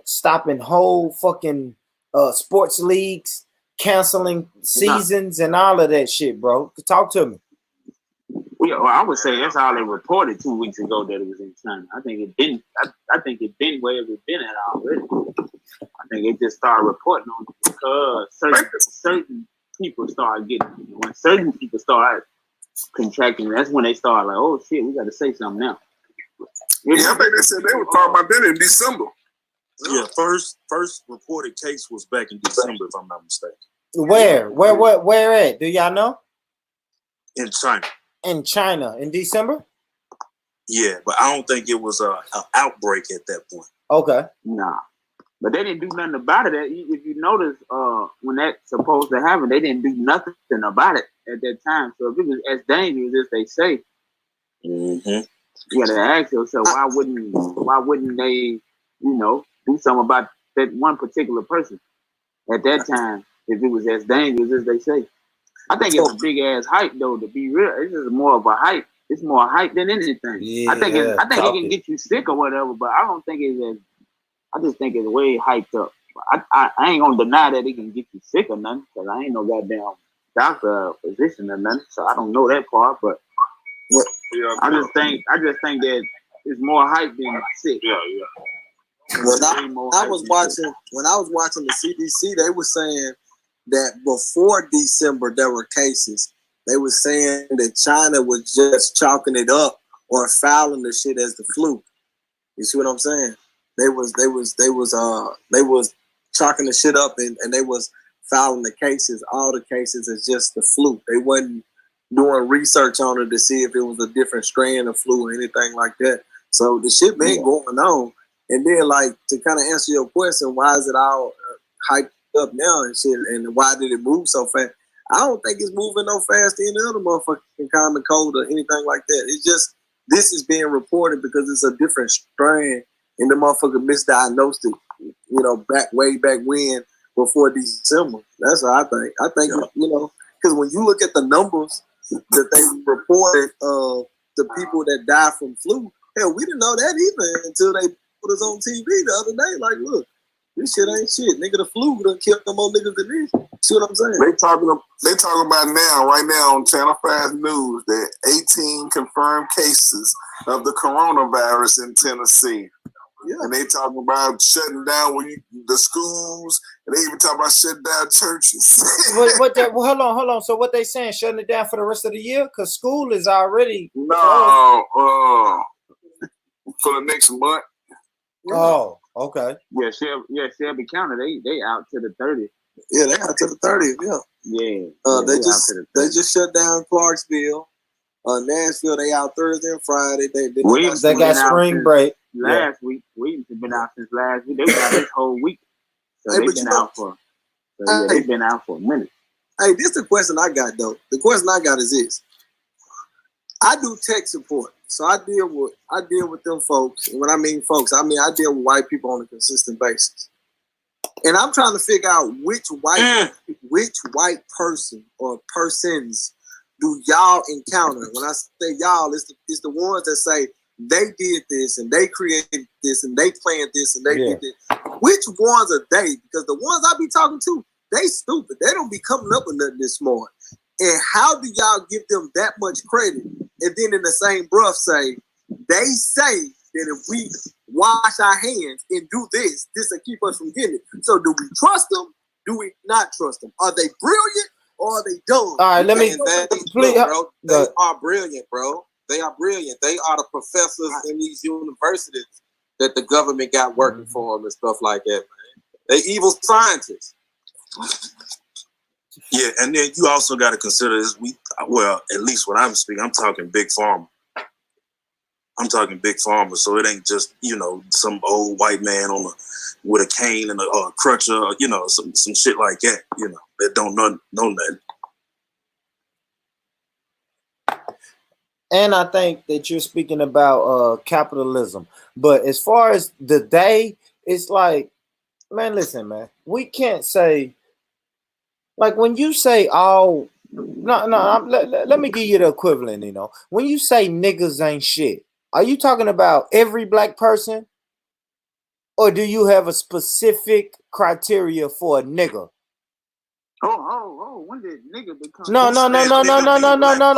stopping whole fucking sports leagues, canceling seasons, and all of that shit, bro. Talk to me. Yeah, well, I would say that's all they reported 2 weeks ago that it was in China. I think it didn't. I think it been where it's been at already. I think it just started reporting on it because certain people started getting. When certain people start contracting, that's when they start like, oh shit, we got to say something now. Yeah, I think they said they were talking about that in December. Yeah, first reported case was back in December, if I'm not mistaken. Where at? Do y'all know? In China. In China in December? Yeah, but I don't think it was an outbreak at that point. Okay. Nah. But they didn't do nothing about it. If you notice, when that's supposed to happen, they didn't do nothing about it at that time. So if it was as dangerous as they say, you gotta ask yourself, why wouldn't they, do something about that one particular person at that time if it was as dangerous as they say? I think it's a big ass hype though, to be real. It's just more of a hype. It's more hype than anything. Yeah, I think it can get you sick or whatever, but I don't think I just think it's way hyped up. I ain't gonna deny that it can get you sick or nothing, because I ain't no goddamn doctor or physician or nothing, so I don't know that part. But I just think that it's more hype than sick. When I was watching the CDC, they were saying that before December there were cases. They were saying that China was just chalking it up or fouling the shit as the flu. You see what I'm saying? They was chalking the shit up and they was fouling the cases, all the cases as just the flu. They wasn't doing research on it to see if it was a different strain of flu or anything like that. So the shit been going on. And then, like, to kind of answer your question, why is it all hyped up now and shit, and why did it move so fast? I don't think it's moving no faster than any other motherfucking common cold or anything like that. It's just, this is being reported because it's a different strain, and the motherfucker misdiagnosed it, way back when, before December. That's what I think. I think, because when you look at the numbers that they reported of the people that die from flu, hell, we didn't know that either until they put us on TV the other day. Like, look, this shit ain't shit. Nigga, the flu done killed no more niggas than this. See what I'm saying? They talking about right now on Channel 5 News that 18 confirmed cases of the coronavirus in Tennessee. Yeah. And they talking about shutting down the schools, and they even talk about shutting down churches. Hold on. So what they saying? Shutting it down for the rest of the year? Because school is already for the next month. Oh, okay. Yeah, Shelby County, they out to the 30th. Yeah, they out to the 30th. Yeah. They just shut down Clarksville. Nashville, they out Thursday and Friday. They got spring break. Last week. Williamson been out since last week. They been out this whole week. So they've been out for a minute. Hey, this is the question I got though. The question I got is this. I do tech support. So I deal with them folks. And when I mean folks, I deal with white people on a consistent basis. And I'm trying to figure out which white person or persons do y'all encounter. When I say y'all, it's the ones that say they did this and they created this and they planned this and they did this. Which ones are they? Because the ones I be talking to, they stupid. They don't be coming up with nothing this morning. And how do y'all give them that much credit? And then in the same breath say, they say that if we wash our hands and do this will keep us from getting it. So do we trust them? Do we not trust them? Are they brilliant or are they dumb? All right, let me please, bro. They are brilliant, bro. They are brilliant. They are the professors in these universities that the government got working for them and stuff like that, man. They evil scientists. Yeah, and then you also got to consider this. At least when I'm speaking, I'm talking big pharma. I'm talking big pharma, so it ain't just some old white man with a cane and a crutch or some shit like that. That don't know nothing. And I think that you're speaking about capitalism, but as far as the day, it's like, man, listen, man, we can't say. Like when you say let me give you the equivalent, when you say niggas ain't shit, are you talking about every black person or do you have a specific criteria for a nigga? When did nigga become? No.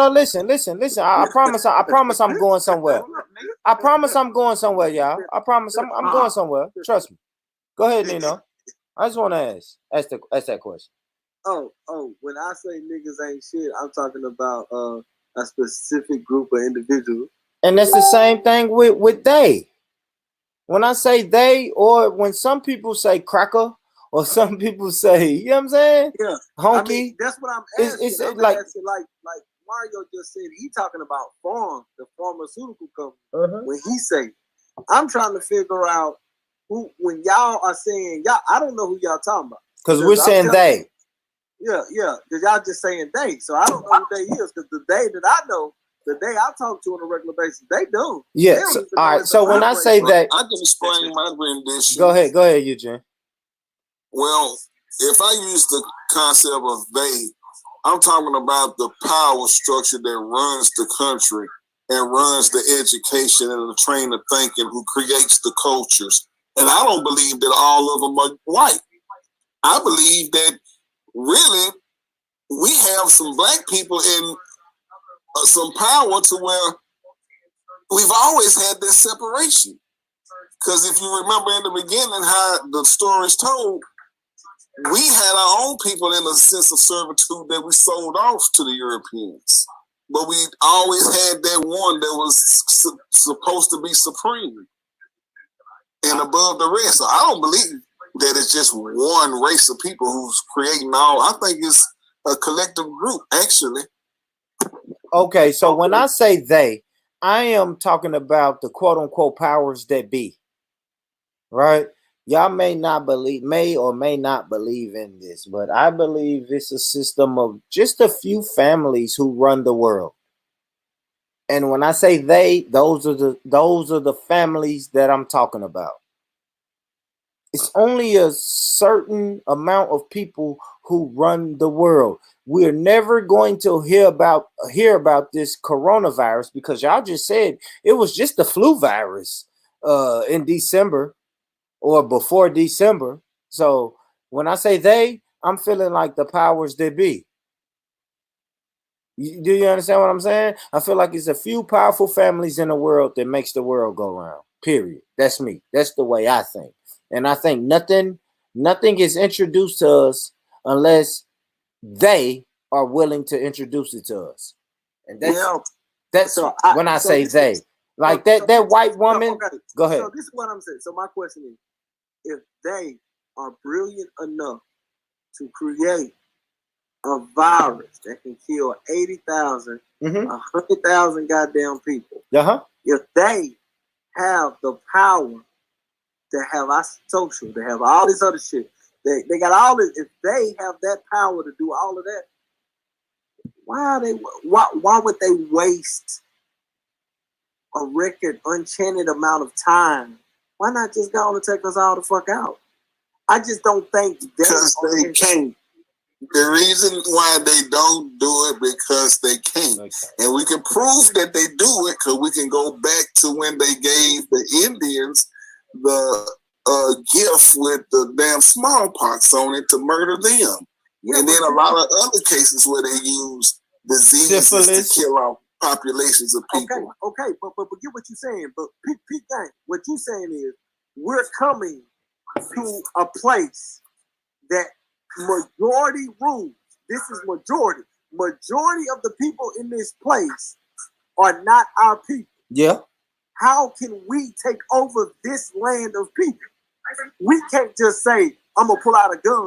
Listen. I promise I'm going somewhere. I promise I'm going somewhere, y'all. I promise I'm going somewhere. Trust me. Go ahead, Nino. I just want to ask that question. Oh, when I say niggas ain't shit, I'm talking about a specific group of individuals. And that's the same thing with they. When I say they, or when some people say cracker, or some people say, you know what I'm saying? Yeah. Honky. I mean, that's what I'm asking. I'm asking like Mario just said, he talking about the pharmaceutical company. When he say, I'm trying to figure out who, when y'all are saying y'all, I don't know who y'all talking about. Because we're saying they. Yeah, because y'all just saying they. So I don't know who they is, because the they that I know, the day I talk to on a regular basis, they do. Yes. All right. So when I say that, I can explain my rendition. Go ahead, Eugene. Well, if I use the concept of they, I'm talking about the power structure that runs the country and runs the education and the train of thinking, who creates the cultures. And I don't believe that all of them are white. I believe that really we have some black people in some power to where we've always had this separation. Because if you remember in the beginning how the story is told, we had our own people in a sense of servitude that we sold off to the Europeans. But we always had that one that was supposed to be supreme and above the rest. So I don't believe that it's just one race of people who's creating all. I think it's a collective group, actually. Okay, so when I say they, I am talking about the quote unquote powers that be. Right? Y'all may or may not believe in this, but I believe it's a system of just a few families who run the world. And when I say they, those are the families that I'm talking about. It's only a certain amount of people who run the world. We're never going to hear about this coronavirus, because y'all just said it was just the flu virus in December or before December. So when I say they, I'm feeling like the powers that be. Do you understand what I'm saying? I feel like it's a few powerful families in the world that makes the world go round. Period. That's me. That's the way I think. And I think nothing is introduced to us unless they are willing to introduce it to us. And that's when I say they. Like that white woman. Okay. Go ahead. So this is what I'm saying. So my question is, if they are brilliant enough to create a virus that can kill 80,000, 100,000 goddamn people, if they have the power to have our social, to have all this other shit, they got all this. If they have that power to do all of that, why would they waste a record unchanted amount of time? Why not just go on and take us all the fuck out? I just don't think because they can't. The reason why they don't do it because they can't. Okay. And we can prove that they do it because we can go back to when they gave the Indians the gift with the damn smallpox on it to murder them. Yeah, and then a lot of other cases where they use diseases to kill off populations of people. Okay, but get what you're saying. But Pete Gang, what you're saying is we're coming to a place that majority rules. This is majority. Majority of the people in this place are not our people. Yeah. How can we take over this land of people? We can't just say, I'm gonna pull out a gun,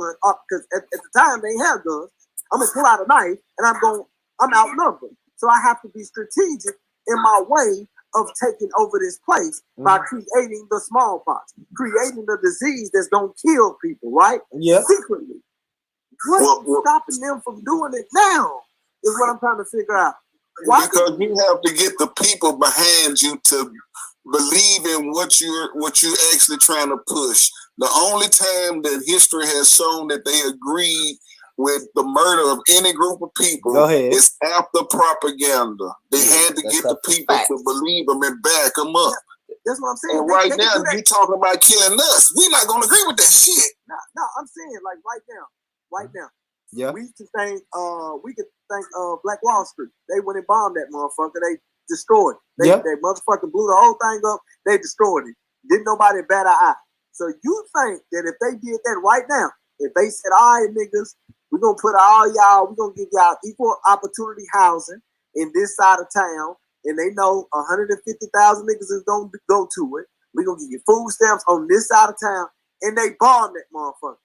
because at the time they have guns. I'm gonna pull out a knife and I'm outnumbered. So I have to be strategic in my way of taking over this place by creating the smallpox, creating the disease that's gonna kill people, right? Yeah. Secretly. What's stopping them from doing it now is what I'm trying to figure out. Why? Because you have to get the people behind you to believe in what you're actually trying to push. The only time that history has shown that they agreed with the murder of any group of people is after propaganda. They had to get the people to believe them and back them up. That's what I'm saying. And right now, you talking about killing us. We're not gonna agree with that shit. No, I'm saying like right now. Yeah. We could thank Black Wall Street. They went and bombed that motherfucker. They destroyed it. They motherfucking blew the whole thing up. They destroyed it. Didn't nobody bat an eye. So you think that if they did that right now, if they said, all right, niggas, we're gonna put all y'all, we're gonna give y'all equal opportunity housing in this side of town, and they know 150,000 niggas is gonna go to it. We're gonna give you food stamps on this side of town, and they bomb that motherfucker.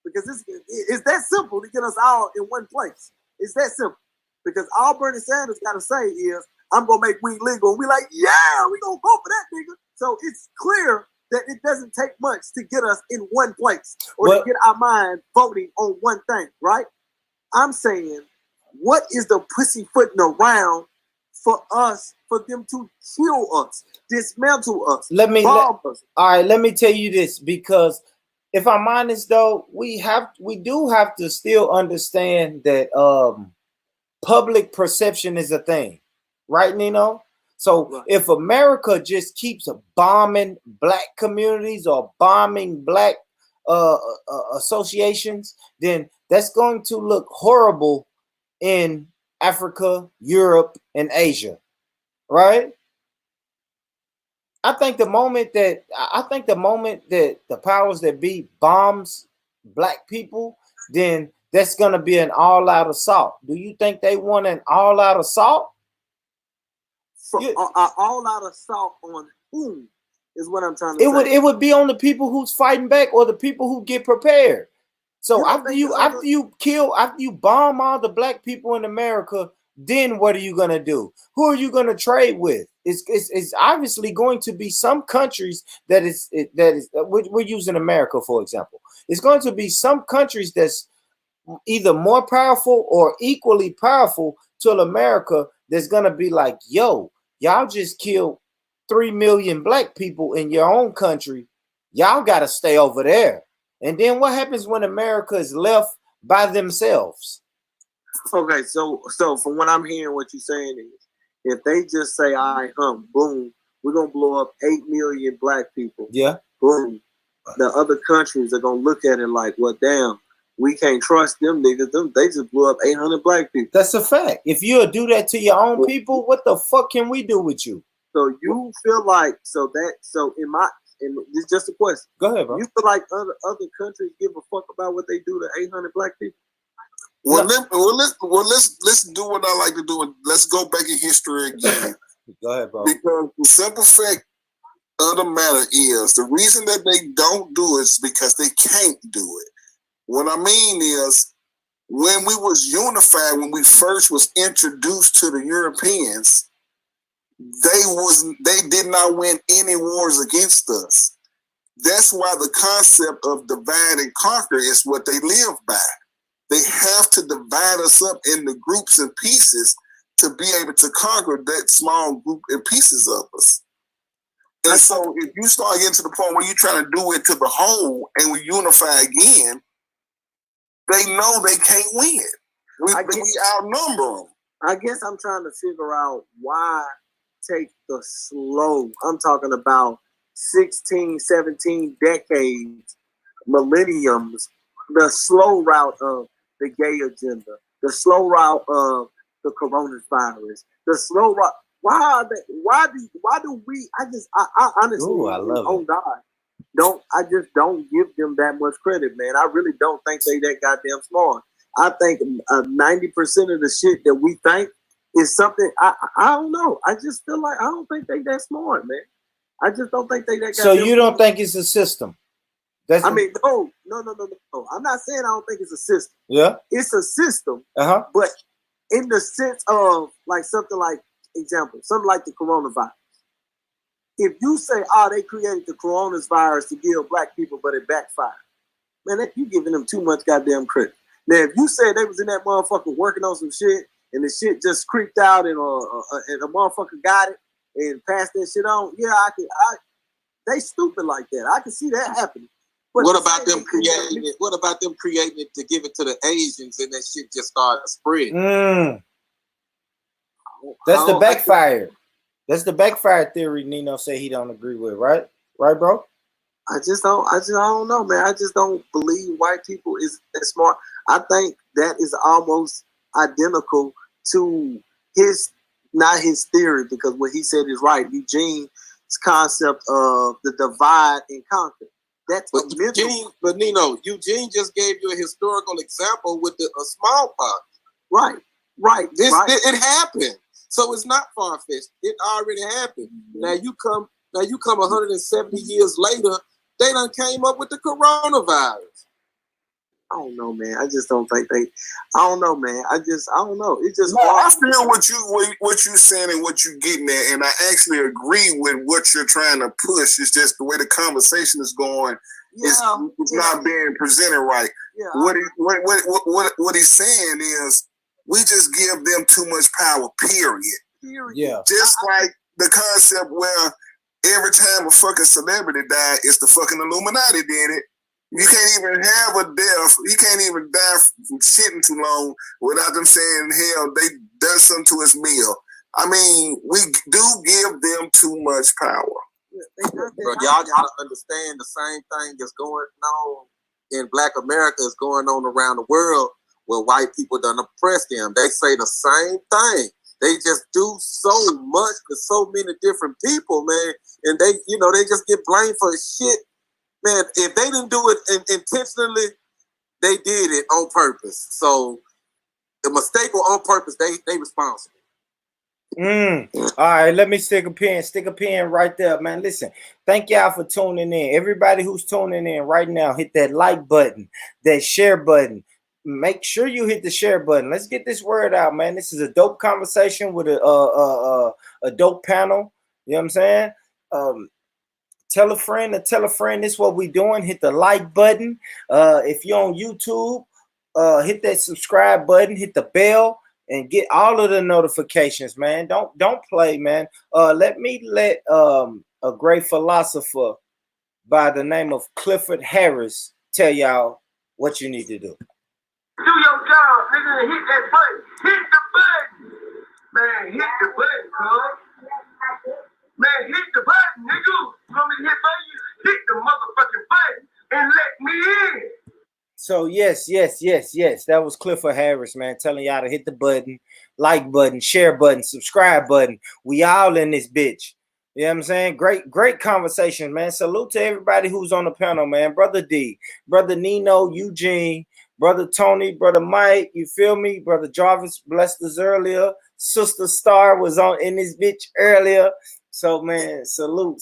Because it's that simple to get us all in one place. It's that simple. Because all Bernie Sanders gotta say is, I'm gonna make weed legal. And we like, yeah, we gonna vote for that nigga. So it's clear that it doesn't take much to get us in one place or to get our mind voting on one thing, right? I'm saying, what is the pussyfooting around for us, for them to kill us, dismantle us, bomb us? All right, let me tell you this, because if I'm honest though, we do have to still understand that public perception is a thing, right, Nino? So if America just keeps bombing black communities or bombing black associations, then that's going to look horrible in Africa, Europe, and Asia, right? I think the moment that the powers that be bombs black people, then that's going to be an all-out assault. Do you think they want an all-out assault? All-out assault on whom is what I'm trying to say. It would be on the people who's fighting back or the people who get prepared. So after you bomb all the black people in America, then what are you gonna do? Who are you gonna trade with? It's obviously going to be some countries we're using America for example. It's going to be some countries that's either more powerful or equally powerful to America that's gonna be like, yo, y'all just killed 3 million black people in your own country. Y'all gotta stay over there. And then what happens when America is left by themselves? Okay, so from what I'm hearing, what you're saying is, if they just say, all right, boom, we're gonna blow up 8 million black people. Yeah. Boom. The other countries are gonna look at it like, well, damn, we can't trust them niggas. They just blew up 800 black people. That's a fact. If you'll do that to your own people, what the fuck can we do with you? So you feel like and this is just a question. Go ahead, bro. You feel like other countries give a fuck about what they do to 800 black people? Well, let's do what I like to do, and let's go back in history again. Go ahead, bro. Because the simple fact of the matter is, the reason that they don't do it is because they can't do it. What I mean is, when we was unified, when we first was introduced to the Europeans, they did not win any wars against us. That's why the concept of divide and conquer is what they live by. They have to divide us up into groups and pieces to be able to conquer that small group and pieces of us. And so if you start getting to the point where you're trying to do it to the whole and we unify again, they know they can't win. We outnumber them. I guess I'm trying to figure out why take the slow. I'm talking about 16, 17 decades, millenniums, the slow route of the gay agenda, the slow route of the coronavirus, the slow route. Why do we? I honestly, ooh, I love oh God, I just don't give them that much credit, man. I really don't think they that goddamn smart. I think 90% of the shit that we think is something I don't know. I just feel like I don't think they that smart, man. I just don't think they that. So you don't think it's a system? No. I'm not saying I don't think it's a system. Yeah, it's a system. But in the sense of like something like something like the coronavirus. If you say, they created the coronavirus to kill black people, but it backfired, man, you giving them too much goddamn credit. Now, if you said they was in that motherfucker working on some shit and the shit just creeped out and a motherfucker got it and passed that shit on, yeah, they stupid like that. I can see that happening. But what about them creating it? What about them creating it to give it to the Asians and that shit just started spreading? That's the backfire. That's the backfire theory Nino say he don't agree with, right? Right, bro? I don't know, man. I just don't believe white people is that smart. I think that is almost identical to not his theory, because what he said is right. Eugene's concept of the divide and conquer. That's but Eugene just gave you a historical example with a smallpox. Right. It happened. So it's not far-fetched. It already happened. Mm-hmm. Now you come 170 years later, they done came up with the coronavirus. I don't know, man. I just don't think I don't know, man. I don't know. It's just. I feel what you saying and what you getting at, and I actually agree with what you're trying to push. It's just the way the conversation is going. It's not being presented right. Yeah, what he's saying is we just give them too much power. Period. Yeah. Just like the concept where every time a fucking celebrity died, it's the fucking Illuminati did it. You can't even have a death. You can't even die from shitting too long without them saying, hell, they done something to his meal. I mean, we do give them too much power. Bro, y'all gotta understand the same thing that's going on in Black America is going on around the world where white people done oppress them. They say the same thing. They just do so much to so many different people, man. And they just get blamed for shit. Man, if they didn't do it intentionally, they did it on purpose. So the mistake was on purpose. They responsible. All right, let me stick a pin right there, man. Listen, thank y'all for tuning in. Everybody who's tuning in right now, hit that like button, that share button. Make sure you hit the share button. Let's get this word out, man. This is a dope conversation with a dope panel. You know what I'm saying? Tell a friend to tell a friend. This is what we doing. Hit the like button. If you're on YouTube, hit that subscribe button. Hit the bell and get all of the notifications, man. Don't play, man. Let a great philosopher by the name of Clifford Harris tell y'all what you need to do. Do your job, nigga, and hit that button. Hit the button. Man, hit the button, cuz. Man, hit the button, nigga. You want me to hit for you? Hit the motherfucking button and let me in. So yes. That was Clifford Harris, man, telling y'all to hit the button, like button, share button, subscribe button. We all in this bitch. You know what I'm saying? Great conversation, man. Salute to everybody who's on the panel, man. Brother D, Brother Nino, Eugene, Brother Tony, Brother Mike, you feel me? Brother Jarvis blessed us earlier. Sister Star was in this bitch earlier. So, man, salute,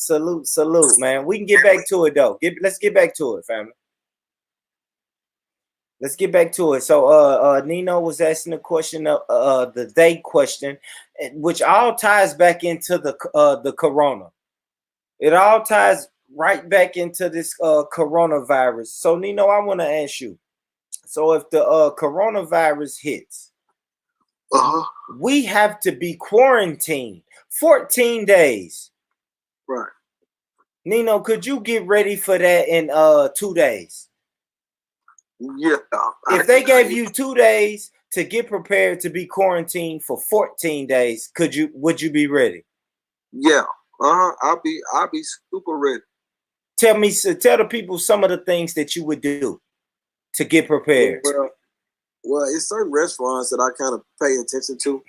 man. We can get back to it, though. Let's get back to it, family. Let's get back to it. So, Nino was asking the question of the day question, which all ties back into the corona. It all ties right back into this coronavirus. So, Nino, I want to ask you. So, if the coronavirus hits, we have to be quarantined 14 days. Right. Nino, could you get ready for that in 2 days? Yeah. If they gave you 2 days to get prepared to be quarantined for 14 days, would you be ready? Yeah. I'll be super ready. Tell the people some of the things that you would do to get prepared. Well, it's certain restaurants that I kind of pay attention to.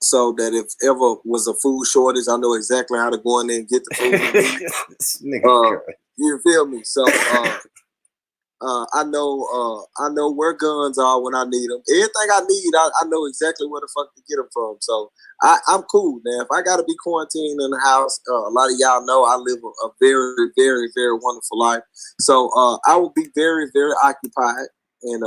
So that if ever was a food shortage, I know exactly how to go in there and get the food. You feel me? So I know where guns are when I need them. Everything I need, I know exactly where the fuck to get them from. So I'm cool, man. If I got to be quarantined in the house, a lot of y'all know I live a very, very, very wonderful life. So I will be very, very occupied, and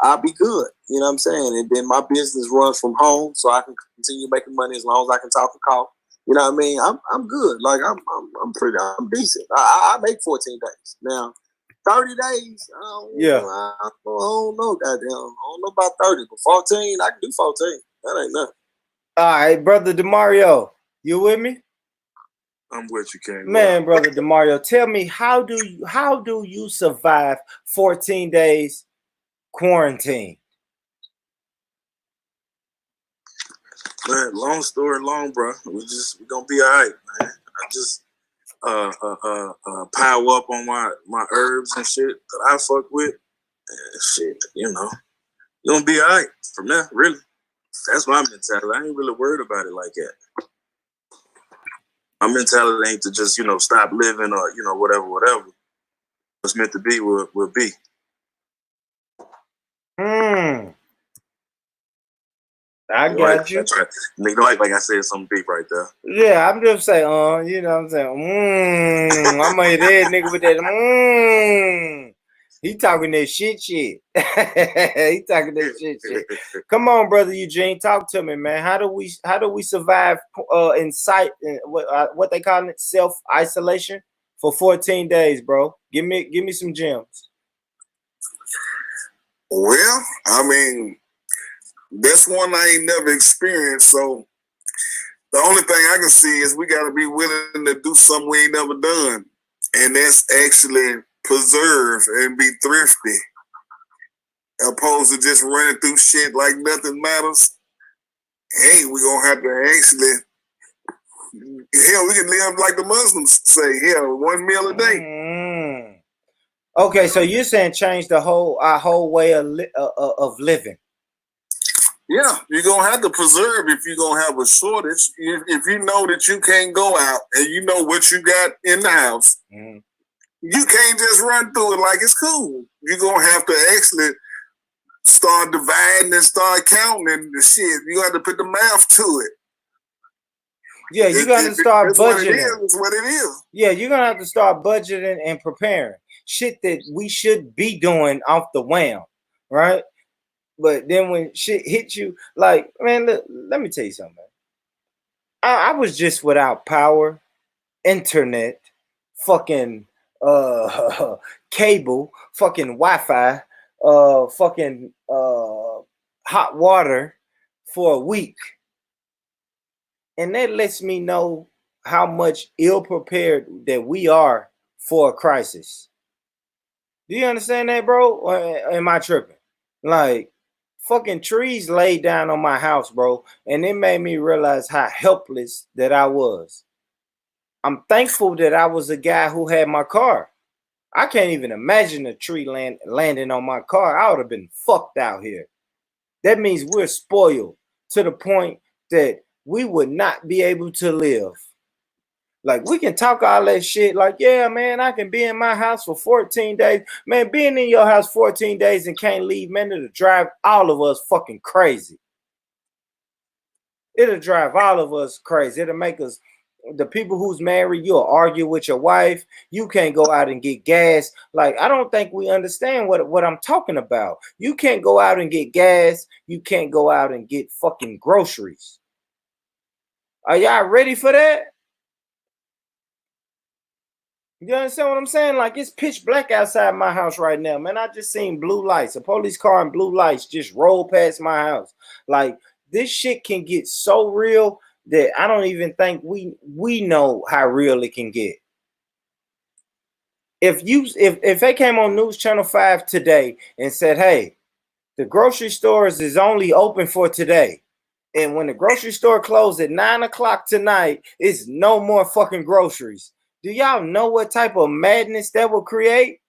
I'll be good. You know what I'm saying? And then my business runs from home, so I can continue making money as long as I can talk and call. You know what I mean? I'm good. Like I'm decent. I make 14 days now. 30 days? I don't know, goddamn. I don't know about 30, but 14, I can do 14. That ain't nothing. All right, Brother DeMario, you with me? I'm with you, King. Man, Brother DeMario, tell me, how do you survive 14 days quarantine? Man, long story long, bro. We gonna be all right, man. I just power up on my herbs and shit that I fuck with. And shit, you know, you gonna be all right from there. Really, that's my mentality. I ain't really worried about it like that. My mentality ain't to just stop living or whatever. What's meant to be will be. I got you. That's right. Like I said, something deep right there. Yeah, I'm just saying, you know what I'm saying? I'm a dead nigga with that. He talking that shit. He talking that shit. Come on, brother Eugene, talk to me, man. How do we survive in sight? What they call it, self isolation for 14 days, bro? Give me some gems. Well, I mean, that's one I ain't never experienced. So the only thing I can see is we got to be willing to do something we ain't never done, and that's actually preserve and be thrifty, opposed to just running through shit like nothing matters. Hey, we gonna have to actually, hell, we can live like the Muslims say, hell, 1 meal a day. Okay, so you're saying change our whole way of living. Yeah, you're gonna have to preserve if you're gonna have a shortage. If you know that you can't go out and you know what you got in the house, you can't just run through it like it's cool. You're gonna have to actually start dividing and start counting and the shit. You have to put the math to it. Yeah, you got to start budgeting. It's what it is. Yeah, you're gonna have to start budgeting and preparing shit that we should be doing off the wham, right? But then when shit hits you, like, man, look, let me tell you something, man. I was just without power, internet, fucking cable, fucking Wi-Fi, fucking hot water for a week. And that lets me know how much ill-prepared that we are for a crisis. Do you understand that, bro? Or am I tripping? Like, fucking trees laid down on my house, bro, and it made me realize how helpless that I was. I'm thankful that I was a guy who had my car. I can't even imagine a tree landing on my car. I would have been fucked out here. That means we're spoiled to the point that we would not be able to live. Like, we can talk all that shit like, yeah, man, I can be in my house for 14 days. Man, being in your house 14 days and can't leave, man, it'll drive all of us fucking crazy. It'll drive all of us crazy. It'll make us, the people who's married, you'll argue with your wife. You can't go out and get gas. Like, I don't think we understand what I'm talking about. You can't go out and get gas. You can't go out and get fucking groceries. Are y'all ready for that? You understand what I'm saying? Like, it's pitch black outside my house right now, man. I just seen blue lights. A police car and blue lights just rolled past my house. Like, this shit can get so real that I don't even think we know how real it can get. If they came on News Channel 5 today and said, hey, the grocery stores is only open for today, and when the grocery store closed at 9 o'clock tonight, it's no more fucking groceries. Do y'all know what type of madness that will create?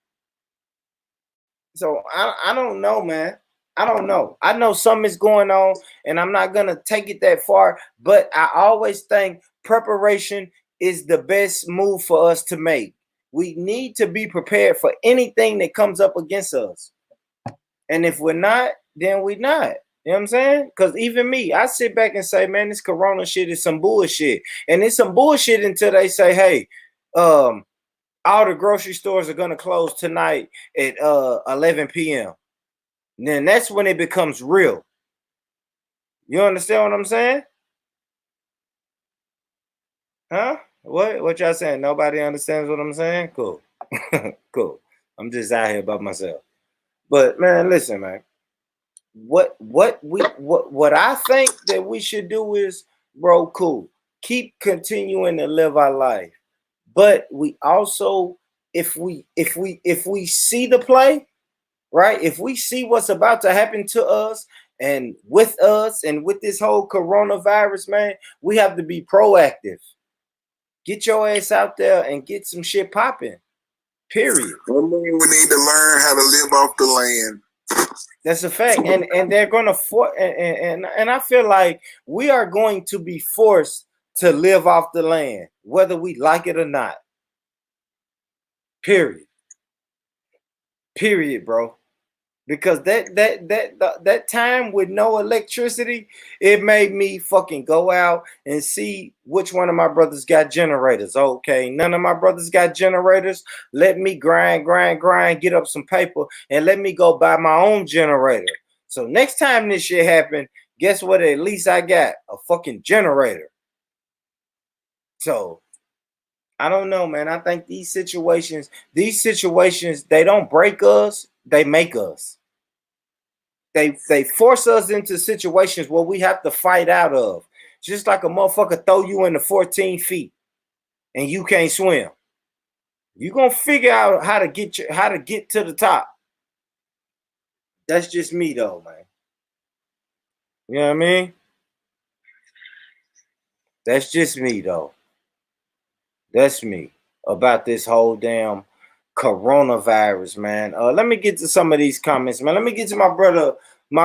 So I don't know, man. I don't know. I know something is going on, and I'm not going to take it that far, but I always think preparation is the best move for us to make. We need to be prepared for anything that comes up against us. And if we're not, then we're not. You know what I'm saying? Because even me, I sit back and say, man, this corona shit is some bullshit. And it's some bullshit until they say, hey, all the grocery stores are going to close tonight at 11 p.m. Then that's when it becomes real. You understand what I'm saying? Huh? What y'all saying? Nobody understands what I'm saying? Cool. Cool. I'm just out here by myself. But man, listen, man. What I think that we should do is, bro, cool. Keep continuing to live our life. But we also, if we see the play, right? If we see what's about to happen to us And with us and with this whole coronavirus, man, we have to be proactive. Get your ass out there and get some shit popping. Period. We need to learn how to live off the land. That's a fact. And they're gonna and I feel like we are going to be forced to live off the land, whether we like it or not. Period. Period, bro. Because that time with no electricity, it made me fucking go out and see which one of my brothers got generators. Okay, none of my brothers got generators. Let me grind, get up some paper, and let me go buy my own generator. So next time this shit happen, guess what? At least I got a fucking generator. So I don't know, man. I think these situations, they don't break us, they make us. They force us into situations where we have to fight out of. Just like a motherfucker throw you into 14 feet and you can't swim. You're gonna figure out how to get to the top. That's just me though, man. You know what I mean? That's just me though. That's me about this whole damn coronavirus, man. Let me get to some of these comments, man. Let me get to my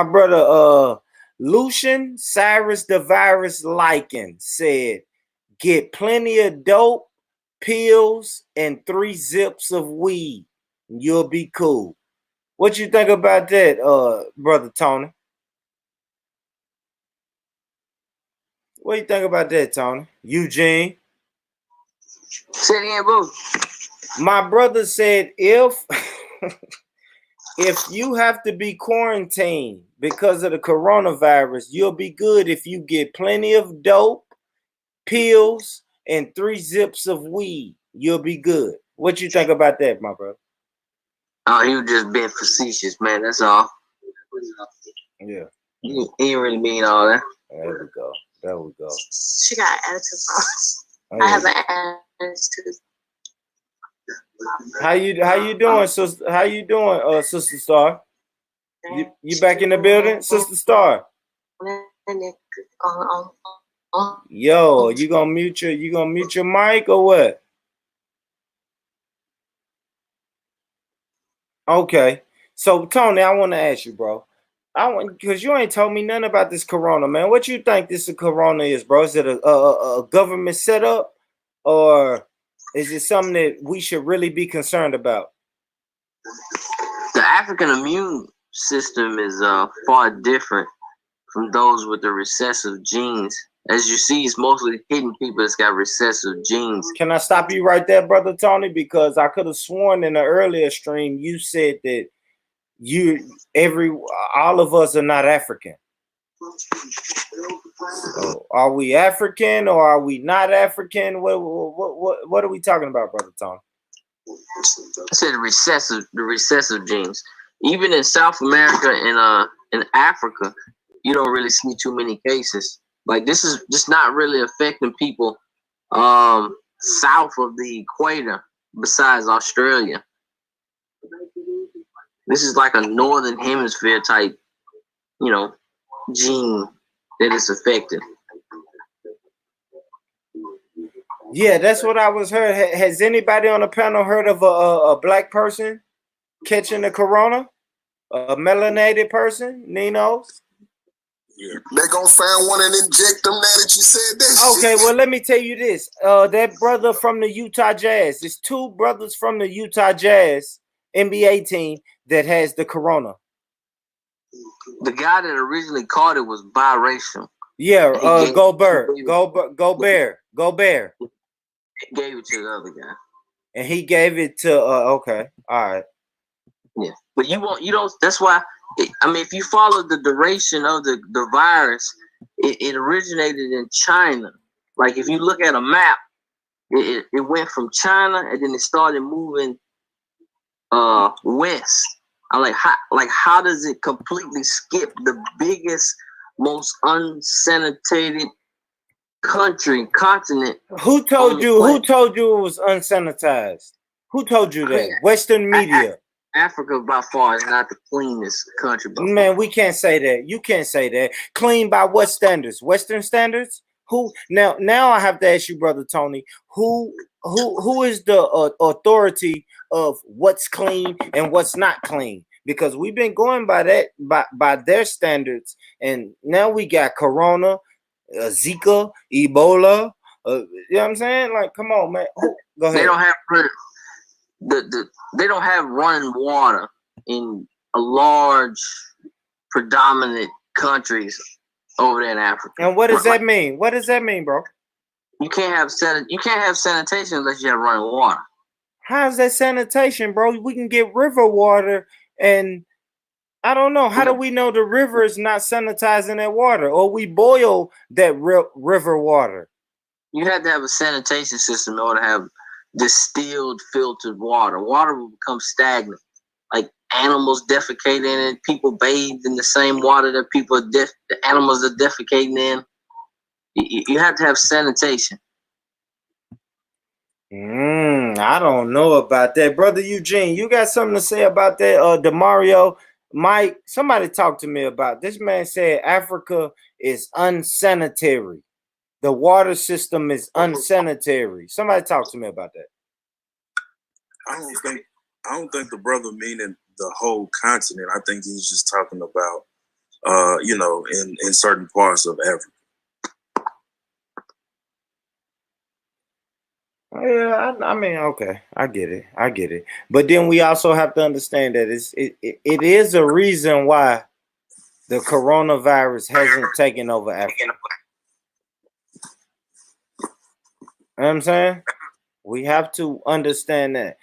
brother Lucian Cyrus the Virus Lycan said, get plenty of dope, pills, and 3 zips of weed. You'll be cool. What you think about that, brother Tony? What you think about that, Tony? Eugene? Say it again, bro. My brother said if you have to be quarantined because of the coronavirus, you'll be good if you get plenty of dope, pills, and 3 zips of weed. You'll be good. What you think about that, my brother? Oh, he was just being facetious, man. That's all. Yeah. He didn't really mean all that. There we go. There we go. She got attitude problems. Oh, yeah. I have an attitude. How you doing, sister? How you doing, Sister Star? You back in the building, Sister Star? Yo, you gonna mute your mic or what? Okay. So Tony, I want to ask you, bro. Because you ain't told me nothing about this corona, man. What you think this corona is, bro? Is it a government setup, or is it something that we should really be concerned about? The African immune system is far different from those with the recessive genes. As you see, it's mostly hitting people that's got recessive genes. Can I stop you right there, brother Tony? Because I could have sworn in the earlier stream you said that all of us are not African. So are we African or are we not African? What are we talking about, brother Tony? I said the recessive genes. Even in South America and in Africa, you don't really see too many cases. Like this is just not really affecting people south of the equator besides Australia. This is like a northern hemisphere type, gene that is affected. Yeah, that's what I was heard. Has anybody on the panel heard of a black person catching the corona? A melanated person, Nino? Yeah. They're gonna find one and inject them now that you said that. Okay, well, let me tell you this. That brother from the Utah Jazz, there's 2 brothers from the Utah Jazz NBA team that has the corona. The guy that originally caught it was biracial. Yeah, Gobert. He gave it to the other guy. And he gave it to okay. All right. Yeah. But you don't that's why if you follow the duration of the virus, it originated in China. Like if you look at a map, it went from China and then it started moving west. How does it completely skip the biggest, most unsanitated continent? Who told you it was unsanitized? Who told you that? Western media. Africa by far is not the cleanest country. Man, we can't say that. You can't say that. Clean by what standards? Western standards? Who now? Now I have to ask you, brother Tony. Who is the authority of what's clean and what's not clean? Because we've been going by that by their standards, and now we got Corona, Zika, Ebola. You know what I'm saying? Like, come on, man. Go ahead. They don't have they don't have running water in a large predominant countries over there in Africa. And what does that mean? What does that mean, bro? You can't have sanitation unless you have running water. How's that sanitation, bro? We can get river water, and I don't know. How do we know the river is not sanitizing that water, or we boil that river water? You have to have a sanitation system in order to have distilled, filtered water. Water will become stagnant. Like animals defecate in it, people bathe in the same water that the animals are defecating in. You have to have sanitation. I don't know about that, brother Eugene. You got something to say about that, Demario? Mike, somebody talk to me about this. Man said Africa is unsanitary. The water system is unsanitary. Somebody talk to me about that. I don't think the brother meaning the whole continent. I think he's just talking about, in certain parts of Africa. Yeah, I mean, okay, I get it. But then we also have to understand that it is a reason why the coronavirus hasn't taken over Africa. You know what I'm saying? We have to understand that.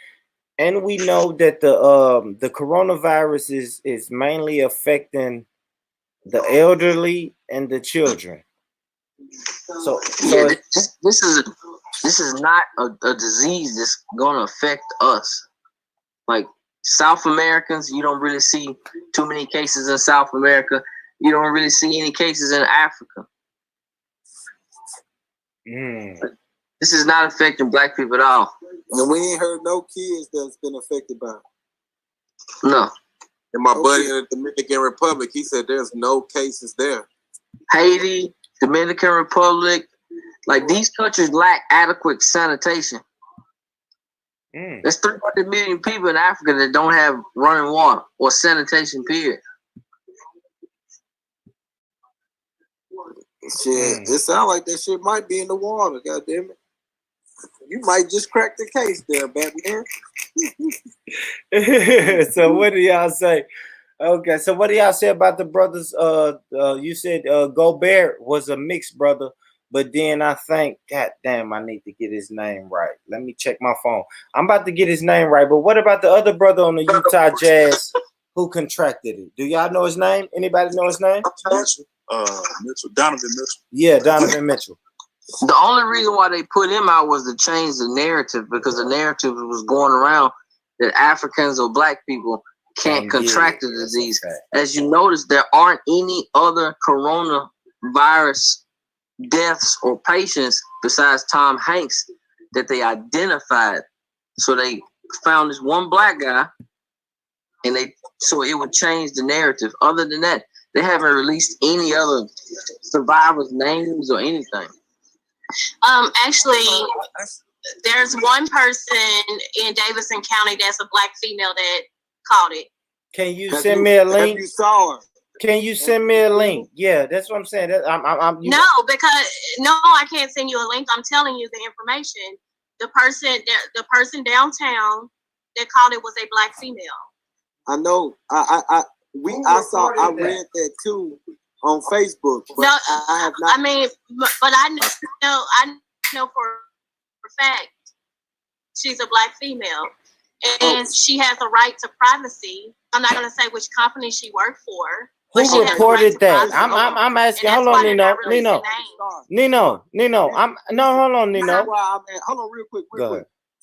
And we know that the coronavirus is mainly affecting the elderly and the children. So yeah, this is not a disease that's gonna affect us. Like South Americans, you don't really see too many cases in South America. You don't really see any cases in Africa. This is not affecting black people at all. And we ain't heard no kids that's been affected by it. No. And my buddy in the Dominican Republic, he said there's no cases there. Haiti, Dominican Republic, like these countries lack adequate sanitation. There's 300 million people in Africa that don't have running water or sanitation, period. Shit, it sounds like that shit might be in the water, goddammit. You might just crack the case there, Batman. So what do y'all say? Okay, so what do y'all say about the brothers? You said Gobert was a mixed brother, but then I think, God damn, I need to get his name right. Let me check my phone. I'm about to get his name right, but what about the other brother on the Utah Jazz who contracted it? Do y'all know his name? Anybody know his name? Mitchell, Donovan Mitchell. Yeah, Donovan Mitchell. The only reason why they put him out was to change the narrative, because the narrative was going around that Africans or black people can't contract the disease. As you notice, there aren't any other coronavirus deaths or patients besides Tom Hanks that they identified. So they found this one black guy, and so it would change the narrative. Other than that, they haven't released any other survivors' names or anything. Actually, there's one person in Davidson County that's a black female that caught it. Can you send me a link? Have you saw her? Can you send me a link? Yeah, that's what I'm saying. No, I can't send you a link. I'm telling you the information. The person downtown that caught it was a black female. I know. I read that too on Facebook. But no, I have not. I mean, but I know for a fact she's a black female, and she has a right to privacy. I'm not going to say which company she worked for. Who reported that? I'm asking. Hold on, Nino. Nino. Hold on, Nino. Hold on, real quick.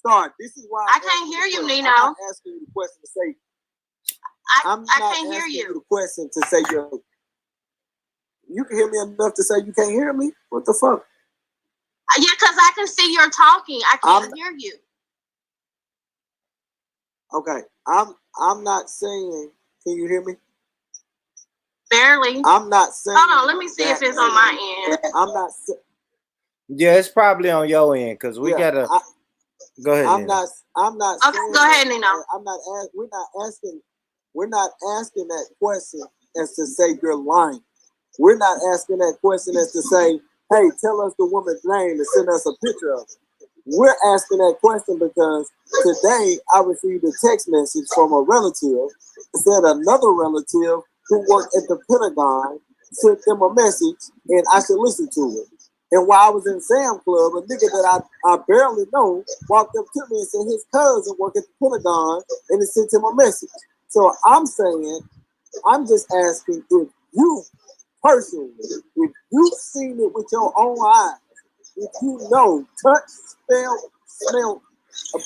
Sorry, this is why I can't hear you, Nino. I'm not asking you the question to say. I can't hear you. The question to say you can hear me enough to say you can't hear me. What the fuck? Yeah, because I can see you're talking. I can't hear you. Okay, I'm not saying. Can you hear me? Barely. I'm not saying. Hold on, let me see if it's on my end. I'm not. Yeah, it's probably on your end because we gotta. Go ahead. I'm Nino. not. Okay, go ahead, Nino. We're not asking that question as to say you're lying. We're not asking that question as to say, hey, tell us the woman's name and send us a picture of it. We're asking that question because today I received a text message from a relative that said another relative who worked at the Pentagon sent them a message and I should listen to it. And while I was in Sam Club, a nigga that I barely know walked up to me and said his cousin worked at the Pentagon and it sent him a message. So I'm saying, I'm just asking if you personally, if you've seen it with your own eyes, if you know, touch, smell,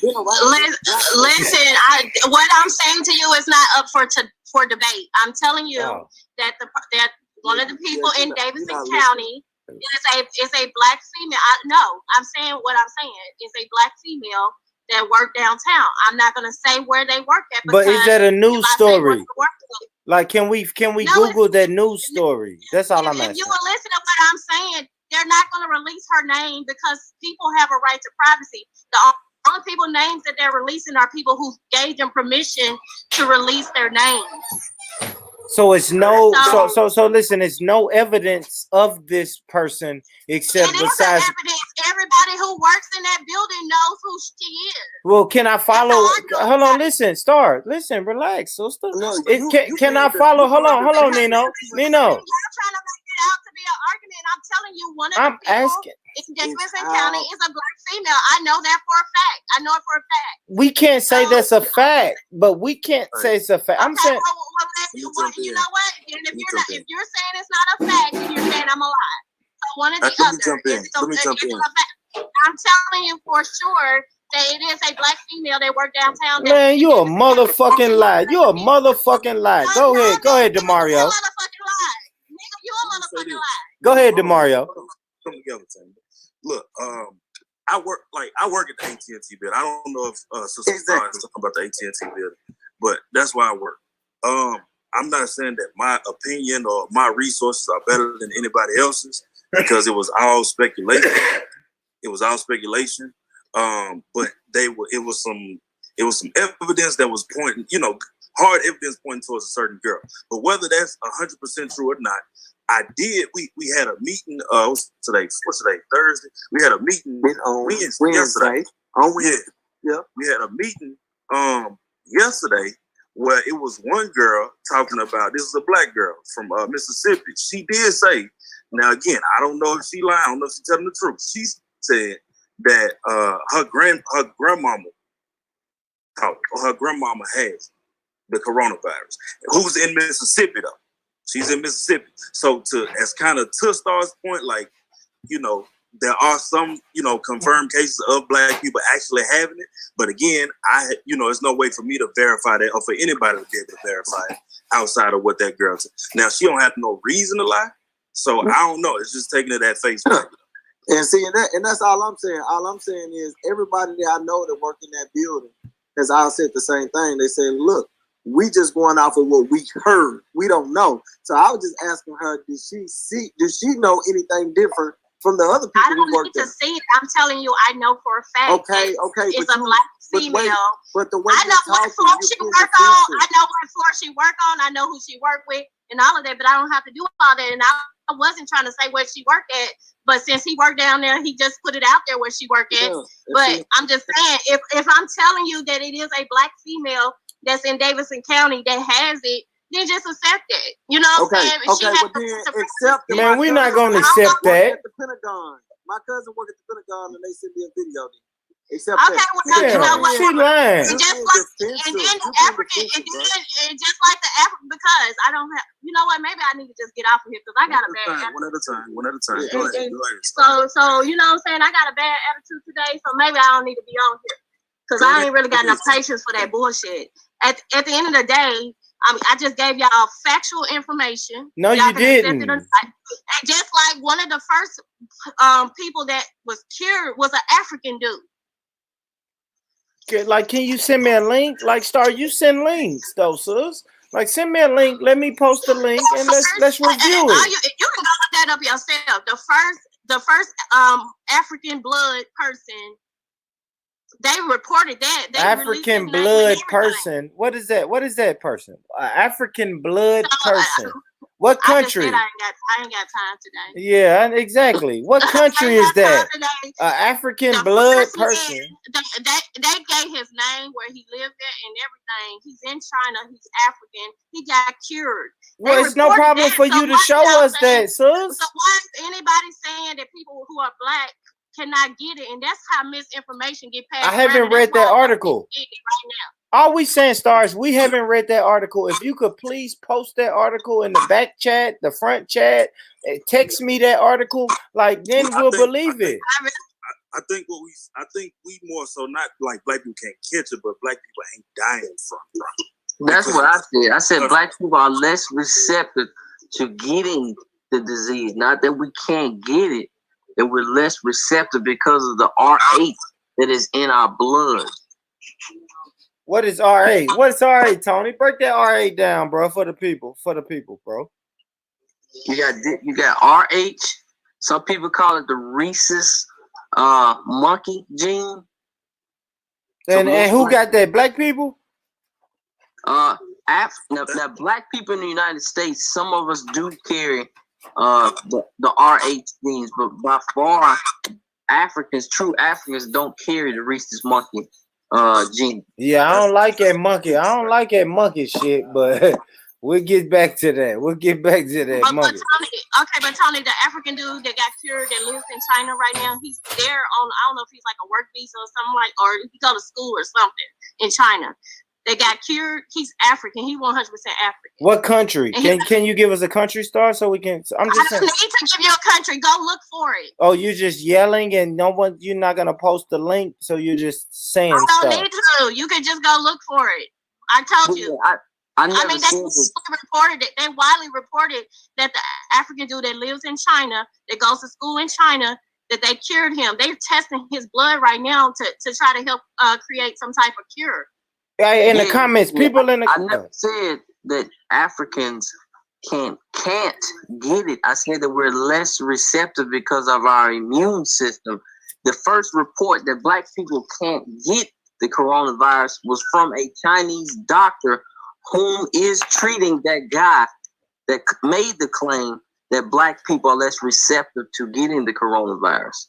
been around. Listen, what I'm saying to you is not up for debate. I'm telling you that that one of the people in Davidson County is a black female. I'm saying what I'm saying. It's a black female that work downtown. I'm not gonna say where they work at. But is that a news story? Like, can we Google that news story? That's all I'm asking. If you will listen to what I'm saying, they're not gonna release her name because people have a right to privacy. The only people names that they're releasing are people who gave them permission to release their names. So it's no. So listen. It's no evidence of this person except besides evidence. Everybody who works in that building knows who she is. Well, can I follow? Hold on. Listen, Star. Listen, relax, sister. No, can I follow? Hold on, Nino. You're trying to make it out to be an argument. I'm telling you, one of the people in Davidson County is a black female. I know that for a fact. I know it for a fact. We can't say that's a fact, but we can't say it's a fact. I'm saying. You know what? And if you're saying it's not a fact, then you're saying I'm a lie. So one of the other. Let me jump in. I'm telling you for sure that it is a black female that work downtown. Man, you a motherfucking lie. You a motherfucking lie. Go ahead, DeMario. You a motherfucking lie. Nigga, you a motherfucking lie. Go ahead, DeMario. Come together, Tim. Look, I work at the AT&T building. I don't know if Sister Star is talking about the AT&T building, but that's where I work. I'm not saying that my opinion or my resources are better than anybody else's because it was all speculation. But it was some evidence that was pointing, hard evidence pointing towards a certain girl. But whether that's 100% true or not, we had a meeting. What's today? Thursday. We had a meeting on Wednesday. Yesterday. On Wednesday. Yeah. We had a meeting yesterday where it was one girl talking about, this is a black girl from Mississippi. She did say, now again, I don't know if she lied, I don't know if she's telling the truth. She said that her grandmama has the coronavirus. Who's in Mississippi though? She's in Mississippi. So as kind of to Star's point, like, there are some, confirmed cases of black people actually having it. But again, there's no way for me to verify that or for anybody to be able to verify it outside of what that girl said. Now, she don't have no reason to lie. So I don't know. It's just taking it at face value. And see, and that's all I'm saying. All I'm saying is everybody that I know that work in that building has all said the same thing. They said, look, we just going off of what we heard. We don't know. So I was just asking her, did she know anything different from the other people who work there? I don't need to see it. I'm telling you, I know for a fact. Okay. It's a black female. But the way I know what floor she work on. I know what floor she work on. I know who she work with and all of that, but I don't have to do all that. And I wasn't trying to say where she worked at, but since he worked down there, he just put it out there where she worked at. But I'm just saying, if I'm telling you that it is a black female that's in Davidson County that has it, then just accept it. You know what I'm saying? Okay, but then accept it. Man, we're not going to accept that. At the Pentagon. My cousin worked at the Pentagon and they sent me a video. Accept that. Well, you know what? She lying. And just like the African, because I don't have, you know what? Maybe I need to just get off of here because I got a bad attitude. One at a time. So you know what I'm saying? I got a bad attitude today, so maybe I don't need to be on here because I ain't really got enough patience for that bullshit. At the end of the day, I just gave y'all factual information. No, you didn't. And just like one of the first people that was cured was an African dude. Like, can you send me a link? Like, Star, you send links though, sis. Like, send me a link. Let me post the link and let's review it. You can go look that up yourself. The first African blood person. They reported that African blood person. What is that? What is that person? African blood person. What country? I ain't got time today. Yeah, exactly. What country is that? African blood person. They gave his name, where he lived at, and everything. He's in China. He's African. He got cured. Well, it's no problem for you to show us that, sis. So why is anybody saying that people who are black cannot get it? And that's how misinformation get passed. I haven't read that article. Right now. All we saying, Stars, we haven't read that article. If you could please post that article in the back chat, the front chat, text me that article, like then we'll believe it. I think we more so, not like black people can't catch it, but black people ain't dying from it. That's what I said. I said black people are less receptive to getting the disease. Not that we can't get it, that we're less receptive because of the R8 that is in our blood. What is R8? What is R8, Tony? Break that R8 down, bro, for the people, bro. You got RH. Some people call it the rhesus monkey gene. And who got that? Black people? Now, black people in the United States, some of us do carry the RH genes, but by far, true Africans don't carry the rhesus monkey gene. Yeah, I don't like that monkey. I don't like that monkey shit, but we'll get back to that. We'll get back to that monkey. But Tony, the African dude that got cured that lives in China right now, he's there on, I don't know if he's like a work visa or something, like, or he go to school or something in China. They got cured. He's African. He 100% African. What country? Can you give us a country, Star, so we can? I don't need to give you a country. Go look for it. Oh, you're just yelling, and you're not gonna post the link, so you're just saying stuff. I don't need to. You can just go look for it. I told you. I mean, they widely reported that the African dude that lives in China, that goes to school in China, that they cured him. They're testing his blood right now to try to help create some type of cure. In the comments, people in the... I never said that Africans can't get it. I said that we're less receptive because of our immune system. The first report that black people can't get the coronavirus was from a Chinese doctor whom is treating that guy that made the claim that black people are less receptive to getting the coronavirus.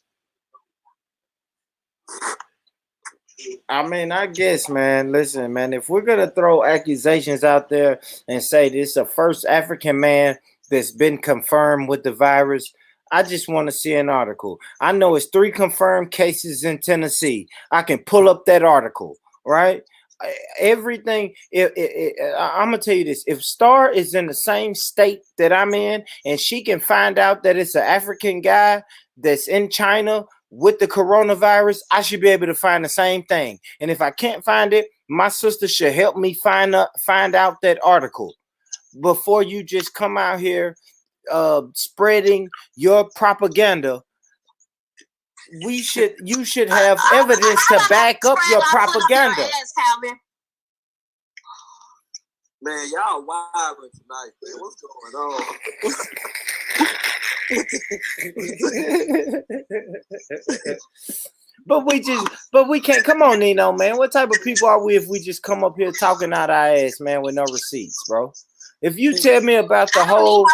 I mean, I guess, man, listen, man, if we're going to throw accusations out there and say this is the first African man that's been confirmed with the virus, I just want to see an article. I know it's 3 confirmed cases in Tennessee. I can pull up that article, right? Everything. I'm going to tell you this. If Star is in the same state that I'm in and she can find out that it's an African guy that's in China with the coronavirus, I should be able to find the same thing. And if I can't find it, my sister should help me find out that article before you just come out here spreading your propaganda. You should have evidence to back up your propaganda. Man, y'all wilding tonight, man. What's going on? But we can't. Come on, Nino, man. What type of people are we if we just come up here talking out our ass, man, with no receipts, bro? If you tell me about the whole...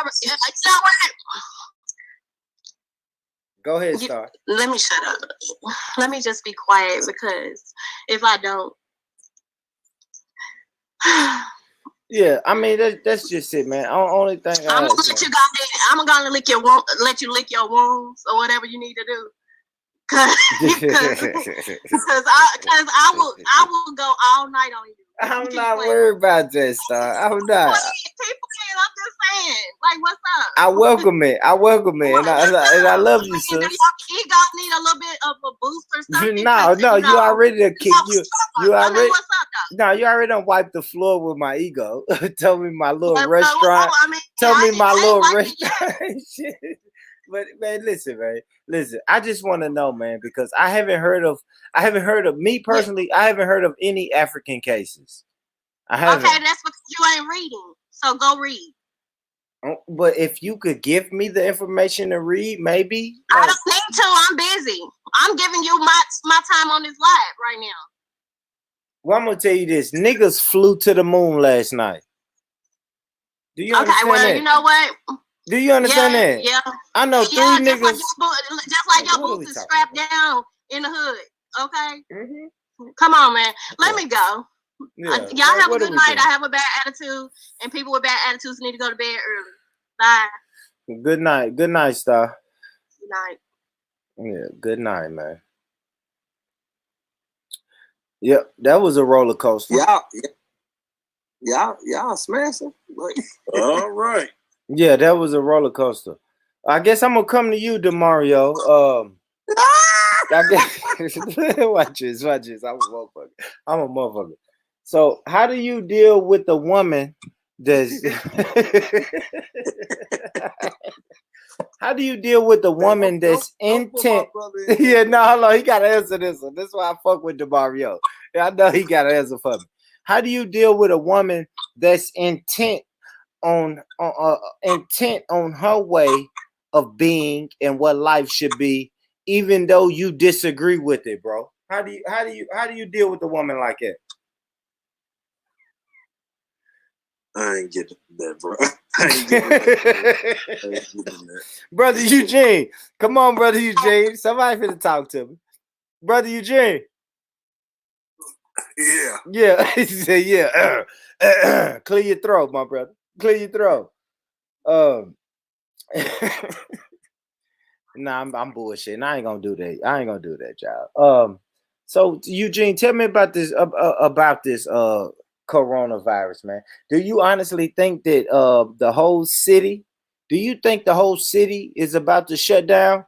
Go ahead, Star. Let me shut up. Let me just be quiet, because if I don't... Yeah, I mean that's just it, man. Only thing I'm gonna let you lick your wounds or whatever you need to do. Cause I will go all night on you. I'm not worried about that, Star. I'm not. I'm just saying, like, what's up? I welcome it, and I love you, sis. He gonna need a little bit of a boost or something. No, you already done kicked you. You already. What's up, though? No, you already done wiped the floor with my ego. Tell me my little restaurant. Tell me my little restaurant. Shit. but man, listen, man. Listen, I just want to know, man, because I haven't heard of me personally, I haven't heard of any African cases. I haven't. Okay, that's because you ain't reading. So go read. But if you could give me the information to read, maybe. I don't need to. I'm busy. I'm giving you my time on this live right now. Well, I'm gonna tell you this: niggas flew to the moon last night. Do you understand that? You know what? Do you understand that? Yeah. I know three niggas. Just like your boots is strapped down in the hood. Okay. Mm-hmm. Come on, man. Let me go. Yeah. Y'all have a good night. I have a bad attitude, and people with bad attitudes need to go to bed early. Bye. Good night. Good night, Star. Good night. Yeah. Good night, man. Yep, that was a roller coaster. Y'all smashing. All right. Yeah, that was a roller coaster. I guess I'm gonna come to you, DeMario. I guess watch this. I'm a motherfucker. So, how do you deal with the woman that's? How do you deal with the woman that's intent? Yeah, no, hold on. He gotta answer this one. This is why I fuck with DeMario. I know he gotta answer for me. How do you deal with a woman that's intent on her way of being and what life should be, even though you disagree with it, bro? How do you deal with a woman like that? I ain't getting that, bro. I ain't getting that. Brother Eugene, come on, brother Eugene. Somebody finna talk to me, brother Eugene. Yeah. He said, yeah. Clear your throat, my brother. Clear your throat. Nah, I'm bullshitting. I ain't gonna do that, y'all. So Eugene, tell me about this coronavirus, man. Do you honestly think that the whole city is about to shut down?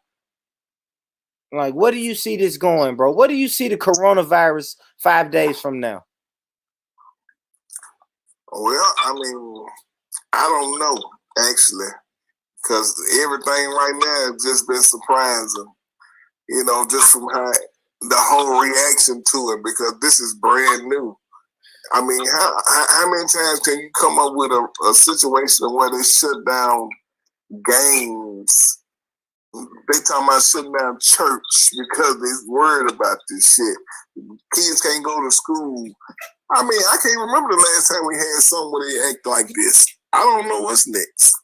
Like, what do you see this going, bro? What do you see the coronavirus 5 days from now? Well, I mean, I don't know, actually, because everything right now has just been surprising, just from how the whole reaction to it, because this is brand new. I mean, how many times can you come up with a situation where they shut down games? They talking about shutting down church because they're worried about this shit. Kids can't go to school. I mean, I can't remember the last time we had something where they act like this. I don't know what's next.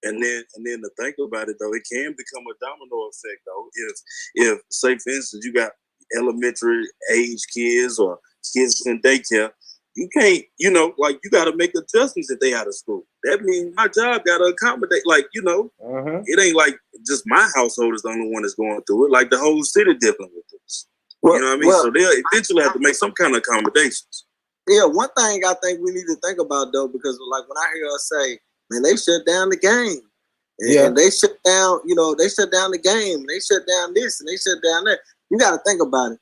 And then to think about it though, it can become a domino effect though. If say for instance you got elementary age kids or kids in daycare, you can't, you got to make adjustments if they out of school. That means my job got to accommodate, It ain't like just my household is the only one that's going through it. Like the whole city dealing with this. You know what I mean? So they'll eventually have to make some kind of accommodations. Yeah, one thing I think we need to think about though, because like when I hear us say, man, they shut down the game. And they shut down, they shut down the game. And they shut down this and they shut down that. You got to think about it.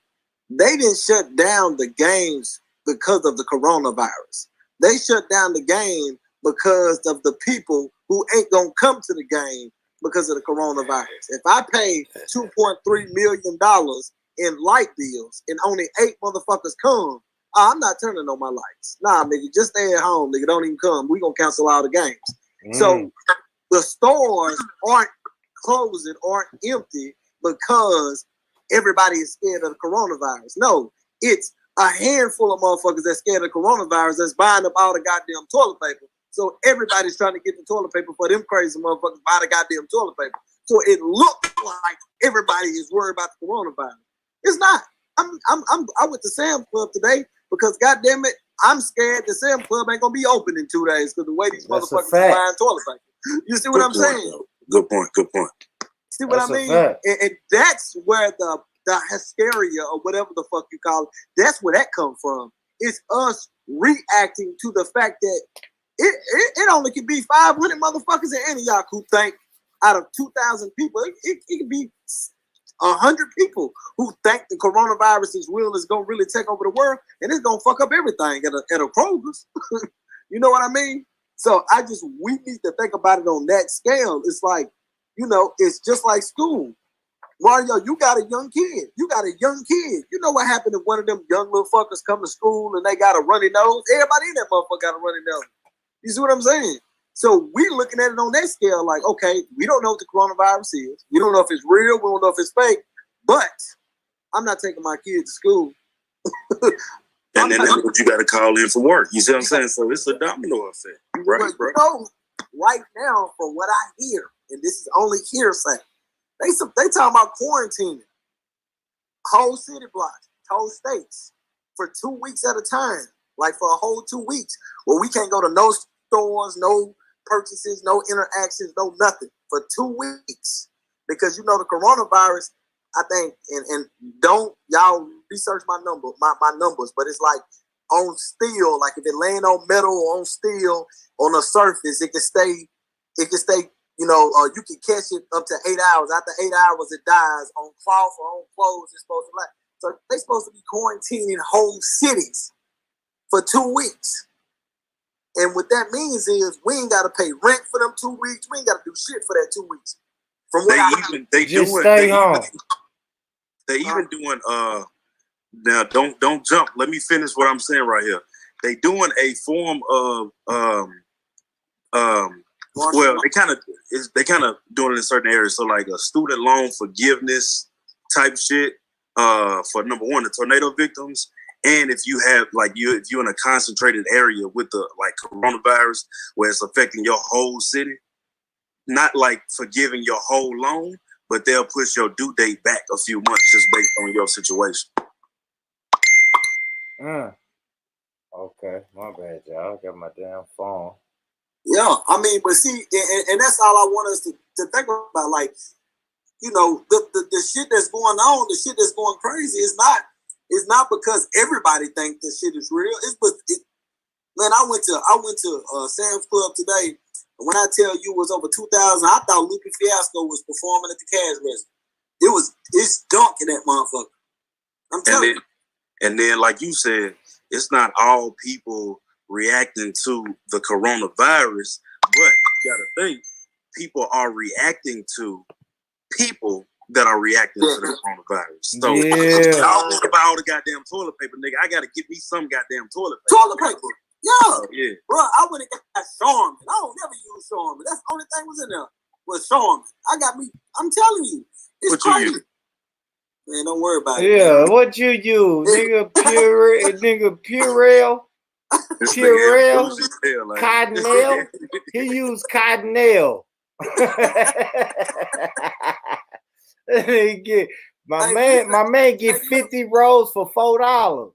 They didn't shut down the games because of the coronavirus. They shut down the game because of the people who ain't going to come to the game because of the coronavirus. If I pay $2.3 million in light bills and only 8 motherfuckers come, I'm not turning on my lights. Nah, nigga, just stay at home, nigga. Don't even come. We gonna cancel all the games. So the stores aren't closing, aren't empty because everybody is scared of the coronavirus. No, it's a handful of motherfuckers that's scared of coronavirus that's buying up all the goddamn toilet paper. So everybody's trying to get the toilet paper for them crazy motherfuckers buy the goddamn toilet paper. So it looks like everybody is worried about the coronavirus. It's not. I went to Sam's Club today because goddamn it, I'm scared the Sam's Club ain't gonna be open in 2 days because the way these motherfuckers are buying toilet paper. You see what I'm saying? Good point. See what I mean? And that's where the hysteria or whatever the fuck you call it, that's where that come from. It's us reacting to the fact that it only could be 500 motherfuckers in Antioch who think out of 2,000 people, it could be 100 people who think the coronavirus is real, is gonna really take over the world, and it's gonna fuck up everything at a Kroger's. You know what I mean? So we need to think about it on that scale. It's like You know, it's just like school. Mario, you got a young kid. You got a young kid. You know what happened if one of them young little fuckers come to school and they got a runny nose? Everybody in that motherfucker got a runny nose. You see what I'm saying? So we looking at it on that scale like, okay, we don't know what the coronavirus is. We don't know if it's real. We don't know if it's fake. But I'm not taking my kid to school. And then that's what you got to call in for work. You see what I'm saying? So it's a domino effect. You're right, but, bro. you know, right now, from what I hear, and this is only hearsay, they talking about quarantining whole city blocks, whole states for 2 weeks at a time, like for a whole 2 weeks, where we can't go to no stores, no purchases, no interactions, no nothing for 2 weeks, because you know the coronavirus. I think, and don't y'all research my numbers, but it's like on steel, like if it laying on metal or on steel on a surface, it can stay, you know, you can catch it up to 8 hours. After 8 hours, it dies. On cloth or on clothes, it's supposed to last. So they're supposed to be quarantining whole cities for 2 weeks. And what that means is we ain't got to pay rent for them 2 weeks. We ain't got to do shit for that 2 weeks. From what They even doing now don't jump. Let me finish what I'm saying right here. They doing a form of well, they kind of doing it in certain areas. So like a student loan forgiveness type shit for number one, the tornado victims. And if you have if you're in a concentrated area with the like coronavirus where it's affecting your whole city, not like forgiving your whole loan, but they'll push your due date back a few months just based on your situation. Okay, my bad, y'all. I got my damn phone. Yeah, I mean, but see, and that's all I want us to think about. Like, you know, the shit that's going on, the shit that's going crazy is not because everybody thinks this shit is real. Man, I went to Sam's Club today. When I tell you it was over 2,000, I thought Lupe Fiasco was performing at the cash register. It's dunk in that motherfucker. I'm telling you. And then, like you said, it's not all people reacting to the coronavirus, but you gotta think people are reacting to people that are reacting to the coronavirus. So I don't buy all the goddamn toilet paper, nigga. I gotta get me some goddamn toilet paper. Toilet paper. Yeah. Bro, I went and got Charmin. I don't never use Charmin. That's the only thing was in there was Charmin. I'm telling you, it's crazy. Man, don't worry about it. Yeah, what you use? Nigga Purell? Purell? Cottonelle? He used Cottonelle. My man get 50 rolls for $4.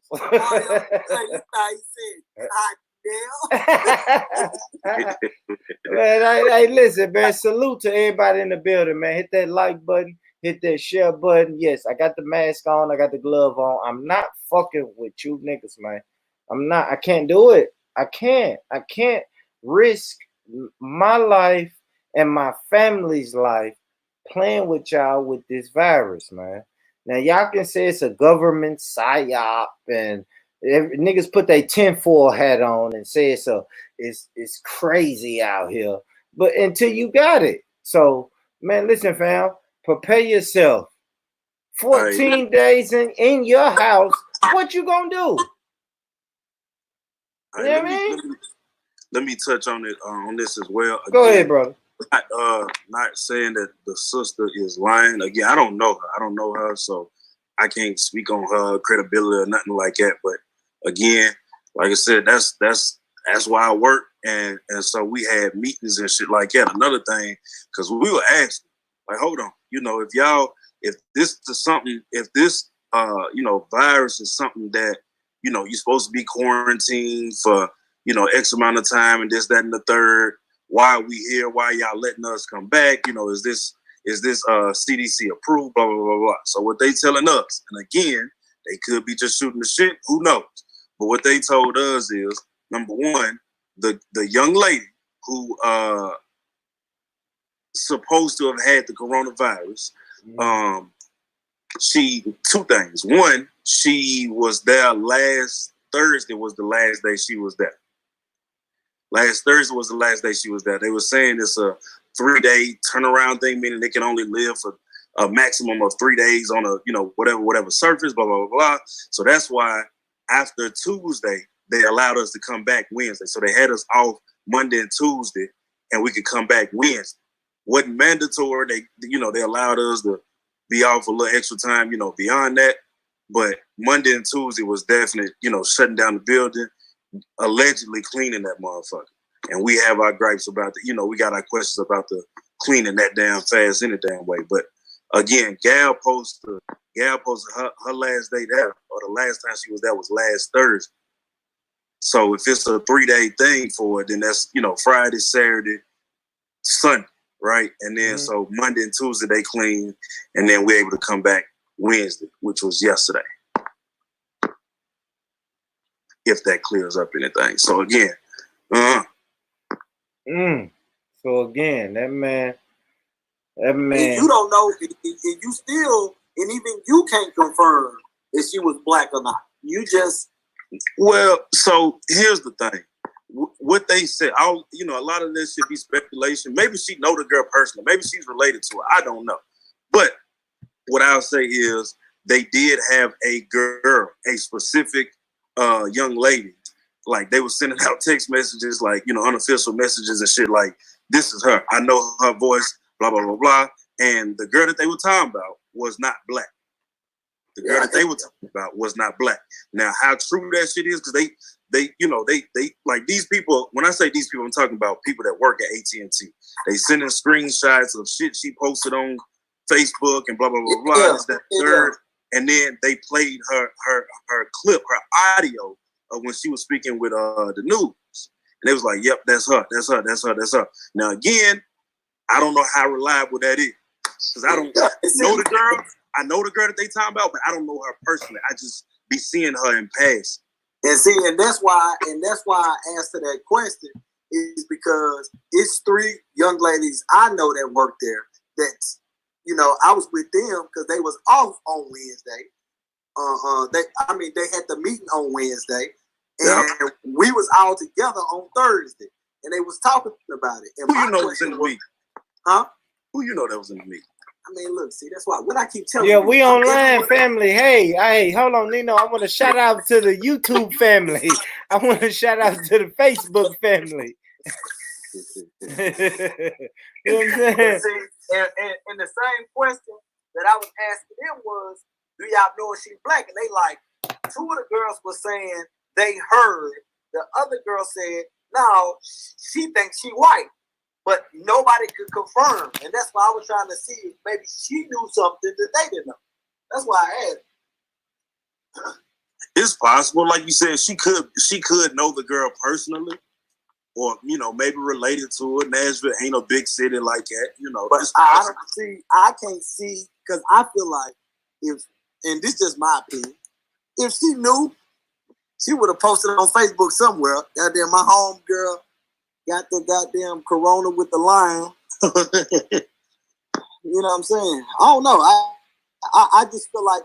Man, hey, listen, man. Salute to everybody in the building, man. Hit that like button, hit that share button. Yes, I got the mask on, I got the glove on. I'm not fucking with you niggas, man. I'm not. I can't do it. I can't risk my life and my family's life playing with y'all with this virus, man. Now y'all can say it's a government psyop and niggas put their tinfoil hat on and say it's crazy out here, but until you got it. So man, listen, fam, prepare yourself. 14 days in your house. What you gonna do? You know what I mean? Let me touch on it on this as well. Go ahead, brother. Not saying that the sister is lying. Again, I don't know her. So I can't speak on her credibility or nothing like that. But again, like I said, that's why I work, and so we had meetings and shit like that. Another thing, because we were asked, like, hold on, if this virus is something that you're supposed to be quarantined for X amount of time and this, that, and the third. Why are we here? Why y'all letting us come back? Is this CDC approved? Blah, blah, blah, blah. So what they telling us, and again, they could be just shooting the shit. Who knows? But what they told us is, number one, the young lady who supposed to have had the coronavirus, two things. One, she was there last Thursday was the last day she was there. Last Thursday was the last day she was there. They were saying it's a 3-day turnaround thing, meaning they can only live for a maximum of 3 days on a, whatever surface, blah, blah, blah, blah. So that's why after Tuesday, they allowed us to come back Wednesday. So they had us off Monday and Tuesday, and we could come back Wednesday. Wasn't mandatory. They allowed us to be off a little extra time, beyond that. But Monday and Tuesday was definitely, shutting down the building, allegedly cleaning that motherfucker. And we have our gripes about we got our questions about the cleaning that damn fast any damn way. But again, Gal posted her last day there, or the last time she was there was last Thursday. So if it's a 3-day thing for it, then that's, Friday, Saturday, Sunday, right? And then so Monday and Tuesday they clean, and then we're able to come back Wednesday, which was yesterday. If that clears up anything. So again, So again, that man. And you don't know, and you still, and even you can't confirm if she was black or not. You just. Well, so here's the thing. What they said, a lot of this should be speculation. Maybe she know the girl personally. Maybe she's related to her. I don't know. But what I'll say is they did have a girl, a specific young lady. Like they were sending out text messages, like, unofficial messages and shit like, this is her. I know her voice, blah, blah, blah, blah. And the girl that they were talking about was not black. The girl that they were talking about was not black. Now, how true that shit is, because they like these people, when I say these people, I'm talking about people that work at AT&T. They sending screenshots of shit she posted on Facebook and blah, blah, blah, blah. This, that, third. And then they played her clip, her audio of when she was speaking with the news. And they was like, yep, that's her, that's her, that's her, that's her. Now, again, I don't know how reliable that is. Because I don't know the girl. I know the girl that they talking about, but I don't know her personally. I just be seeing her in passing. And see, and that's why I answer that question is because it's 3 young ladies I know that work there. That's, I was with them because they was off on Wednesday. They had the meeting on Wednesday, and we was all together on Thursday, and they was talking about it. And who was in the meeting? Huh? Who that was in the meeting? I mean, look, see, that's why when I keep telling you. Yeah, we online, family. Hey, hold on, Nino. I want to shout out to the YouTube family. I want to shout out to the Facebook family. You know what I'm saying? See, and the same question that I was asking them was, do y'all know if she's black? And they like, 2 of the girls were saying they heard. The other girl said, no, she thinks she white. But nobody could confirm. And that's why I was trying to see if maybe she knew something that they didn't know. That's why I asked. It's possible. Like you said, she could know the girl personally. Or, maybe related to it. Nashville ain't a big city like that. But I can't see, because I feel like and this is just my opinion, if she knew, she would have posted it on Facebook somewhere. Goddamn, my home girl got the goddamn corona with the lion. You know what I'm saying? I don't know. I just feel like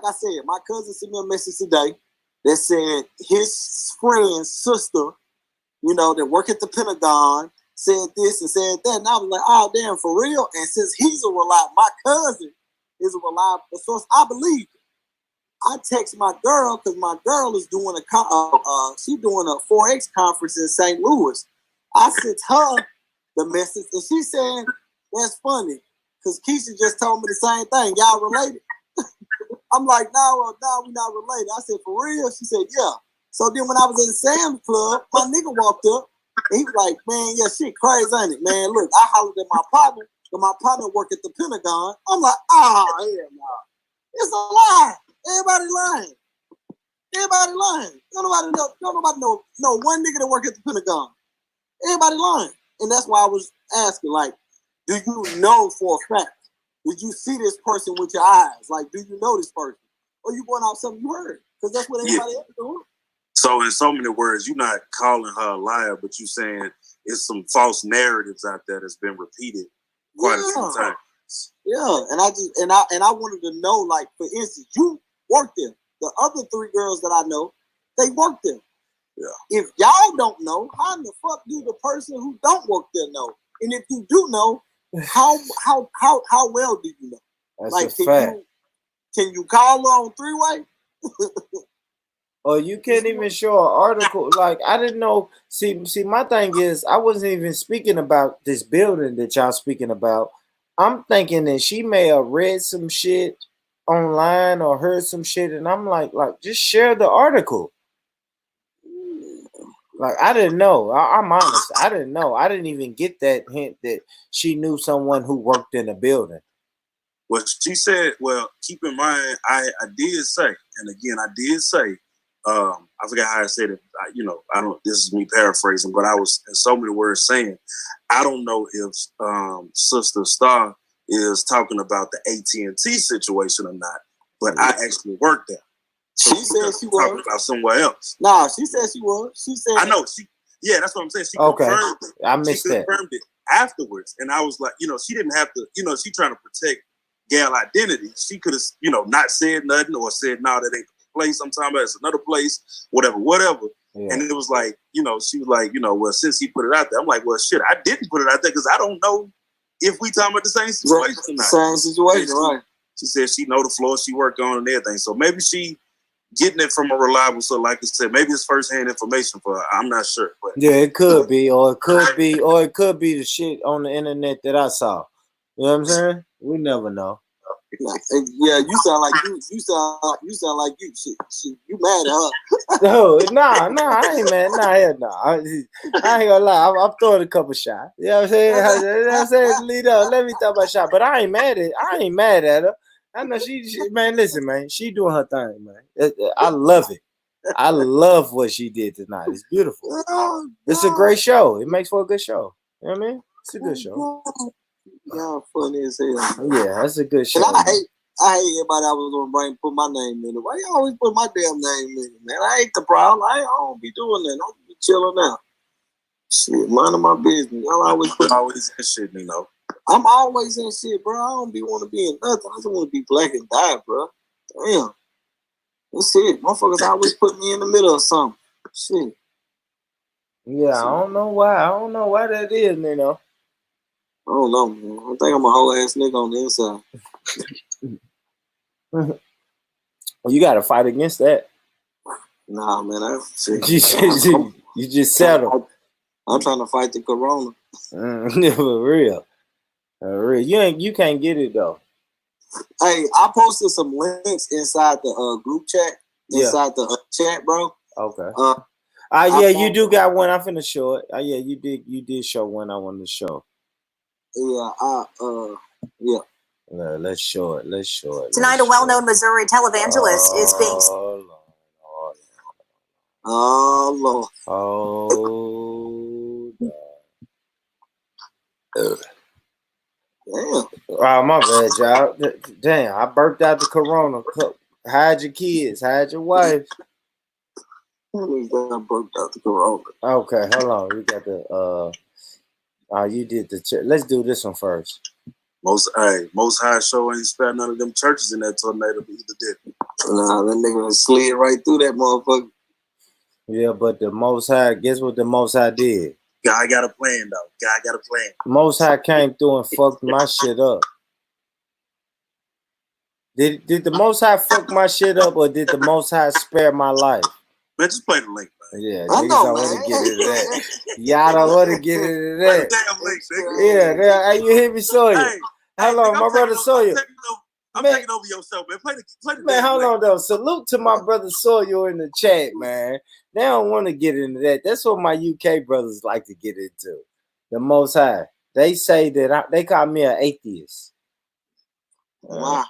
I said, my cousin sent me a message today that said his friend's sister, that work at the Pentagon, said this and said that. And I was like, oh, damn, for real? And since my cousin is a reliable source, I believe it. I text my girl, because my girl is doing she's doing a 4X conference in St. Louis. I sent her the message, and she said, that's funny, because Keisha just told me the same thing. Y'all related? I'm like, no, we're not related. I said, for real? She said, yeah. So then when I was in Sam's Club, my nigga walked up, and he was like, man, yeah, shit crazy, ain't it? Man, look, I hollered at my partner, but my partner worked at the Pentagon. I'm like, hell no. It's a lie. Everybody lying. Don't nobody know one nigga that work at the Pentagon. Everybody lying. And that's why I was asking, like, do you know for a fact? Did you see this person with your eyes? Like, do you know this person? Or you going out something you heard? Because that's what everybody else doing. So in so many words, you're not calling her a liar, but you're saying it's some false narratives out there that's been repeated quite a few times. Yeah, and I wanted to know, like, for instance, you worked there. The other 3 girls that I know, they work there. Yeah. If y'all don't know, how in the fuck do the person who don't work there know And if you do know, how well do you know? That's like, a fact. Can you call her on three-way? Or you can't even show an article. Like, I didn't know. See, my thing is, I wasn't even speaking about this building that y'all speaking about. I'm thinking that she may have read some shit online or heard some shit, and I'm like, just share the article. Like, I didn't know. I'm honest. I didn't know. I didn't even get that hint that she knew someone who worked in the building. Well, she said, well, keep in mind, I did say, and again, I did say, I forgot how I said it. I don't. This is me paraphrasing, but I was in so many words saying, I don't know if Sister Star is talking about the AT&T situation or not. But I actually worked there. So she said she was talking about somewhere else. Nah, she said she was. She said I know. Yeah, that's what I'm saying. She confirmed it. I missed that. She confirmed it afterwards, and I was like, she didn't have to. She trying to protect gal identity. She could have, not said nothing or said, no, that ain't the place. I'm talking about it's another place, whatever. Yeah. And it was like, she was like, well, since he put it out there, I'm like, well, shit, I didn't put it out there because I don't know if we talking about the same situation or not. Same situation, right? She said she know the floor she worked on and everything. So maybe she getting it from a reliable source, like I said, maybe it's firsthand information for her. I'm not sure. But yeah, it could be, or it could be the shit on the internet that I saw. You know what I'm saying? We never know. Yeah, you sound like you sound like you. She you mad at her? No, I ain't mad. Nah, hell no. I ain't gonna lie. I'm throwing a couple shots. You know what I'm saying? You know what I'm saying? Lead up. Let me throw my shot. But I ain't mad at her. I know she man. Listen, man. She doing her thing, man. I love it. I love what she did tonight. It's beautiful. It's a great show. It makes for a good show. You know what I mean? It's a good show. Y'all funny as hell. Yeah, that's a good show. And I hate everybody I was gonna put my name in it. Why you always put my damn name in it, man? I ain't the problem. I don't be doing that. I'm be chilling out. Shit, minding my business. Y'all always in shit, I'm always in shit, bro. I don't want to be in nothing. I just want to be black and die, bro. Damn. That's it. Motherfuckers always put me in the middle of something. Shit. Yeah, I don't know why. I don't know why that is, I don't know, man. I think I'm a whole ass nigga on the inside. Well, you got to fight against that. Nah, man. You just settle. I'm trying to fight the corona. For real. You can't get it though. Hey, I posted some links inside the group chat. Inside the chat, bro. Okay. Yeah, you do got one. I'm finna show it. Yeah, you did show one I wanted to show. Yeah, yeah. Let's show it. Tonight, a well-known Missouri televangelist is being... Oh, Lord. Oh, damn. Oh, my bad, y'all. Damn, I burped out the corona. Hide your kids. Hide your wife. I burped out the corona. Okay, hold on. We got the... you did the... Let's do this one first. Most High show ain't spared none of them churches in that tornado, but either did. Nah, that nigga slid right through that motherfucker. Yeah, but the Most High, guess what the Most High did? God got a plan, though. God got a plan. Most High came through and fucked my shit up. Did the Most High fuck my shit up, or did the Most High spare my life? Man, just play the link, man. Yeah, niggas don't want to get into that. Y'all don't want to get into that. Damn link, nigga. Yeah, hey, you hear me, Sawyer? Hold on, my brother Sawyer. I'm taking over your show, man. Play the man, hold on, though. Salute to my brother Sawyer in the chat, man. They don't want to get into that. That's what my UK brothers like to get into. The Most High. They say that they call me an atheist. Wow.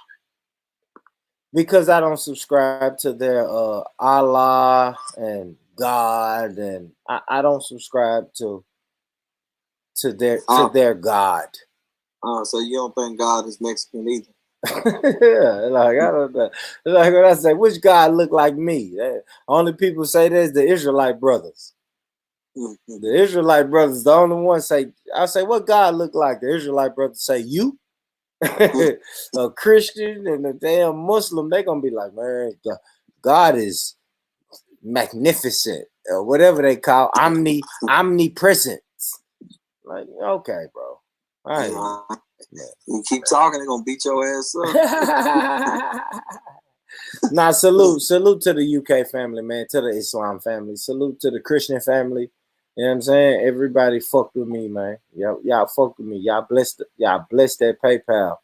Because I don't subscribe to their Allah and God, and I don't subscribe to their God. So you don't think God is Mexican either? Yeah, like I don't know. Like when I say which God look like me, only people say that is the Israelite brothers. Mm-hmm. The Israelite brothers, the only one say. I say, what God look like? The Israelite brothers say you. A Christian and a damn Muslim, they gonna be like, man, God is magnificent, or whatever they call omnipresent. Like, okay, bro. All right. You keep talking, they're gonna beat your ass up. Nah, salute to the UK family, man, to the Islam family, salute to the Christian family. You know what I'm saying? Everybody fucked with me, man. Y'all fucked with me. Y'all blessed that PayPal.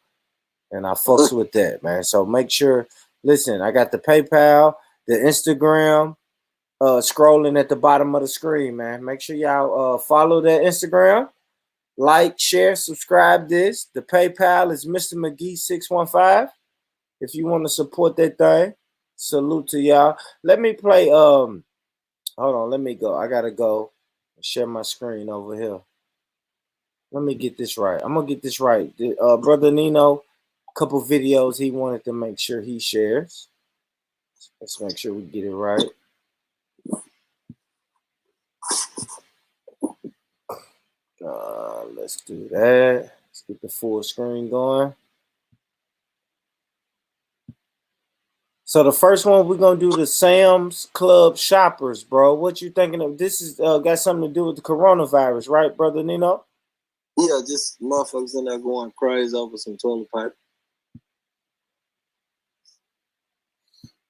And I fucks with that, man. So make sure, listen, I got the PayPal, the Instagram, scrolling at the bottom of the screen, man. Make sure y'all follow that Instagram. Like, share, subscribe this. The PayPal is Mr. McGee 615. If you want to support that thing, salute to y'all. Let me play. Hold on. Let me go. I gotta go and share my screen over here. Let me get this right. I'm gonna get this right. Brother Nino, a couple videos he wanted to make sure he shares. Let's make sure we get it right. Let's do that. Let's get the full screen going. So the first one, we're going to do the Sam's Club shoppers, bro. What you thinking of? This is got something to do with the coronavirus, right, Brother Nino? Yeah, just motherfuckers in there going crazy over some toilet paper.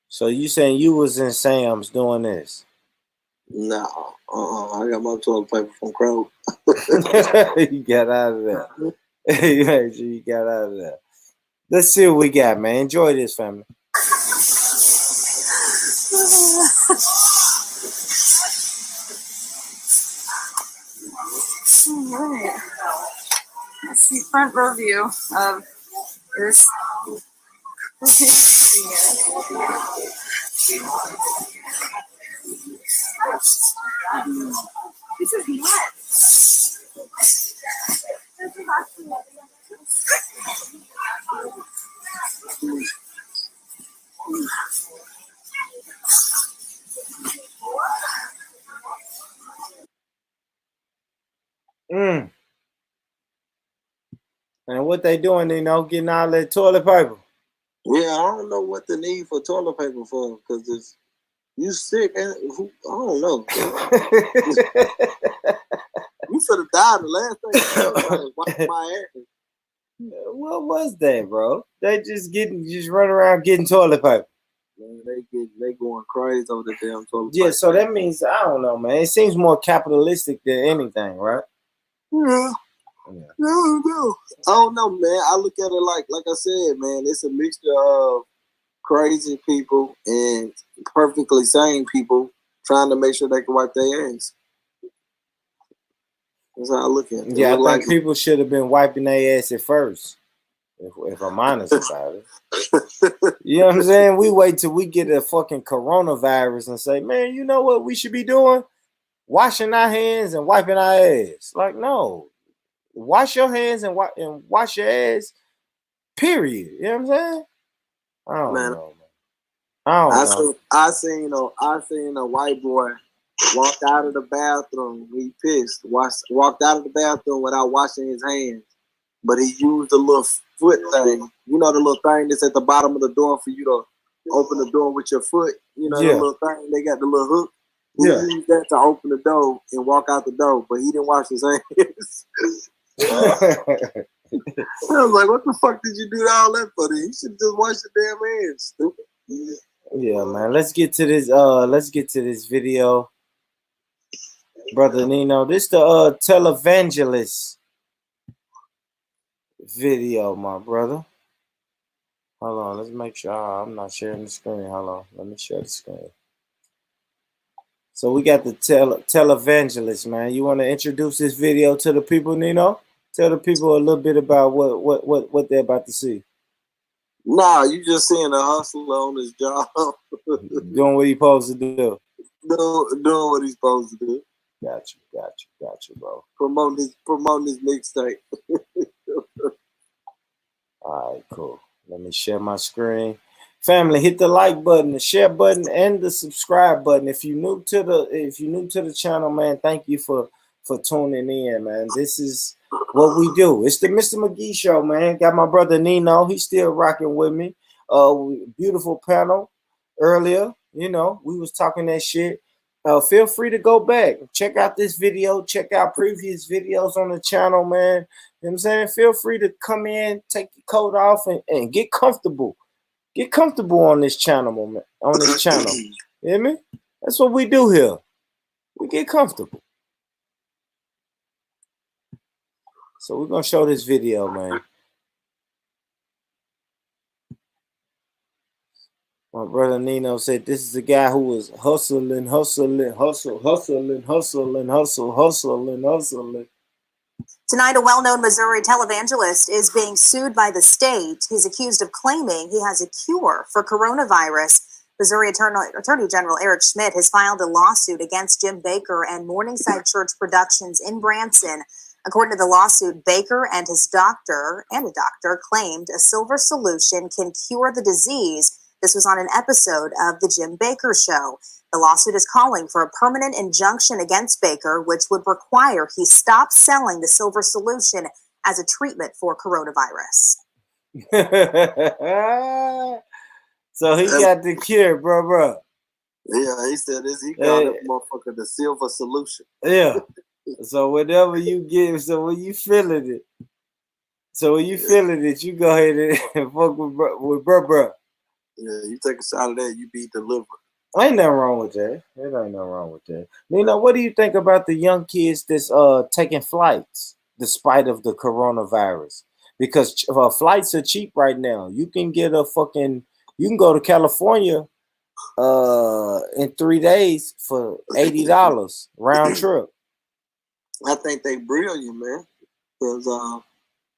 So you saying you was in Sam's doing this? No, I got my toilet paper from Kroger. You got out of there. You got out of there. Let's see what we got, man. Enjoy this, family. All right. Let's see, front row view of this. This is nuts. And what they doing, getting all that toilet paper. Yeah, I don't know what the need for toilet paper for, because it's you sick and I don't know. You should have died the last thing. Wipe my ass. What was that, bro? They just run around getting toilet paper. Man, they going crazy over the damn toilet paper. Yeah, so that means I don't know, man. It seems more capitalistic than anything, right? Yeah. No. I don't know, man. I look at it like I said, man, it's a mixture of crazy people and perfectly sane people trying to make sure they can wipe their ass. That's how I look at it. Yeah, I think people should have been wiping their ass at first, if I'm honest about it. You know what I'm saying? We wait till we get a fucking coronavirus and say, man, you know what we should be doing? Washing our hands and wiping our ass. Like, no. Wash your hands and wash your ass, period. You know what I'm saying? I don't know, man. I seen a white boy walk out of the bathroom. He pissed. Walked out of the bathroom without washing his hands. But he used the little foot thing. You know the little thing that's at the bottom of the door for you to open the door with your foot. You know the little thing. They got the little hook. He used that to open the door and walk out the door. But he didn't wash his hands. I was like, what the fuck did you do all that for? You should just wash your damn hands, stupid. Yeah, man. Let's get to this video. Brother Nino. This the televangelist video, my brother. Hold on, let's make sure I'm not sharing the screen. Hold on, let me share the screen. So we got the televangelist, man. You want to introduce this video to the people, Nino? Tell the people a little bit about what they're about to see. Nah, you just seeing a hustler on his job. Doing what he's supposed to do. Doing what he's supposed to do. Got you, bro. Promoting his mixtape. All right, cool. Let me share my screen. Family, hit the like button, the share button, and the subscribe button. If you're new to the channel, man, thank you for tuning in, man. This is what we do. It's the Mr. McGee Show, man. Got my brother Nino. He's still rocking with me. Beautiful panel earlier. You know, we was talking that shit. feel free to go back. Check out this video. Check out previous videos on the channel, man. You know what I'm saying? Feel free to come in, take your coat off, and get comfortable. Get comfortable on this channel, man. On this channel. You hear me? That's what we do here. We get comfortable. So we're going to show this video, man. My brother Nino said this is a guy who was hustling. Tonight, a well-known Missouri televangelist is being sued by the state. He's accused of claiming he has a cure for coronavirus. Missouri Attorney General Eric Schmidt has filed a lawsuit against Jim Bakker and Morningside Church Productions in Branson. According to the lawsuit, Bakker and a doctor claimed a silver solution can cure the disease. This was on an episode of The Jim Bakker Show. The lawsuit is calling for a permanent injunction against Bakker, which would require he stop selling the silver solution as a treatment for coronavirus. So he got the cure, bro. Yeah, he said this. He called that motherfucker the silver solution. Yeah. So whenever you get, so when you feeling it, you go ahead and fuck with bro. Yeah, you take a shot of that, you be delivered. Ain't nothing wrong with that. There ain't nothing wrong with that. Nina, what do you think about the young kids that's taking flights despite of the coronavirus? Because flights are cheap right now. You can get you can go to California in 3 days for $80 round trip. I think they brilliant, man. Because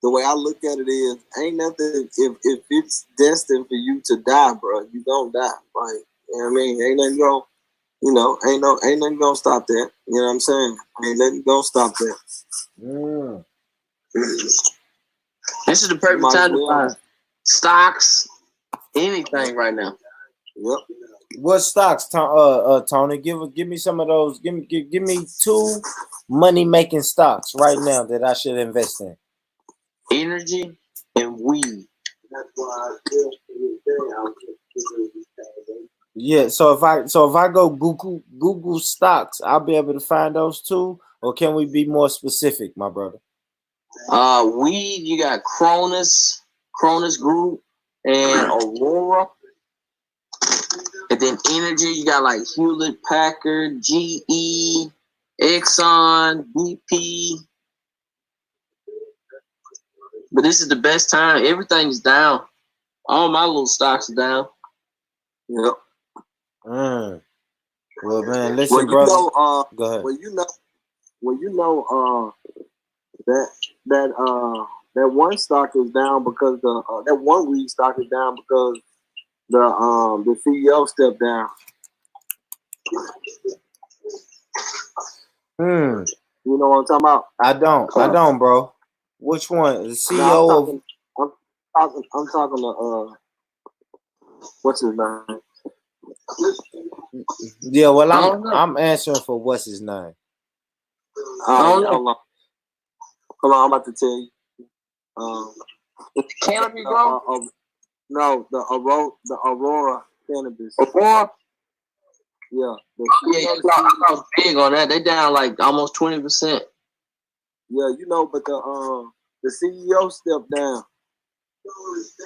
the way I look at it is, ain't nothing, if it's destined for you to die, bro, you gonna die, right? You know what I mean? Ain't nothing gonna stop that. You know what I'm saying? Ain't nothing gonna stop that. This is the perfect time to buy stocks, anything right now. Yep. What stocks, Tony? Give me some of those. Give me 2 money-making stocks right now that I should invest in. Energy and weed. Yeah, so if I go Google stocks, I'll be able to find those too, or can we be more specific, my brother? Weed, you got Cronus Group, and Aurora. And then energy, you got like Hewlett Packard, GE, Exxon, BP. But this is the best time. Everything's down. All my little stocks are down. Yep. Well, man, listen, brother. Go ahead. That one stock is down because that one weed stock is down because the CEO stepped down. You know what I'm talking about? I don't, bro. Which one? The CEO I'm talking to what's his name? Yeah, well, I'm answering for what's his name. Hold on, I'm about to tell you. Canopy Growth? No, the Aurora cannabis. Aurora? Yeah. I was big on that. They down like almost 20%. Yeah, you know, but the CEO stepped down,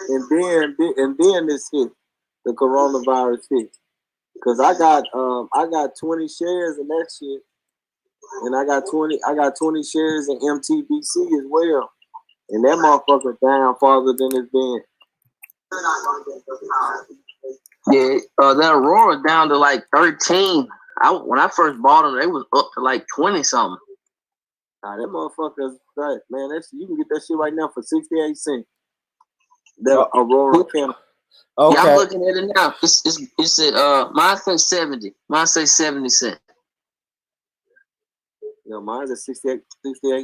and then this hit, the coronavirus hit. Cause I got 20 shares in that shit, and I got 20 shares in MTBC as well, and that motherfucker down farther than it's been. Yeah, that Aurora down to like 13. When I first bought them, they was up to like 20 something. Nah, that motherfucker's right, man. You can get that shit right now for 68 cents. That Aurora cannabis. Okay. Yeah, I'm looking at it now. It's at mine says 70. Mine says 70 cents. Yeah, mine's at 68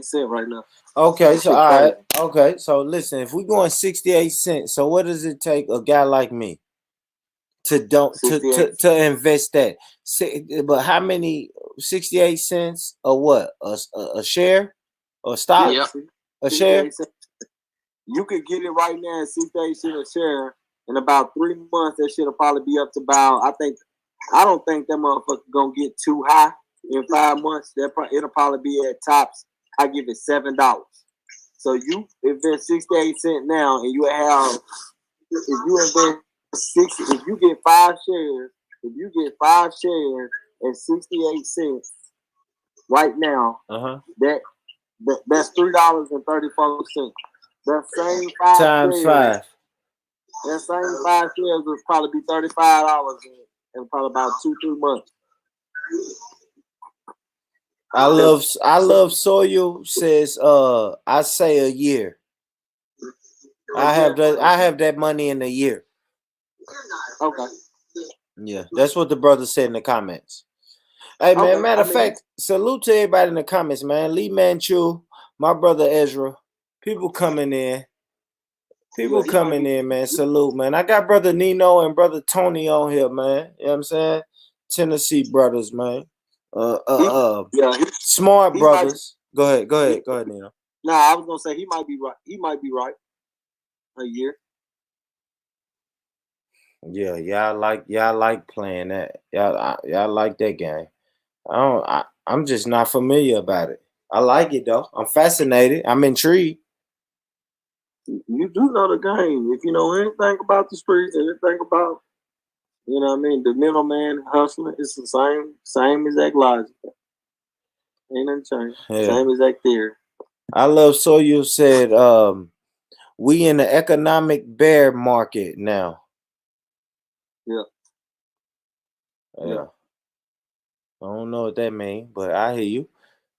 cents right now. Okay, so all right. Okay, so listen, if we're going 68 cents, so what does it take a guy like me to invest that? But how many 68 cents or what? A share or stock? Yep. A share? You could get it right now at 68 cents a share. In about 3 months, that shit'll probably be up to about, I think I don't think that motherfucker gonna get too high in 5 months. It'll probably be at tops. I give it $7. So you invest 68 cents now, and you have if you get 5 shares, at 68 cents right now, that's $3.34. That same 5 times shares, 5. That same 5 shares would probably be $35 in probably about 2-3 months. I love Soil says I say a year. I have that money in a year. Okay. Yeah, that's what the brother said in the comments. Hey man, matter of fact, salute to everybody in the comments, man. Lee Manchu, my brother Ezra, people coming in. Man. Salute, man. I got brother Nino and brother Tony on here, man. You know what I'm saying? Tennessee brothers, man. Smart brothers. Go ahead, Nino. Nah, I was gonna say he might be right. A year. Yeah, y'all like playing that. Y'all like that game. I'm just not familiar about it. I like it though. I'm fascinated. I'm intrigued. You do know the game. If you know anything about the streets, anything about, you know what I mean, the middleman hustling, it's the same exact logic. Ain't nothing changed. Yeah. Same exact theory. I love you said we in the economic bear market now. Yeah. I don't know what that means, but I hear you.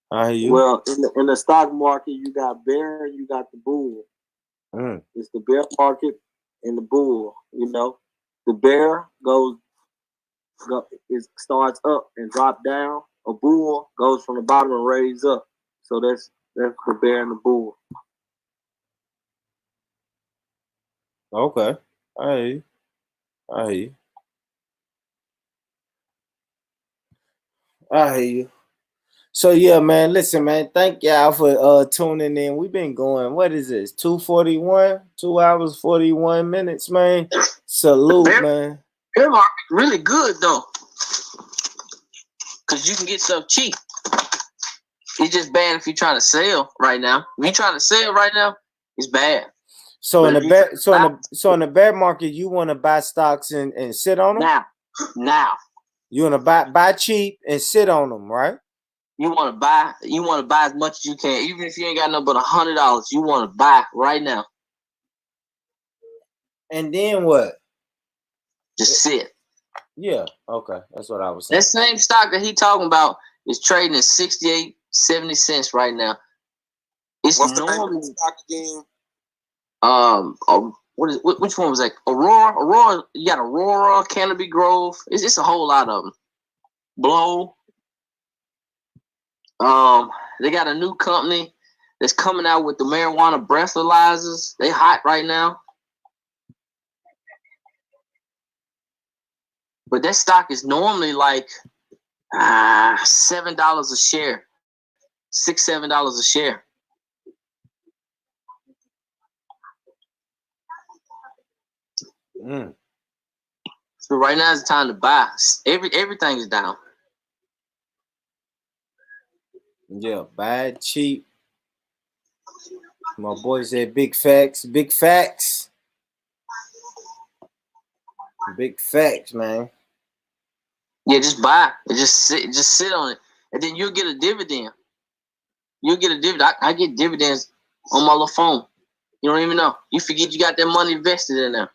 Well, in the stock market, you got bear and you got the bull. It's the bear market and the bull. You know, the bear it starts up and drop down. A bull goes from the bottom and raise up. So that's the bear and the bull. Okay, I hear you. So yeah, man. Listen, man. Thank y'all for tuning in. We've been going. What is this? 2:41. 2 hours 41 minutes, man. Salute, man. Bear market really good though, cause you can get stuff cheap. It's just bad if you're trying to sell right now. If you're trying to sell right now, it's bad. So in the bear market, you want to buy stocks and sit on them? Now. You want to buy cheap and sit on them, right? You want to buy as much as you can, even if you ain't got nothing but $100. You want to buy right now. And then what? Just sit. Yeah. Okay. That's what I was saying. That same stock that he talking about is trading at 68, 70 cents right now. It's what's the name of the stock again? Which one was that? Aurora. You got Aurora, Canopy Grove. It's a whole lot of them. Blow. They got a new company that's coming out with the marijuana breathalyzers. They hot right now. But that stock is normally like $7 a share. $6-7 a share. So right now is the time to buy. Everything is down. Yeah, buy cheap. My boy said big facts. Big facts. Big facts, man. Yeah, just buy. Just sit on it. And then you'll get a dividend. I get dividends on my little phone. You don't even know. You forget you got that money invested in there.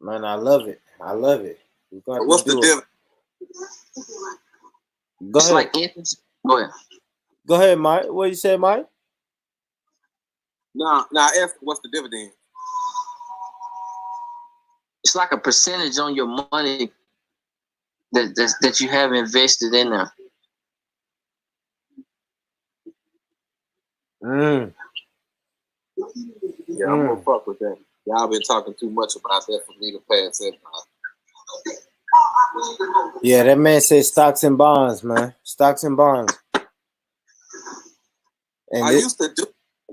Man, I love it. What's the dividend? Go ahead. Like interest. Go ahead. Go ahead, Mike. What you say, Mike? Nah, ask what's the dividend? It's like a percentage on your money that you have invested in there. Yeah, I'm gonna fuck with that. Y'all been talking too much about that for me to pass that. Yeah, that man said stocks and bonds, man. Stocks and bonds. And I used to do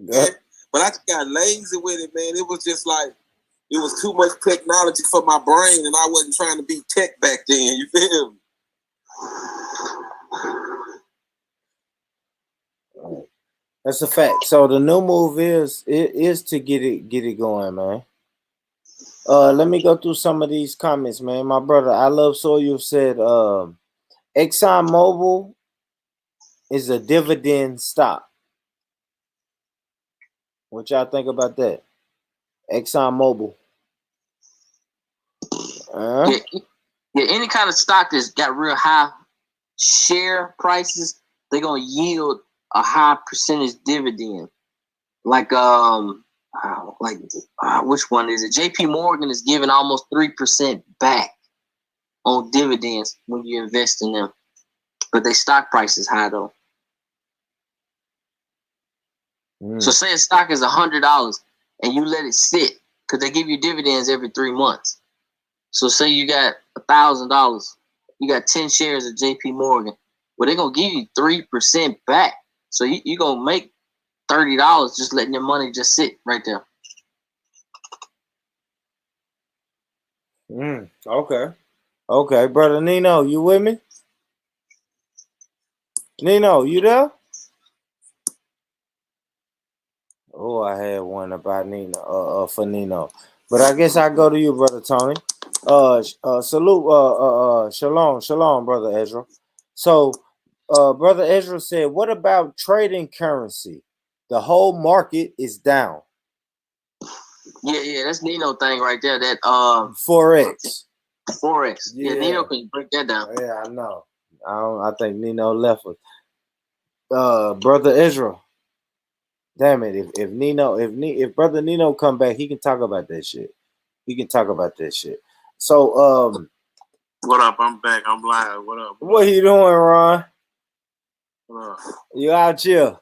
that, but I just got lazy with it, man. It was just like it was too much technology for my brain, and I wasn't trying to be tech back then. You feel me? That's a fact. So the new move is to get it going, man. Let me go through some of these comments, man. My brother, I love Soil said ExxonMobil is a dividend stock. What y'all think about that? ExxonMobil. Yeah, any kind of stock that's got real high share prices, they're gonna yield a high percentage dividend. Like which one is it? JP Morgan is giving almost 3% back on dividends when you invest in them, but their stock price is high though. So say a stock is $100 and you let it sit because they give you dividends every 3 months. So say you got $1,000, you got 10 shares of JP Morgan. Well, they're gonna give you 3% back. So you're gonna make $30 just letting your money just sit right there. Okay, brother Nino, you with me? Nino, you there? Oh, I had one about Nino, for Nino. But I guess I go to you, brother Tony. Salute, shalom, brother Ezra. So, brother Ezra said, what about trading currency? The whole market is down. Yeah, that's Nino thing right there. That Forex. Yeah, Nino can break that down. Yeah, I know. I think Nino left us. Brother Ezra. Damn it! If brother Nino come back, he can talk about that shit. So what up? I'm back. I'm live. What up? What you doing, Ron? What up? You out here?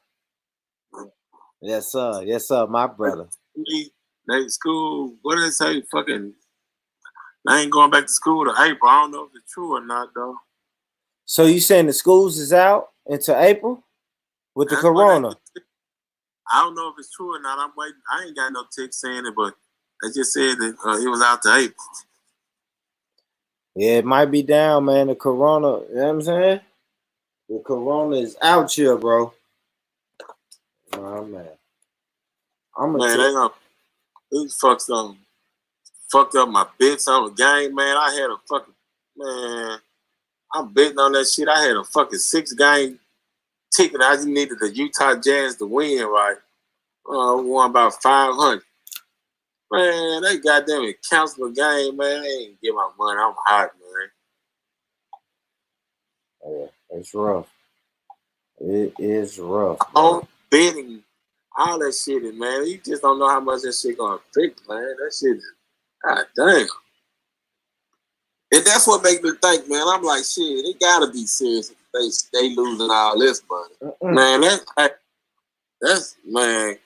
Yes, sir, my brother. They school. What did they say? Fucking. I ain't going back to school to April. I don't know if it's true or not though. So you saying the schools is out into April with the corona? I don't know if it's true or not. I'm waiting. I ain't got no text saying it, but they just said that it was out to April. Yeah, it might be down, man. The corona, you know what I'm saying? The corona is out here, bro. Oh, man. These fucked up my bets on the game, man. I had a fucking, man, I'm betting on that shit. I had a fucking 6-game ticket. I just needed the Utah Jazz to win, right? Won about 500. Man, they goddamn it canceled the game, man. They ain't get my money. I'm hot, man. Yeah, it's rough. It is rough. Oh, betting, all that shit, man. You just don't know how much that shit gonna affect, man. That shit is, god damn. And that's what makes me think, man. I'm like, shit, it gotta be serious if they losing all this money. Man, that's man.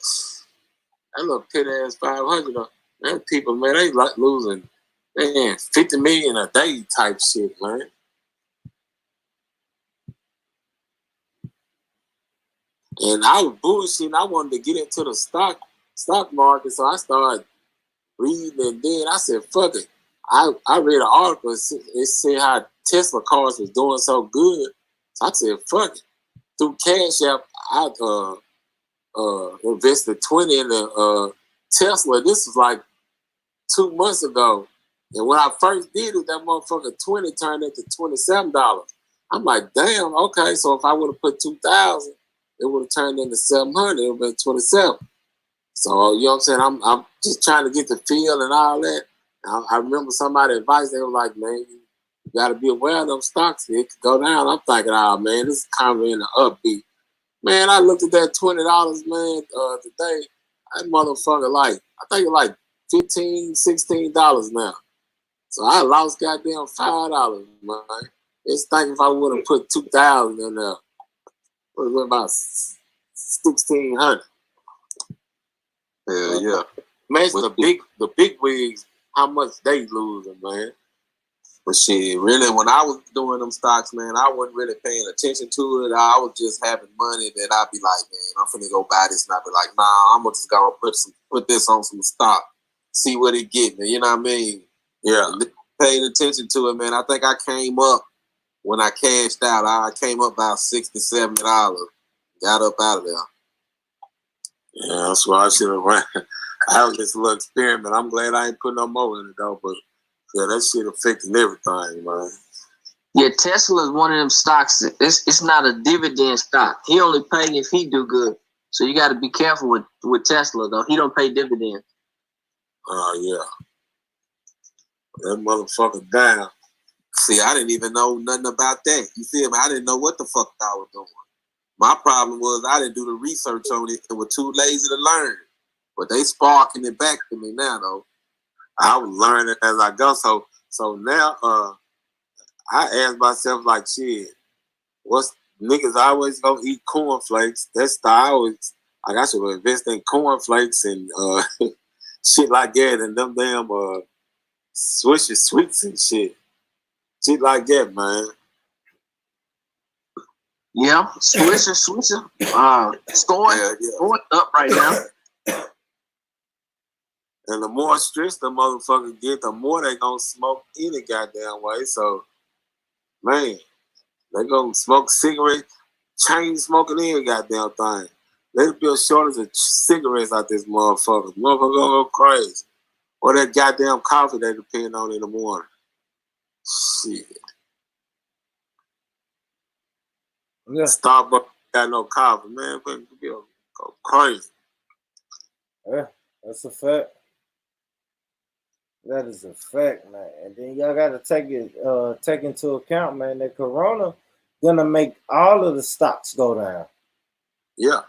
That little pit ass 500. Man, people, man, they like losing, man, 50 million a day type shit, man. And I was bullshitting. I wanted to get into the stock market, so I started reading, and then I said, fuck it. I read an article. It said how Tesla cars was doing so good. So I said, fuck it. Through Cash App, I invested 20 in the Tesla. This was like 2 months ago. And when I first did it, that motherfucker 20 turned into $27. I'm like, damn, okay. So if I would have put 2,000, it would have turned into 700. It would have been 27. So, you know what I'm saying? I'm just trying to get the feel and all that. I remember somebody advised, they were like, man, you got to be aware of them stocks. It could go down. I'm thinking, oh, man, this is kind of in the upbeat. Man, I looked at that $20, man, today. That motherfucker, like, I think it's like $15, $16 now. So I lost goddamn $5, man. It's thinking if I would have put 2,000 in there, would have been about 1,600. Yeah. Imagine the big wigs, how much they losing, man. But shit, really, when I was doing them stocks, man, I wasn't really paying attention to it. I was just having money that I'd be like, man, I'm finna go buy this, and I'd be like, nah, I'm gonna just go put this on some stock. see what it get me. You know what I mean? Yeah. Paying attention to it, man. I think I came up when I cashed out. I came up about $60, $70. Got up out of there. Yeah, that's why I should have ran. I was just a little experiment. I'm glad I ain't put no more in it though, but yeah, that shit affecting everything, man. Yeah, Tesla is one of them stocks. It's not a dividend stock. He only pay if he do good. So you got to be careful with Tesla though. He don't pay dividends. Yeah. That motherfucker down. See, I didn't even know nothing about that. You feel me? I didn't know what the fuck I was doing. My problem was I didn't do the research on it and was too lazy to learn. But they sparking it back to me now, though. I was learning as I go. So now I ask myself, like, shit, what's niggas always gonna eat cornflakes? That's the I always, like, I should invest in cornflakes and shit like that and them damn Swisher sweets and shit. Shit like that, man. Yeah, Swisher. Scoring up right now. And the more stressed the motherfucker get, the more they gonna smoke any goddamn way. So, man, they gonna smoke cigarettes, chain smoking any goddamn thing. There's be a shortage of cigarettes out this motherfucker. Motherfucker gonna go crazy. Or that goddamn coffee they depend on in the morning. Shit. Yeah. Starbucks got no coffee, man. Go crazy. Yeah, that's a fact. That is a fact, man. And then y'all got to take into account, man, that Corona gonna make all of the stocks go down. Yeah.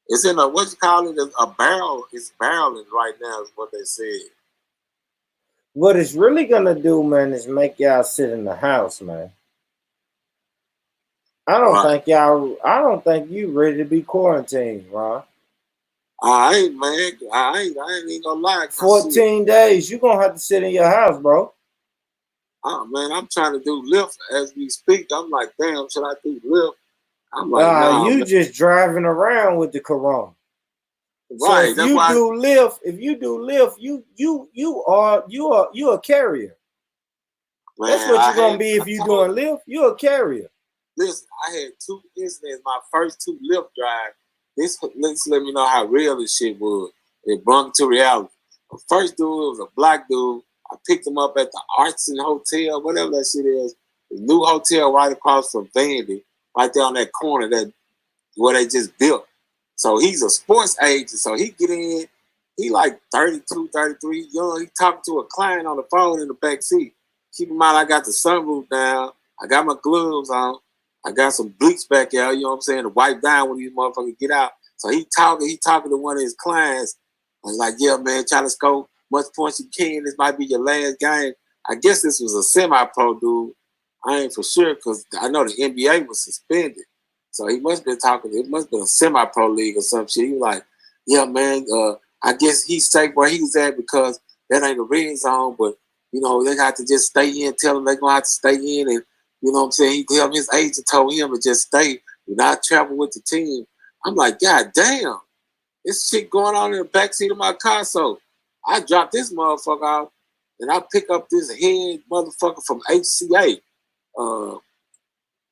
It's in a, what you call it, a barrel. It's barreling right now is what they said. What it's really gonna do, man, is make y'all sit in the house, man. I don't think you ready to be quarantined, Ron. I ain't, man. I ain't even gonna lie. 14 days, you gonna have to sit in your house, bro. Oh, man, I'm trying to do Lyft as we speak. I'm like, damn, should I do Lyft? I'm like, nah, you man. just driving around with the Corona. Right. So if you do Lyft, you a carrier. Man, that's what you're gonna be if you doing Lyft. You're a carrier. Listen, I had 2 incidents. My first 2 Lyft drive. This let me know how real this shit was. It brought me to reality. The first dude was a black dude. I picked him up at the Arts and Hotel, whatever that shit is. The new hotel right across from Vandy, right there on that corner that where they just built. So he's a sports agent. So he get in, he like 32, 33, young. He talking to a client on the phone in the back seat. Keep in mind, I got the sunroof down. I got my gloves on. I got some bleach back out, you know what I'm saying, to wipe down when these motherfuckers get out. So he talking to one of his clients. I was like, yeah, man, try to score much points you can. This might be your last game. I guess this was a semi-pro dude. I ain't for sure because I know the NBA was suspended. So he must have been talking, it must have been a semi-pro league or some shit. He was like, yeah, man, I guess he's safe where he's at because that ain't a red zone, but, you know, they got to just stay in, tell them they're going to have to stay in and, you know what I'm saying? He told his agent told him to just stay, do not travel with the team. I'm like, God damn, this shit going on in the backseat of my car. So I dropped this motherfucker off and I pick up this head motherfucker from HCA.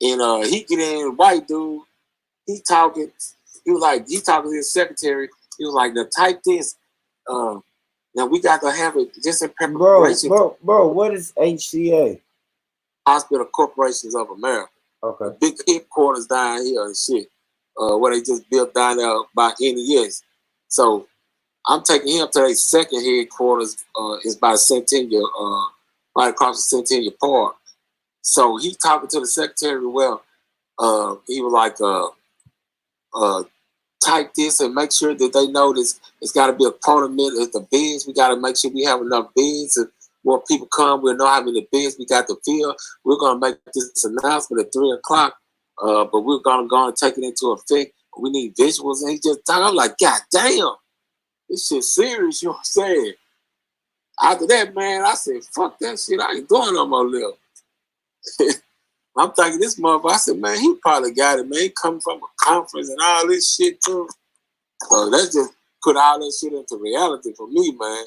And he get in, white dude, he talking to his secretary. He was like, now type this. Now we got to have it just in preparation. Bro, what is HCA? Hospital Corporations of America. Okay. Big headquarters down here and shit. Where they just built down there by NES. So I'm taking him to their second headquarters, is by Centennial, right across the Centennial Park. So he talking to the secretary, well, he was like, type this and make sure that they know this. It's got to be a tournament at the beds. We got to make sure we have enough beds. And when people come, we'll know how many beds we got to fill. We're going to make this announcement at 3 o'clock, but we're going to go and take it into effect. We need visuals. And he just talking. I'm like, God damn, this shit serious, you know what I'm saying? After that, man, I said, fuck that shit. I ain't doing no more Lyft. I'm thinking this motherfucker, I said, man, he probably got it, man. He come from a conference and all this shit, too. So that's just, put all that shit into reality for me, man.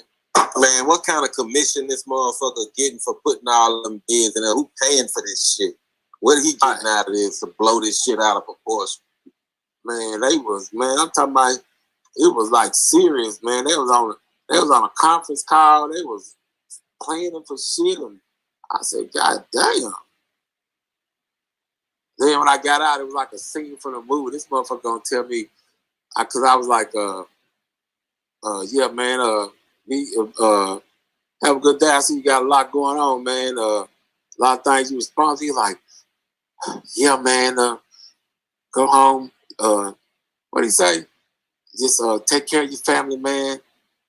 Man, what kind of commission this motherfucker getting for putting all them bids in there? Who paying for this shit? What he getting out of this to blow this shit out of proportion? Man, I'm talking about, it was like serious, man. They was on a conference call. They was planning for shit, and I said, God damn. Then when I got out, it was like a scene from the movie. This motherfucker gonna tell me, cause I was like, yeah, man, have a good day. I see you got a lot going on, man. A lot of things you respond to. He's like, yeah, man, go home. What'd he say? Just take care of your family, man.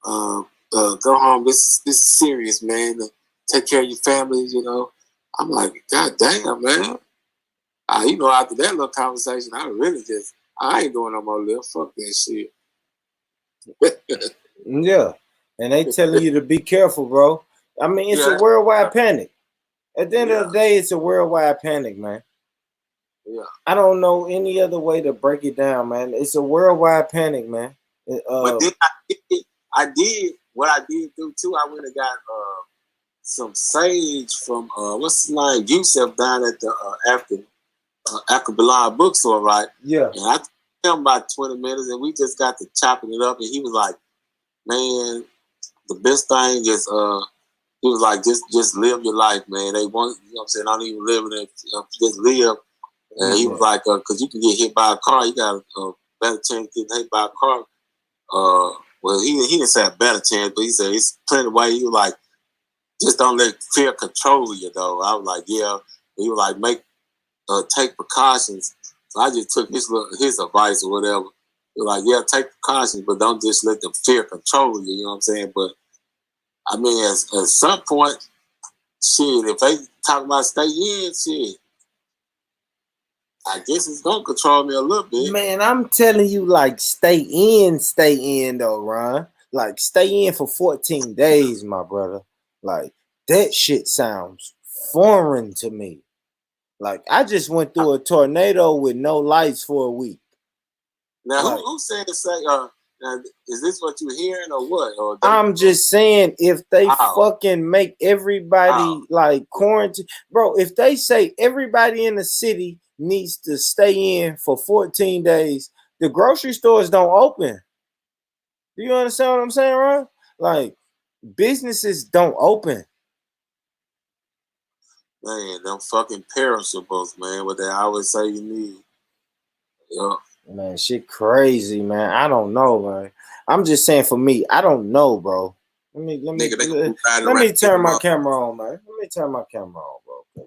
Go home. This is serious, man. Take care of your family, you know. I'm like, God damn, man. You know, after that little conversation, I ain't doing no more live. Fuck that shit. Yeah. And they telling you to be careful, bro. I mean, it's a worldwide panic. At the end of the day, it's a worldwide panic, man. Yeah. I don't know any other way to break it down, man. It's a worldwide panic, man. But then I did what I did do too. I went and got some sage from what's his name, Yusef, down at the Akabillah bookstore, right? Yeah. And I took him about 20 minutes, and we just got to chopping it up, and he was like, man, the best thing is he was like, just live your life, man. They want, you know what I'm saying, don't even live in it, just live. And he was like, because you can get hit by a car, you got a better chance of getting hit by a car. Well, he didn't say a better chance, but he said it's plenty of ways. He was like, just don't let fear control you, though. I was like, yeah. He was like, take precautions. So I just took his advice or whatever. He was like, yeah, take precautions, but don't just let the fear control you. You know what I'm saying? But I mean, at some point, shit, if they talk about stay in, shit, I guess it's gonna control me a little bit. Man, I'm telling you, like, stay in though, Ron. Like, stay in for 14 days, my brother. Like, that shit sounds foreign to me. Like, I just went through a tornado with no lights for a week. Now, like, who said to say, is this what you're hearing or what? Or I'm just saying, if they fucking make everybody like quarantine, bro, if they say everybody in the city needs to stay in for 14 days, the grocery stores don't open. Do you understand what I'm saying, Ron? Like, businesses don't open. Man, them fucking perishables, man, what they always say you need. Yeah. Man, shit crazy, man. I don't know, man. I'm just saying for me, I don't know, bro. Let me turn my camera on, man. Let me turn my camera on, bro.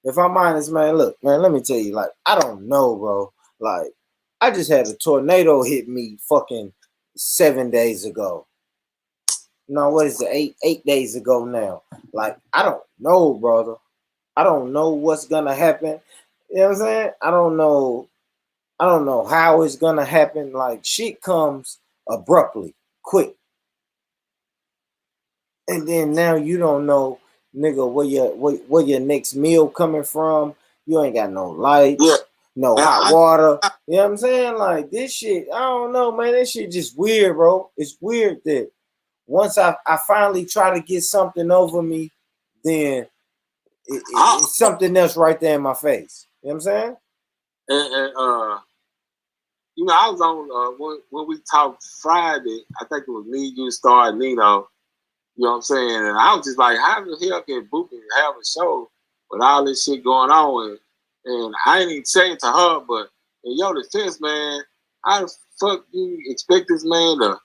If I'm honest, man, look, man, let me tell you, like, I don't know, bro. Like, I just had a tornado hit me fucking 7 days ago. No, what is it? 8 days ago now. Like, I don't know, brother. I don't know what's gonna happen. You know what I'm saying? I don't know how it's gonna happen. Like, shit comes abruptly, quick. And then now you don't know, nigga, where your next meal coming from. You ain't got no lights, no hot water. You know what I'm saying? Like, this shit, I don't know, man. This shit just weird, bro. It's weird that once I finally try to get something over me, then it's something else right there in my face. You know what I'm saying? And you know, I was on when we talked Friday. I think it was me, you, Star, and Nino. You know what I'm saying? And I was just like, how the hell can Bookie have a show with all this shit going on? And I ain't even saying to her, but in your defense, man, how the fuck you expect this man to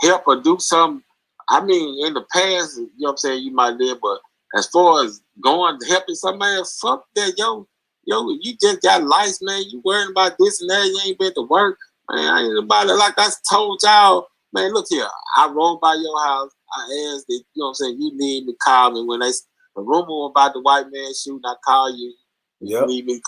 help or do something? I mean, in the past, you know what I'm saying, you might live, but as far as going helping somebody, fuck that, yo, you just got lights, man. You worrying about this and that, you ain't been to work. Man, I ain't about it. Like I told y'all, man, look here, I rolled by your house. I asked that, you know what I'm saying, you need me, call me. When the rumor about the white man shooting, I call you. You need me.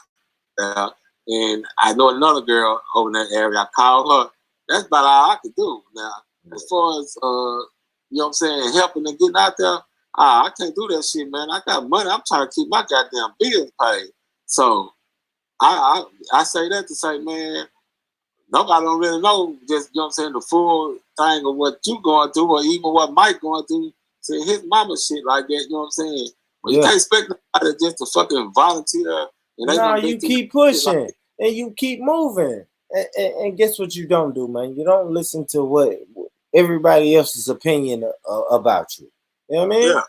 And I know another girl over in that area. I called her. That's about all I could do. Now, as far as, you know what I'm saying, helping and getting out there, I can't do that shit, man. I got money. I'm trying to keep my goddamn bills paid. So I say that to say, man, nobody don't really know just, you know what I'm saying, the full thing of what you going through or even what Mike going through. Say his mama shit like that, you know what I'm saying? Well, you can't expect nobody just to fucking volunteer. No, you keep pushing like and you keep moving. And guess what you don't do, man? You don't listen to what everybody else's opinion about you. You know what I mean? Yeah.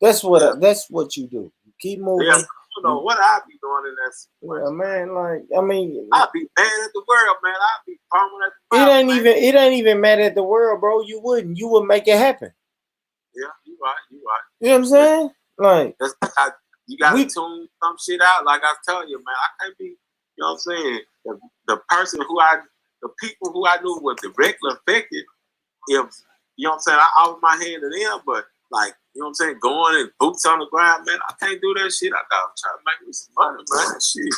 That's what you do. You keep moving. Yeah. You know what I be doing in that situation. Yeah, man. Like, I mean, I be mad at the world, man. I be foaming at the mouth. It ain't even mad at the world, bro. You would make it happen. Yeah, you right. You know what I'm saying? Like, you gotta tune some shit out. Like I tell you, man, I can't be. You know what I'm saying? The people who I knew were directly affected. If you know what I'm saying, I offer my hand to them, but like, you know what I'm saying, going and boots on the ground, man, I can't do that shit. I gotta try to make me some money, man. Shit.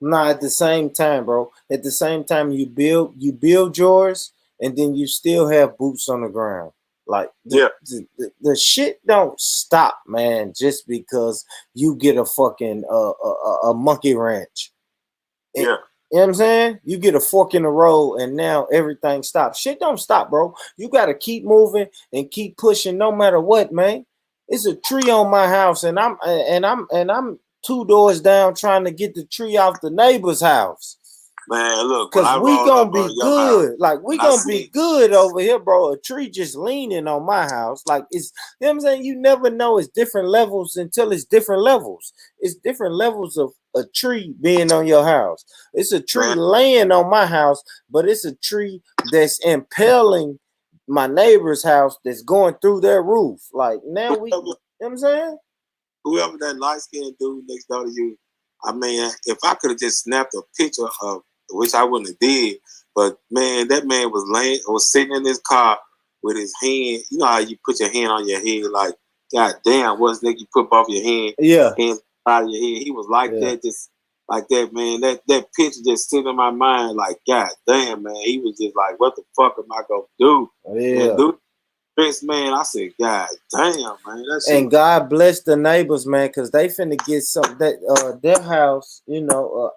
Nah, at the same time, bro. At the same time, you build yours, and then you still have boots on the ground. Like, the shit don't stop, man, just because you get a fucking a monkey wrench. And, yeah. You know what I'm saying? You get a fork in the road and now everything stops. Shit don't stop, bro. You got to keep moving and keep pushing no matter what, man. It's a tree on my house and I'm 2 doors down trying to get the tree off the neighbor's house. Man, look, because we gonna be good. Like, we gonna be good over here, bro. A tree just leaning on my house. Like, it's, you know what I'm saying? You never know. It's different levels until it's different levels. It's different levels of a tree being on your house. It's a tree laying on my house, but it's a tree that's impaling my neighbor's house that's going through their roof. Like, now we, you know what I'm saying? Whoever that light-skinned dude next door to you, I mean, if I could have just snapped a picture of, which I wouldn't have did, but man, that man was sitting in his car with his hand. You know how you put your hand on your head, like, God damn, what's that you put off your hand? Yeah. Hands out of your head. He was like that, just like that, man. That picture just sitting in my mind, like, God damn, man. He was just like, what the fuck am I gonna do? Yeah. Man, I said, God damn, man. That shit and God bless the neighbors, man, because they finna get some that their house, you know,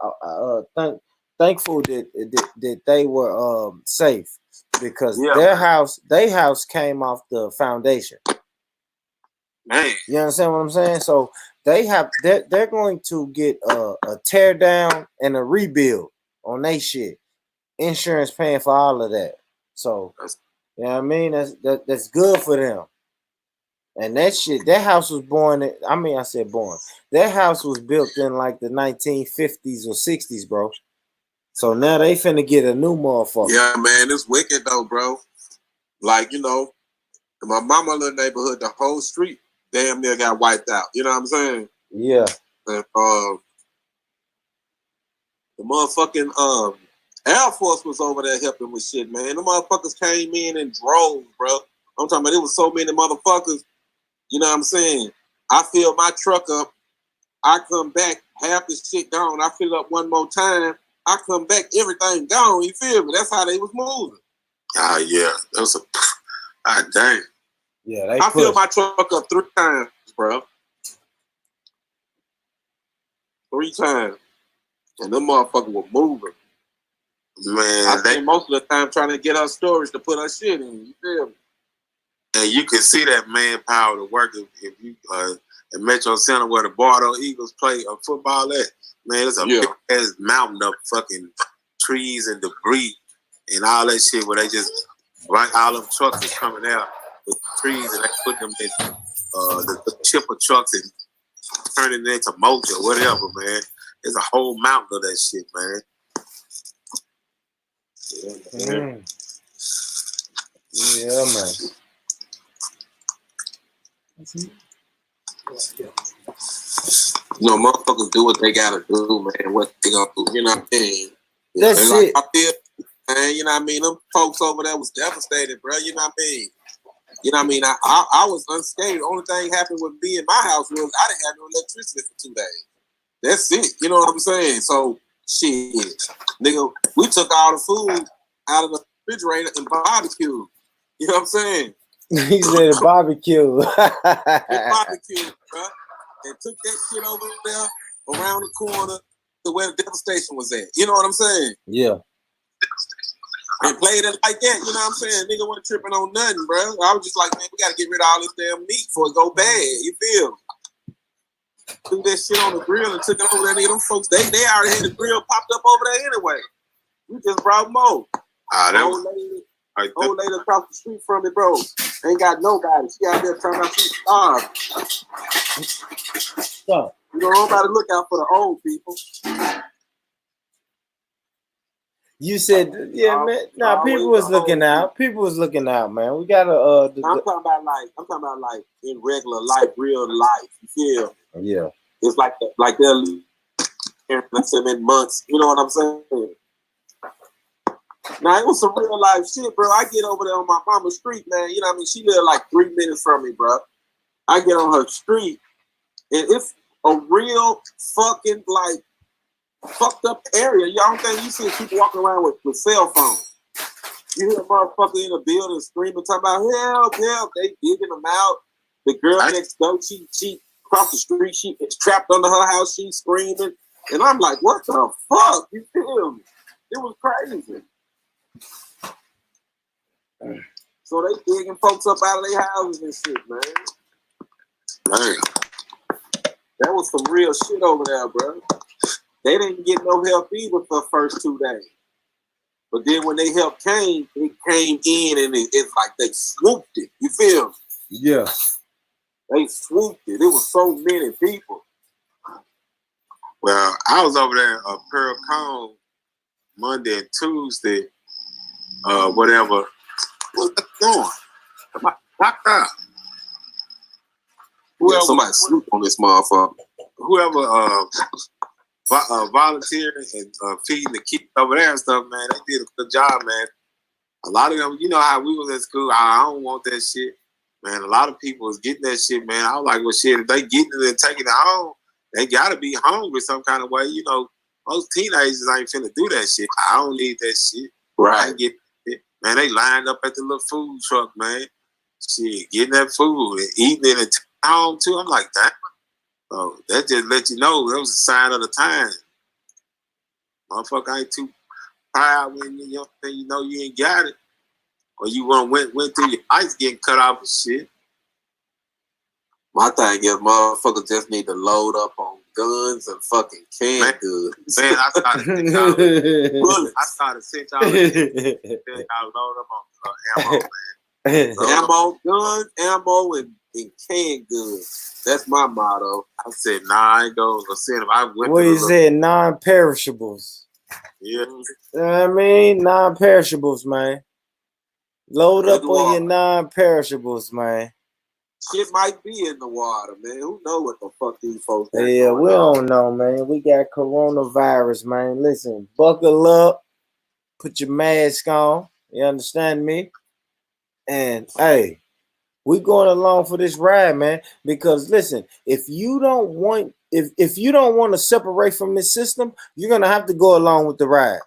thankful that they were safe, because their house came off the foundation. Man, you understand what I'm saying? So they're going to get a tear down and a rebuild on their shit. Insurance paying for all of that. So you know what I mean? That's good for them. And that shit, that house was born. That house was built in like the 1950s or 60s, bro. So now they finna get a new motherfucker. Yeah, man, it's wicked though, bro. Like, you know, in my mama little neighborhood, the whole street damn near got wiped out. You know what I'm saying? Yeah. And the motherfucking Air Force was over there helping with shit, man. The motherfuckers came in and drove, bro. I'm talking about, it was so many motherfuckers. You know what I'm saying? I fill my truck up. I come back, half the shit gone. I fill up one more time. I come back, everything gone. You feel me? That's how they was moving. Ah, yeah. That was dang. Yeah, I filled my truck up 3 times, bro. 3 times. And them motherfuckers were moving. Man, I think most of the time trying to get our storage to put our shit in. You feel me? And you can see that manpower to work if you at Metro Center where the Bardo Eagles play football at. Man, it's a big ass mountain of fucking trees and debris and all that shit where they just all them trucks is coming out with trees and they put them in the chipper trucks and turning it into mulch or whatever, man. There's a whole mountain of that shit, man. Yeah, man. You know, motherfuckers do what they gotta do, man. What they gonna do, you know what I mean? That's it. I feel, man, you know what I mean? Them folks over there was devastated, bro. You know what I mean? You know what I mean? I was unscathed. The only thing happened with me in my house was I didn't have no electricity for 2 days. That's it. You know what I'm saying? So, shit. Nigga, we took all the food out of the refrigerator and barbecued. You know what I'm saying? He said barbecue. Barbecue, bro. And took that shit over there around the corner to where the devastation was at. You know what I'm saying? Yeah. and played it like that. You know what I'm saying? Nigga wasn't tripping on nothing, bro. I was just like, man, we gotta get rid of all this damn meat before it go bad. You feel me? Threw that shit on the grill and took it over there. Nigga, them folks, they already had the grill popped up over there anyway. We just brought more. Old lady across the street from me, bro. Ain't got nobody. She out there talking about she's starved. So, you know, nobody look out for the old people. You said, yeah, man. Nah, people was looking out. People was looking out, man. We gotta. I'm talking about like in regular life, real life. You feel? Yeah. It's like they're let's say in months. You know what I'm saying? Now it was some real life shit, bro. I get over there on my mama's street, man. You know what I mean? She lived like 3 minutes from me, bro. I get on her street, and it's a real fucking like fucked up area. Y'all don't think you see people walking around with cell phones. You hear a motherfucker in the building screaming, talking about help, help. They digging them out. The girl next door, she across the street, she is trapped under her house, she's screaming. And I'm like, what the fuck? You feel me? It was crazy. So they digging folks up out of their houses and shit, man. Man. That was some real shit over there, bro. They didn't get no help either for the first 2 days. But then when they help came, it came in and it's like they swooped it. You feel me? Yeah. They swooped it. It was so many people. Well, I was over there at Pearl Cone Monday and Tuesday, whatever. What's that going? Come on, knock out. Whoever, somebody swooped on this motherfucker. Whoever volunteering and feeding the kids over there and stuff, man, they did a good job, man. A lot of them, you know how we was at school, I don't want that shit. Man, a lot of people was getting that shit, man. I was like, well, shit, if they getting it and taking it home, they gotta be hungry some kind of way. You know, most teenagers ain't finna do that shit. I don't need that shit. Right. I get it. Man, they lined up at the little food truck, man. Shit, getting that food and eating it at home too. I'm like, damn. So that just let you know that was a sign of the time. Motherfucker ain't too proud when you know you ain't got it. Or you went through your life getting cut off and shit. My thing is motherfuckers just need to load up on guns and fucking canned goods. Man, I started $6. I started $6. I load up on ammo, man. Ammo, guns, ammo, and canned goods. That's my motto. I said, nah, I ain't going to send them. What you said, non-perishables. Yeah. You know what I mean? Non-perishables, man. Load up on your non-perishables, man. Shit might be in the water, man. Who know what the fuck these folks got? Yeah, we don't know, man. We got coronavirus, man. Listen, buckle up. Put your mask on. You understand me? And, hey, we going along for this ride, man. Because, listen, if you don't want to separate from this system, you're going to have to go along with the ride.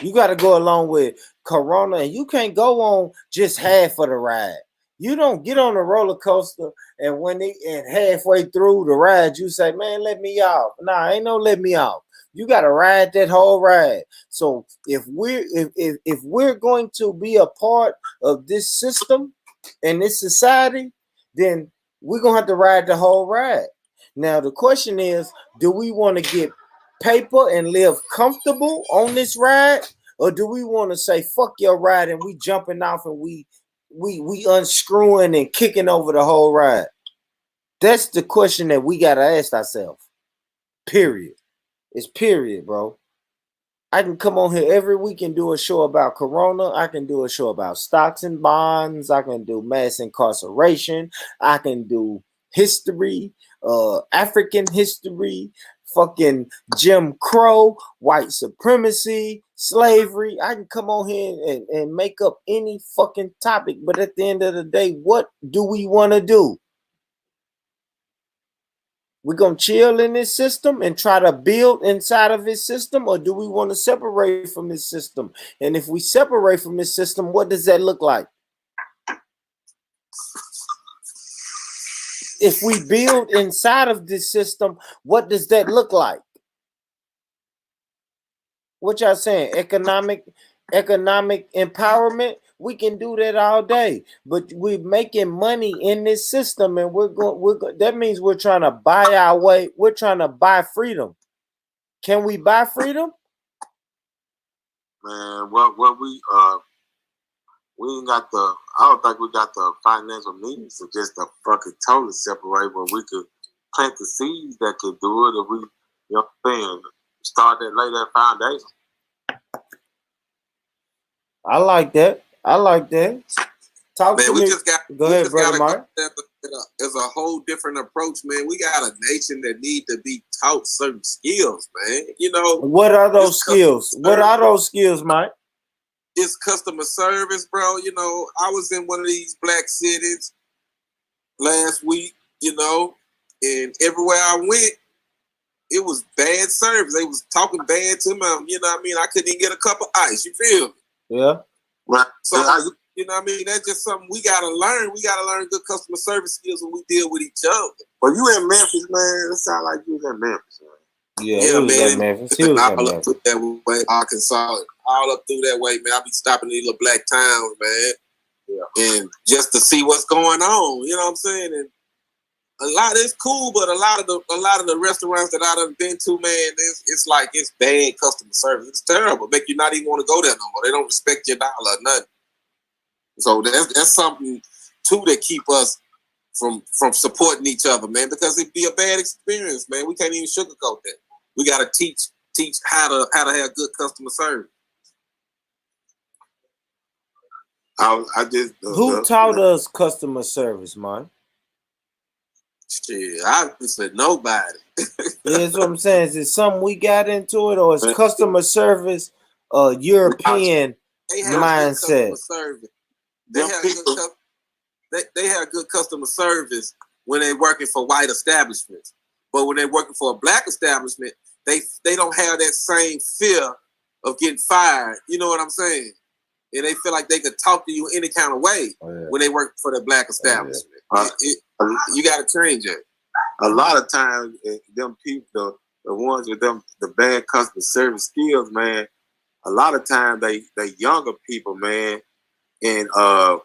You got to go along with Corona, and you can't go on just half of the ride. You don't get on a roller coaster, and and halfway through the ride, you say, "Man, let me off." Nah, ain't no let me off. You got to ride that whole ride. So if we're going to be a part of this system and this society, then we're gonna have to ride the whole ride. Now the question is, do we want to get paper and live comfortable on this ride, or do we want to say fuck your ride and we jumping off and we unscrewing and kicking over the whole ride? That's the question that we gotta ask ourselves. Period. It's period, bro. I can come on here every week and do a show about Corona. I can do a show about stocks and bonds. I can do mass incarceration. I can do history, African history, fucking Jim Crow, white supremacy, slavery. I can come on here and make up any fucking topic. But at the end of the day, what do we want to do? We're going to chill in this system and try to build inside of this system, or do we want to separate from this system? And if we separate from this system, what does that look like? If we build inside of this system, what does that look like? What y'all saying? economic empowerment, we can do that all day. But we're making money in this system, and that means we're trying to buy our way. We're trying to buy freedom. Can we buy freedom? Man, what we ain't got the. I don't think we got the financial means to just to fucking totally separate. But we could plant the seeds that could do it if we, you know what I'm saying, start that, lay that foundation. I like that. I like that. Talk man, to we me. Just got. Go ahead, brother Mark. There's a whole different approach, man. We got a nation that need to be taught certain skills, man. You know, what are those skills? What are those skills, Mike? It's customer service, bro. You know, I was in one of these black cities last week, you know, and everywhere I went, it was bad service. They was talking bad to me. You know what I mean? I couldn't even get a cup of ice. You feel me? Yeah. Right. So, you know what I mean? That's just something we got to learn. We got to learn good customer service skills when we deal with each other. Well, you in Memphis, man. It sound like you was in Memphis, man. Yeah, he was in Memphis. He was in Memphis. Up that way, Arkansas, all up through that way, man. I be stopping in these little black towns, man. Yeah. And just to see what's going on, you know what I'm saying? And a lot of it's cool, but a lot of the restaurants that I done been to, man, it's like it's bad customer service. It's terrible. Make you not even want to go there no more. They don't respect your dollar or nothing. So that's something too that keep us from supporting each other, man, because it'd be a bad experience, man. We can't even sugarcoat that. We gotta teach how to have good customer service. Who taught us customer service, man? Shit, obviously nobody. That's what I'm saying. Is it something we got into it, or is customer service a European mindset? They have good customer service when they're working for white establishments, but when they're working for a black establishment, they don't have that same fear of getting fired. You know what I'm saying? And they feel like they could talk to you any kind of way when they work for the black establishment. You got to change it. A lot of times, them people, the ones with them, the bad customer service skills, man, a lot of times they younger people, man, and man,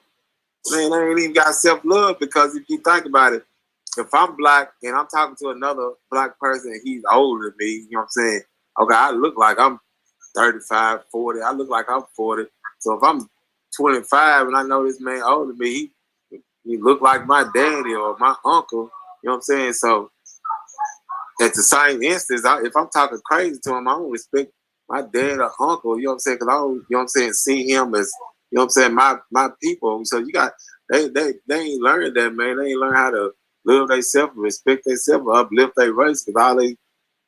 they ain't even got self-love, because if you think about it, if I'm black and I'm talking to another black person and he's older than me, you know what I'm saying? Okay, I look like I'm 35, 40. I look like I'm 40. So if I'm 25 and I know this man older than me, he look like my daddy or my uncle, you know what I'm saying? So at the same instance, if I'm talking crazy to him, I don't respect my dad or uncle, you know what I'm saying? Because I don't, you know what I'm saying, see him as, you know what I'm saying, my people. So you got, they ain't learned that, man. They ain't learned how to live themselves, respect themselves, uplift their race, because all they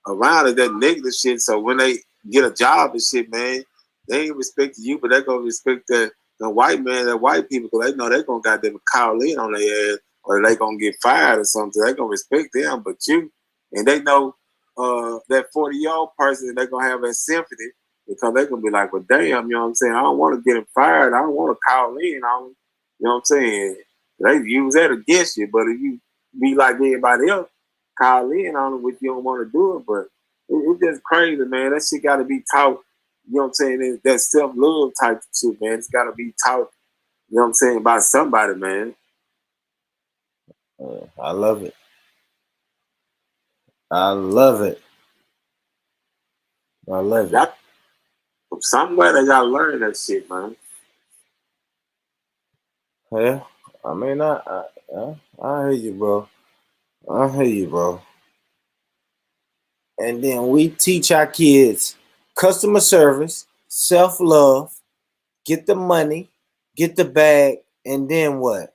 around is that negative shit. So when they get a job and shit, man, they ain't respecting you, but they gonna respect the white man, the white people, because they know they gonna goddamn call in on their ass, or they gonna get fired or something. They gonna respect them, but you, and they know that 40-year-old person, they gonna have that sympathy, because they gonna be like, well, damn, you know what I'm saying? I don't want to get him fired. I don't want to call in on him. You know what I'm saying? They use that against you, but if you be like everybody else, call in on it, which you don't want to do it. But it's just crazy, man. That shit got to be taught. You know what I'm saying? That self-love type shit, man. It's got to be taught, you know what I'm saying, by somebody, man. I love it. I love it. I love it. Somewhere they got to learn that shit, man. Yeah. I mean, I hear you, bro. I hear you, bro. And then we teach our kids customer service, self-love, get the money, get the bag, and then what?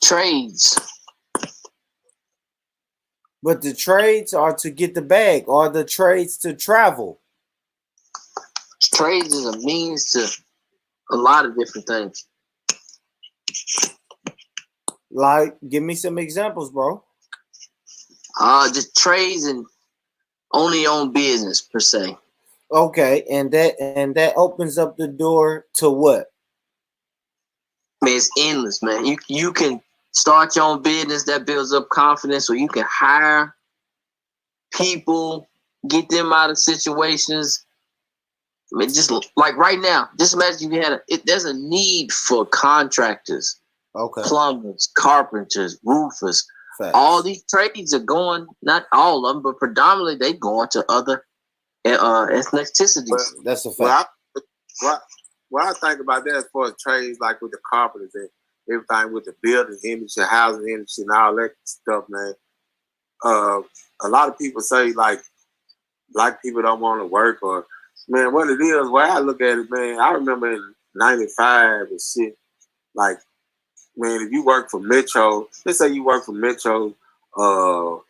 Trades. But the trades are to get the bag, or the trades to travel. Trades is a means to a lot of different things. Like, give me some examples, bro. Just trades and only own business per se. Okay, and that opens up the door to what? Man, it's endless, man. You can start your own business that builds up confidence, so you can hire people, get them out of situations, I mean, just like right now, just imagine you had there's a need for contractors, plumbers, carpenters, roofers. Facts. All these trades are going, not all of them, but predominantly they going to other ethnicities. Well, that's a fact. What I think about that as far as trades, like with the carpenters and everything with the building industry, housing industry, and all that stuff, man. A lot of people say like black people don't want to work, or man, what it is. Where I look at it, man, I remember in '95 and shit. Like, man, if you work for Metro, let's say you work for Metro, you know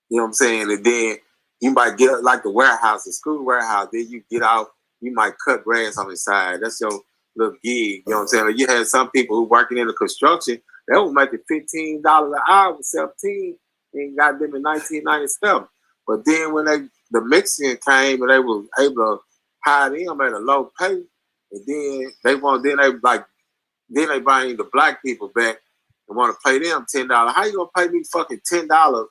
what I'm saying, and then you might get like the warehouse, the school warehouse. Then you get out, you might cut grass on the side. That's your little gig. You know what I'm saying? Or you had some people who working in the construction, they were making $15 an hour, 17, and got them in 1997. But then when the Mexican came and they was able to hire them at a low pay, and then they buying the black people back and want to pay them $10. How you gonna pay me fucking $10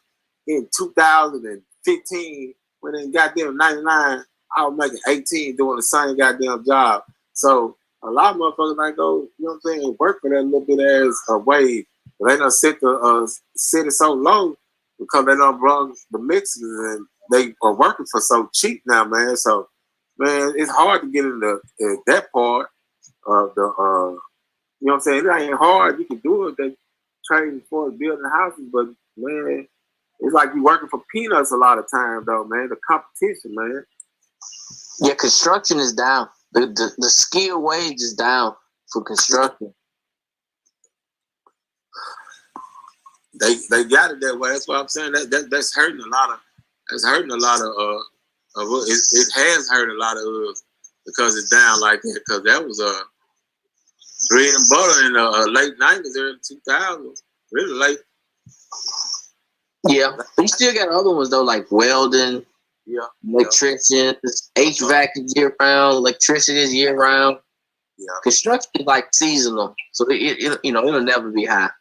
in 2015 when in goddamn 99 I was making 18 doing the same goddamn job? So a lot of motherfuckers might go, you know what I'm saying, work for that little bit as a wage. But they done set the city so low because they done brought the Mexicans and they are working for so cheap now, man. So, man, it's hard to get into that part of the, you know what I'm saying? It ain't hard. You can do it. They train for building houses, but, man, it's like you working for peanuts a lot of times, though, man. The competition, man. Yeah, construction is down. The skill wage is down for construction. They got it that way. That's what I'm saying. That's hurting a lot of. It's hurting a lot of. It has hurt a lot of us because it's down like that. Because that was bread and butter in the late '90s, early 2000s. Really late. Yeah, you still got other ones though, like welding. Yeah, electricians, HVAC is year round, electricity is year round. Yeah, construction is like seasonal, so it'll never be high.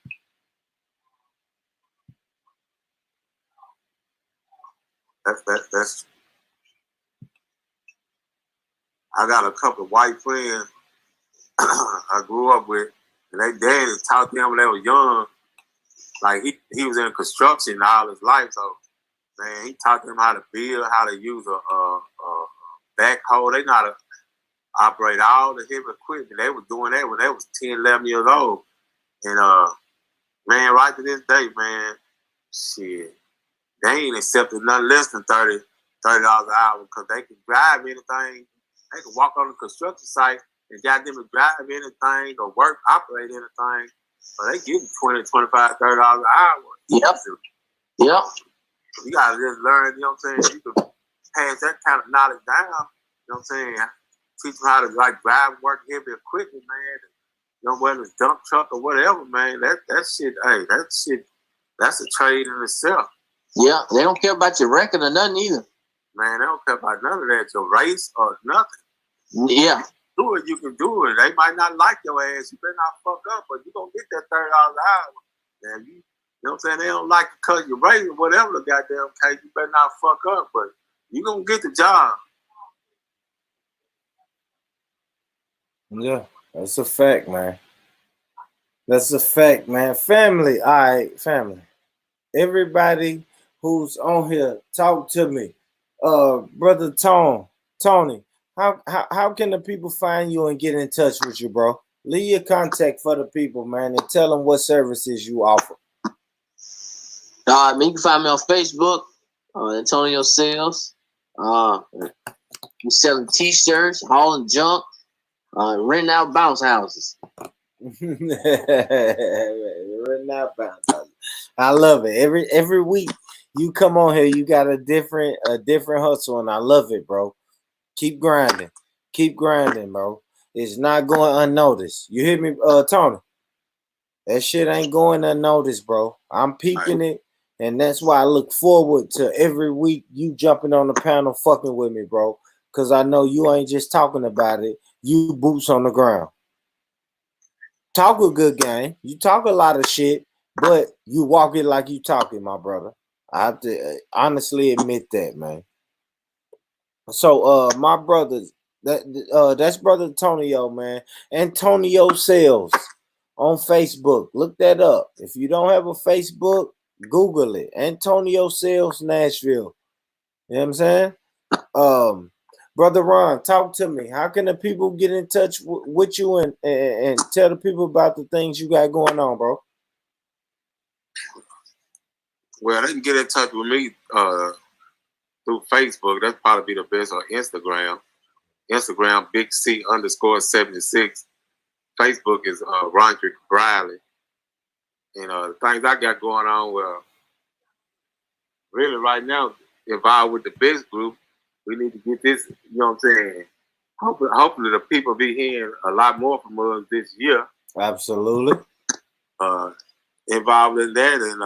That's. I got a couple of white friends I grew up with, and they daddy taught them when they were young. Like he was in construction all his life, so. Man, he taught them how to build, how to use a backhoe. They know how to operate all the heavy equipment. They was doing that when they was 10, 11 years old. And, man, right to this day, man, shit, they ain't accepting nothing less than $30 an hour because they can drive anything. They can walk on the construction site and got them to drive anything or work, operate anything. So they give $20, $25, $30 an hour. Yep. You gotta just learn, you know what I'm saying? You can pass that kind of knowledge down, you know what I'm saying? Teach them how to like drive, work heavy equipment, man. You know, whether it's dump truck or whatever, man. That shit, that's a trade in itself. Yeah, they don't care about your record or nothing either. Man, they don't care about none of that, your race or nothing. Yeah. Do it, you can do it. They might not like your ass. You better not fuck up, but you gonna get that $30 an hour. Man, you know what I'm saying? They don't like to cut your rate or whatever the goddamn case. You better not fuck up, but you gonna get the job. Yeah, that's a fact, man. That's a fact, man. Family, all right, family. Everybody who's on here, talk to me. Brother Tony, how can the people find you and get in touch with you, bro? Leave your contact for the people, man, and tell them what services you offer. You can find me on Facebook, Antonio Sales. I'm selling T-shirts, hauling junk, renting out bounce houses. Renting out bounce houses. I love it. Every week you come on here, you got a different hustle, and I love it, bro. Keep grinding, bro. It's not going unnoticed. You hear me, Tony? That shit ain't going unnoticed, bro. I'm peeping it. And that's why I look forward to every week you jumping on the panel fucking with me, bro. Because I know you ain't just talking about it. You boots on the ground. Talk a good game. You talk a lot of shit, but you walk it like you talking, my brother. I have to honestly admit that, man. So, my brothers, That's brother Antonio, man. Antonio Sales on Facebook. Look that up. If you don't have a Facebook, Google it. Antonio Sales Nashville. You know what I'm saying? Brother Ron, talk to me. How can the people get in touch with you and tell the people about the things you got going on, bro? Well, they can get in touch with me through Facebook. That'd probably be the best, or Instagram. Instagram, Big C _76. Facebook is Roderick Briley. And the things I got going on, well, really right now, involved with the Biz Group, we need to get this, you know what I'm saying? Hopefully the people be hearing a lot more from us this year. Absolutely. Involved in that, and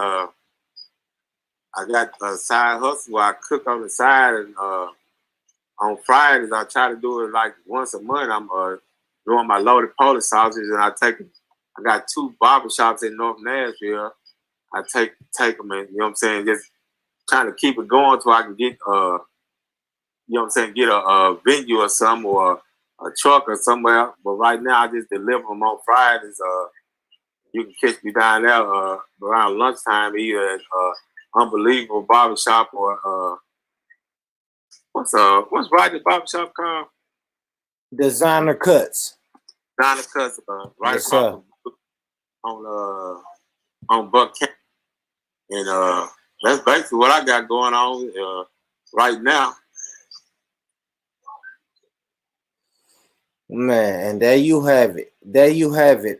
I got a side hustle where I cook on the side, and on Fridays I try to do it like once a month. I'm doing my loaded Polish sausage, and I got 2 barbershops in North Nashville. I take them, and you know what I'm saying, just trying to keep it going so I can get you know what I'm saying, get a venue or something, or a truck or somewhere. But right now I just deliver them on Fridays. You can catch me down there around lunchtime, either at Unbelievable Barbershop or what's Roger Barbershop called? Designer Cuts. Designer Cuts, right yes, across on Buck County. And that's basically what I got going on right now. Man, and there you have it. There you have it.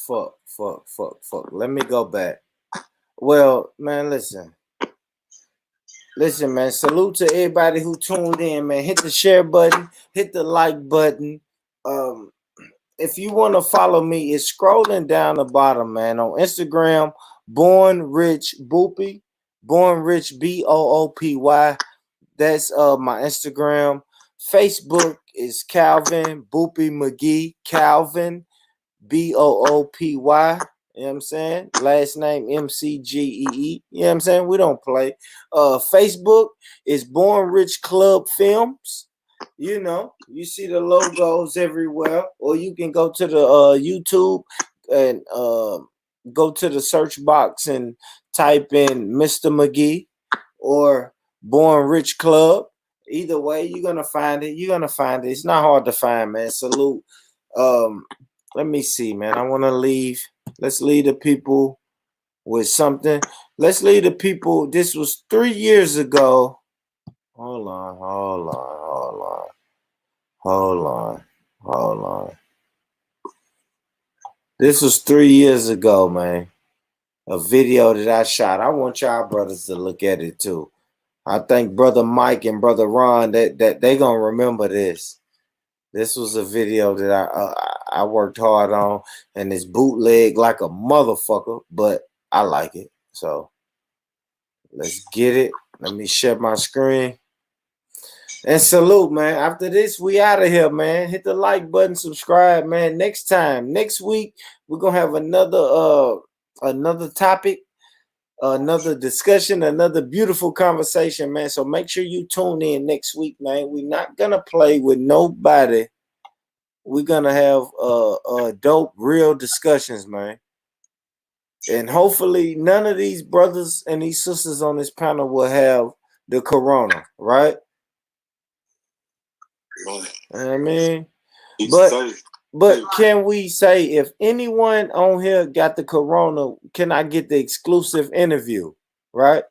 Fuck. Let me go back. Well, man, listen, man. Salute to everybody who tuned in, man. Hit the share button, hit the like button. If you want to follow me, it's scrolling down the bottom, man. On Instagram, Born Rich Boopy, Born Rich BOOPY. That's my Instagram. Facebook is Calvin Boopy McGee, Calvin BOOPY. You know what I'm saying? Last name MCGEE. You know what I'm saying? We don't play. Facebook is Born Rich Club Films. You know, you see the logos everywhere. Or you can go to the YouTube and go to the search box and type in Mr. McGee or Born Rich Club. Either way, you're gonna find it. You're gonna find it. It's not hard to find, man. Salute. Let me see, man. I want to leave. Let's leave the people with something. Let's leave the people. This was 3 years ago. Hold on. This was 3 years ago, man. A video that I shot. I want y'all brothers to look at it too. I think Brother Mike and Brother Ron that they gonna remember this. This was a video that I worked hard on, and it's bootleg like a motherfucker, but I like it. So let's get it. Let me share my screen. And salute, man. After this, we out of here, man. Hit the like button, subscribe, man. Next week, we're gonna have another topic. Another discussion, another beautiful conversation, man. So make sure you tune in next week, man. We're not gonna play with nobody. We're gonna have dope, real discussions, man. And hopefully none of these brothers and these sisters on this panel will have the corona, right? You know what I mean? But can we say, if anyone on here got the corona, can I get the exclusive interview? Right?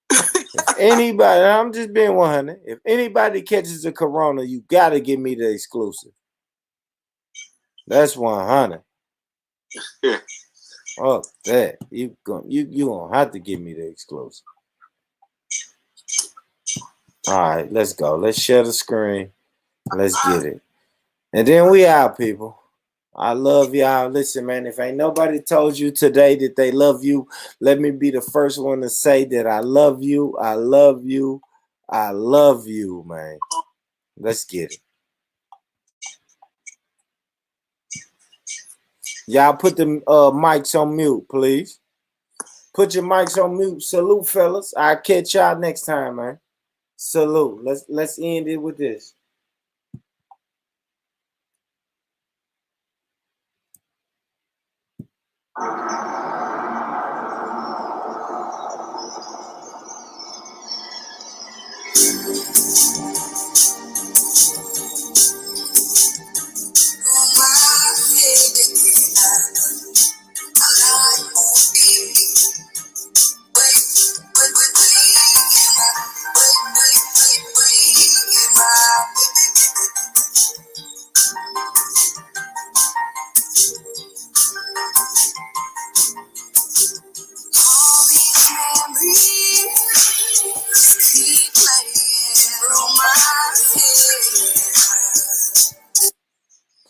If anybody, I'm just being 100. If anybody catches the corona, you gotta give me the exclusive. That's 100. Yeah. Oh, that you gonna have to give me the exclusive. All right, let's go. Let's share the screen. Let's get it. And then we out, people. I love y'all. Listen, man, if ain't nobody told you today that they love you, let me be the first one to say that I love you. I love you. I love you, man. Let's get it. Y'all put the mics on mute, please. Put your mics on mute. Salute, fellas. I'll catch y'all next time, man. Salute. Let's end it with this.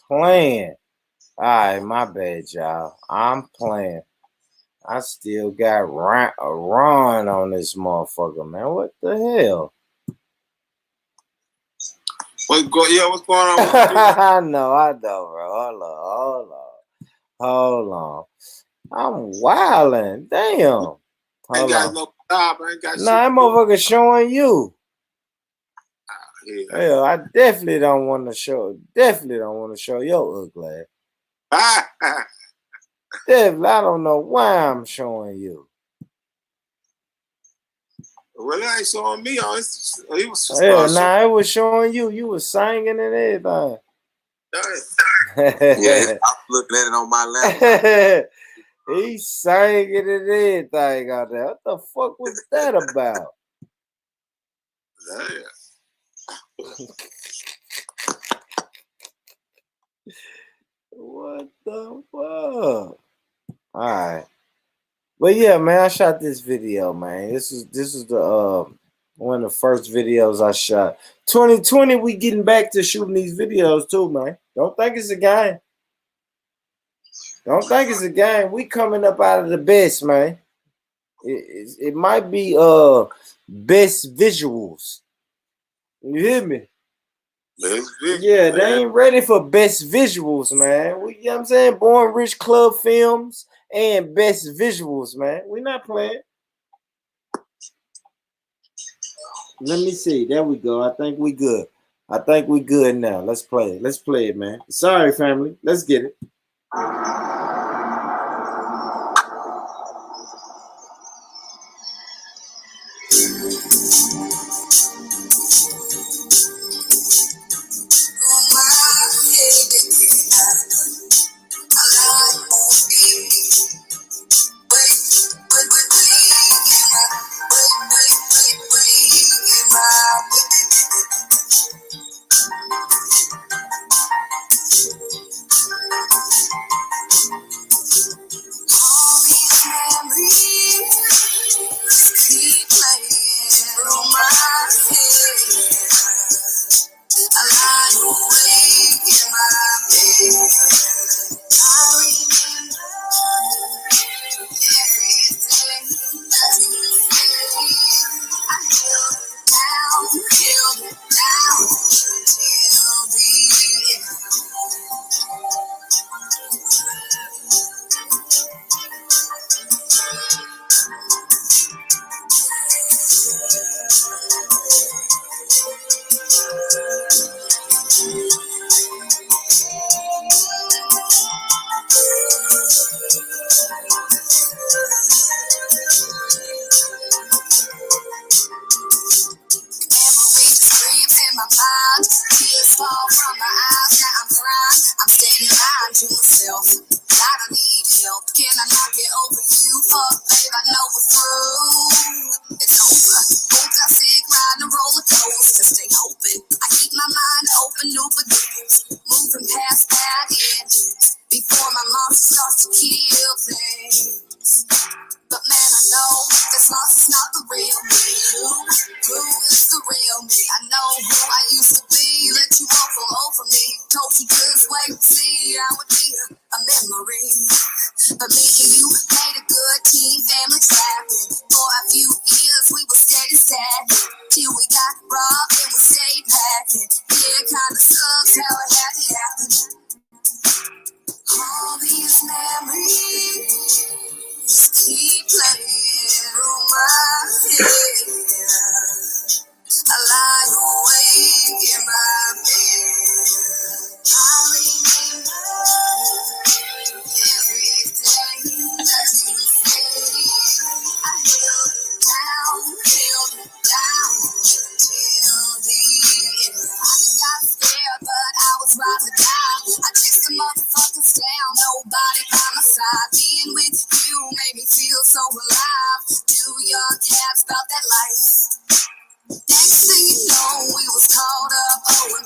Playing. Alright, my bad, y'all. I'm playing. I still got Ron on this motherfucker, man. What the hell? What's going on? I know, bro. Hold on. I'm wildin'. Damn. Ain't got no job. I ain't got shit. That motherfucker showing you. Yeah. Hell, I definitely don't want to show. Definitely don't want to show your ugly ass. Definitely, I don't know why I'm showing you. Really ain't showing me on it. He was it was showing you. You was singing and everything. Yeah, I'm looking at it on my laptop. He's singing and everything out there. What the fuck was that about? What the fuck? Alright. But yeah, man, I shot this video, man. This is the one of the first videos I shot. 2020, we getting back to shooting these videos too, man. Don't think it's a game. Don't think it's a game. We coming up out of the best, man. It might be best visuals. You hear me? Yeah, they ain't ready for best visuals, man. You know what I'm saying? Born Rich Club Films and best visuals, man. We not playing. Let me see. There we go. I think we good. I think we good now. Let's play it. Let's play it, man. Sorry, family. Let's get it.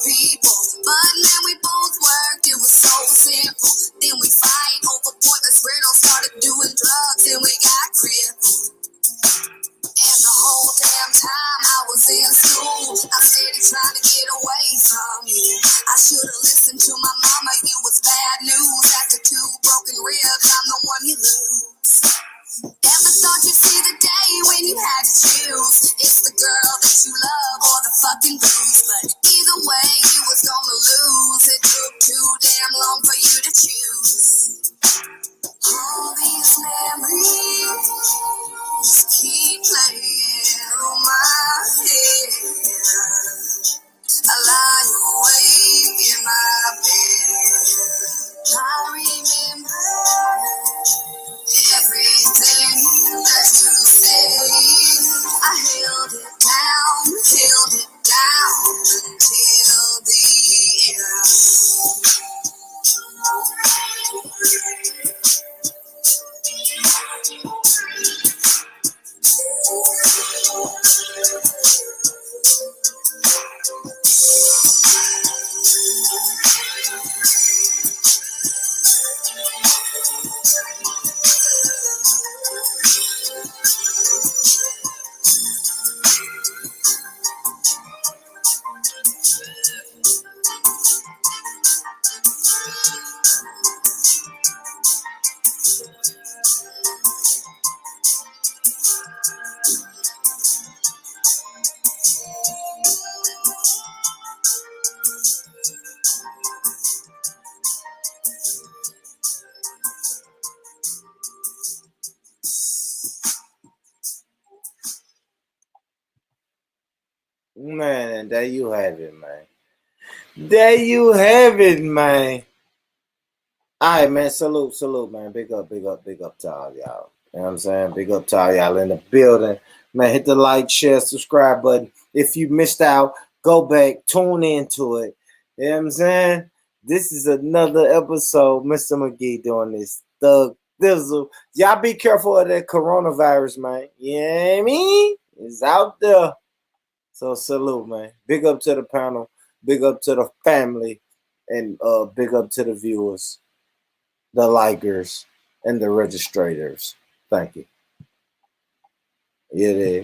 people. But then we both worked, it was so simple. Then we fight over pointless riddles, started doing drugs, and we got crippled. And the whole damn time I was in school, I steady trying to get away from you. I should have listened to my mama, you was bad news. After 2 broken ribs, I'm the one you lose. Never thought you'd see the day when you had to choose. It's the girl that you love or the fucking blues. But either way, you was gonna lose. It took too damn long for you to choose. All these memories keep playing through my head. I lie awake in my bed. I remember everything that you said. I held it down until the Man, and there you have it, man. There you have it, man. All right, man. Salute, man. Big up to all y'all. You know what I'm saying? Big up to all y'all in the building. Man, hit the like, share, subscribe button. If you missed out, go back, tune into it. You know what I'm saying? This is another episode. Mr. McGee doing this thug thizzle. Y'all be careful of that coronavirus, man. You know what I mean? It's out there. So salute, man. Big up to the panel. Big up to the family. And big up to the viewers, the likers, and the registrators. Thank you. Yeah,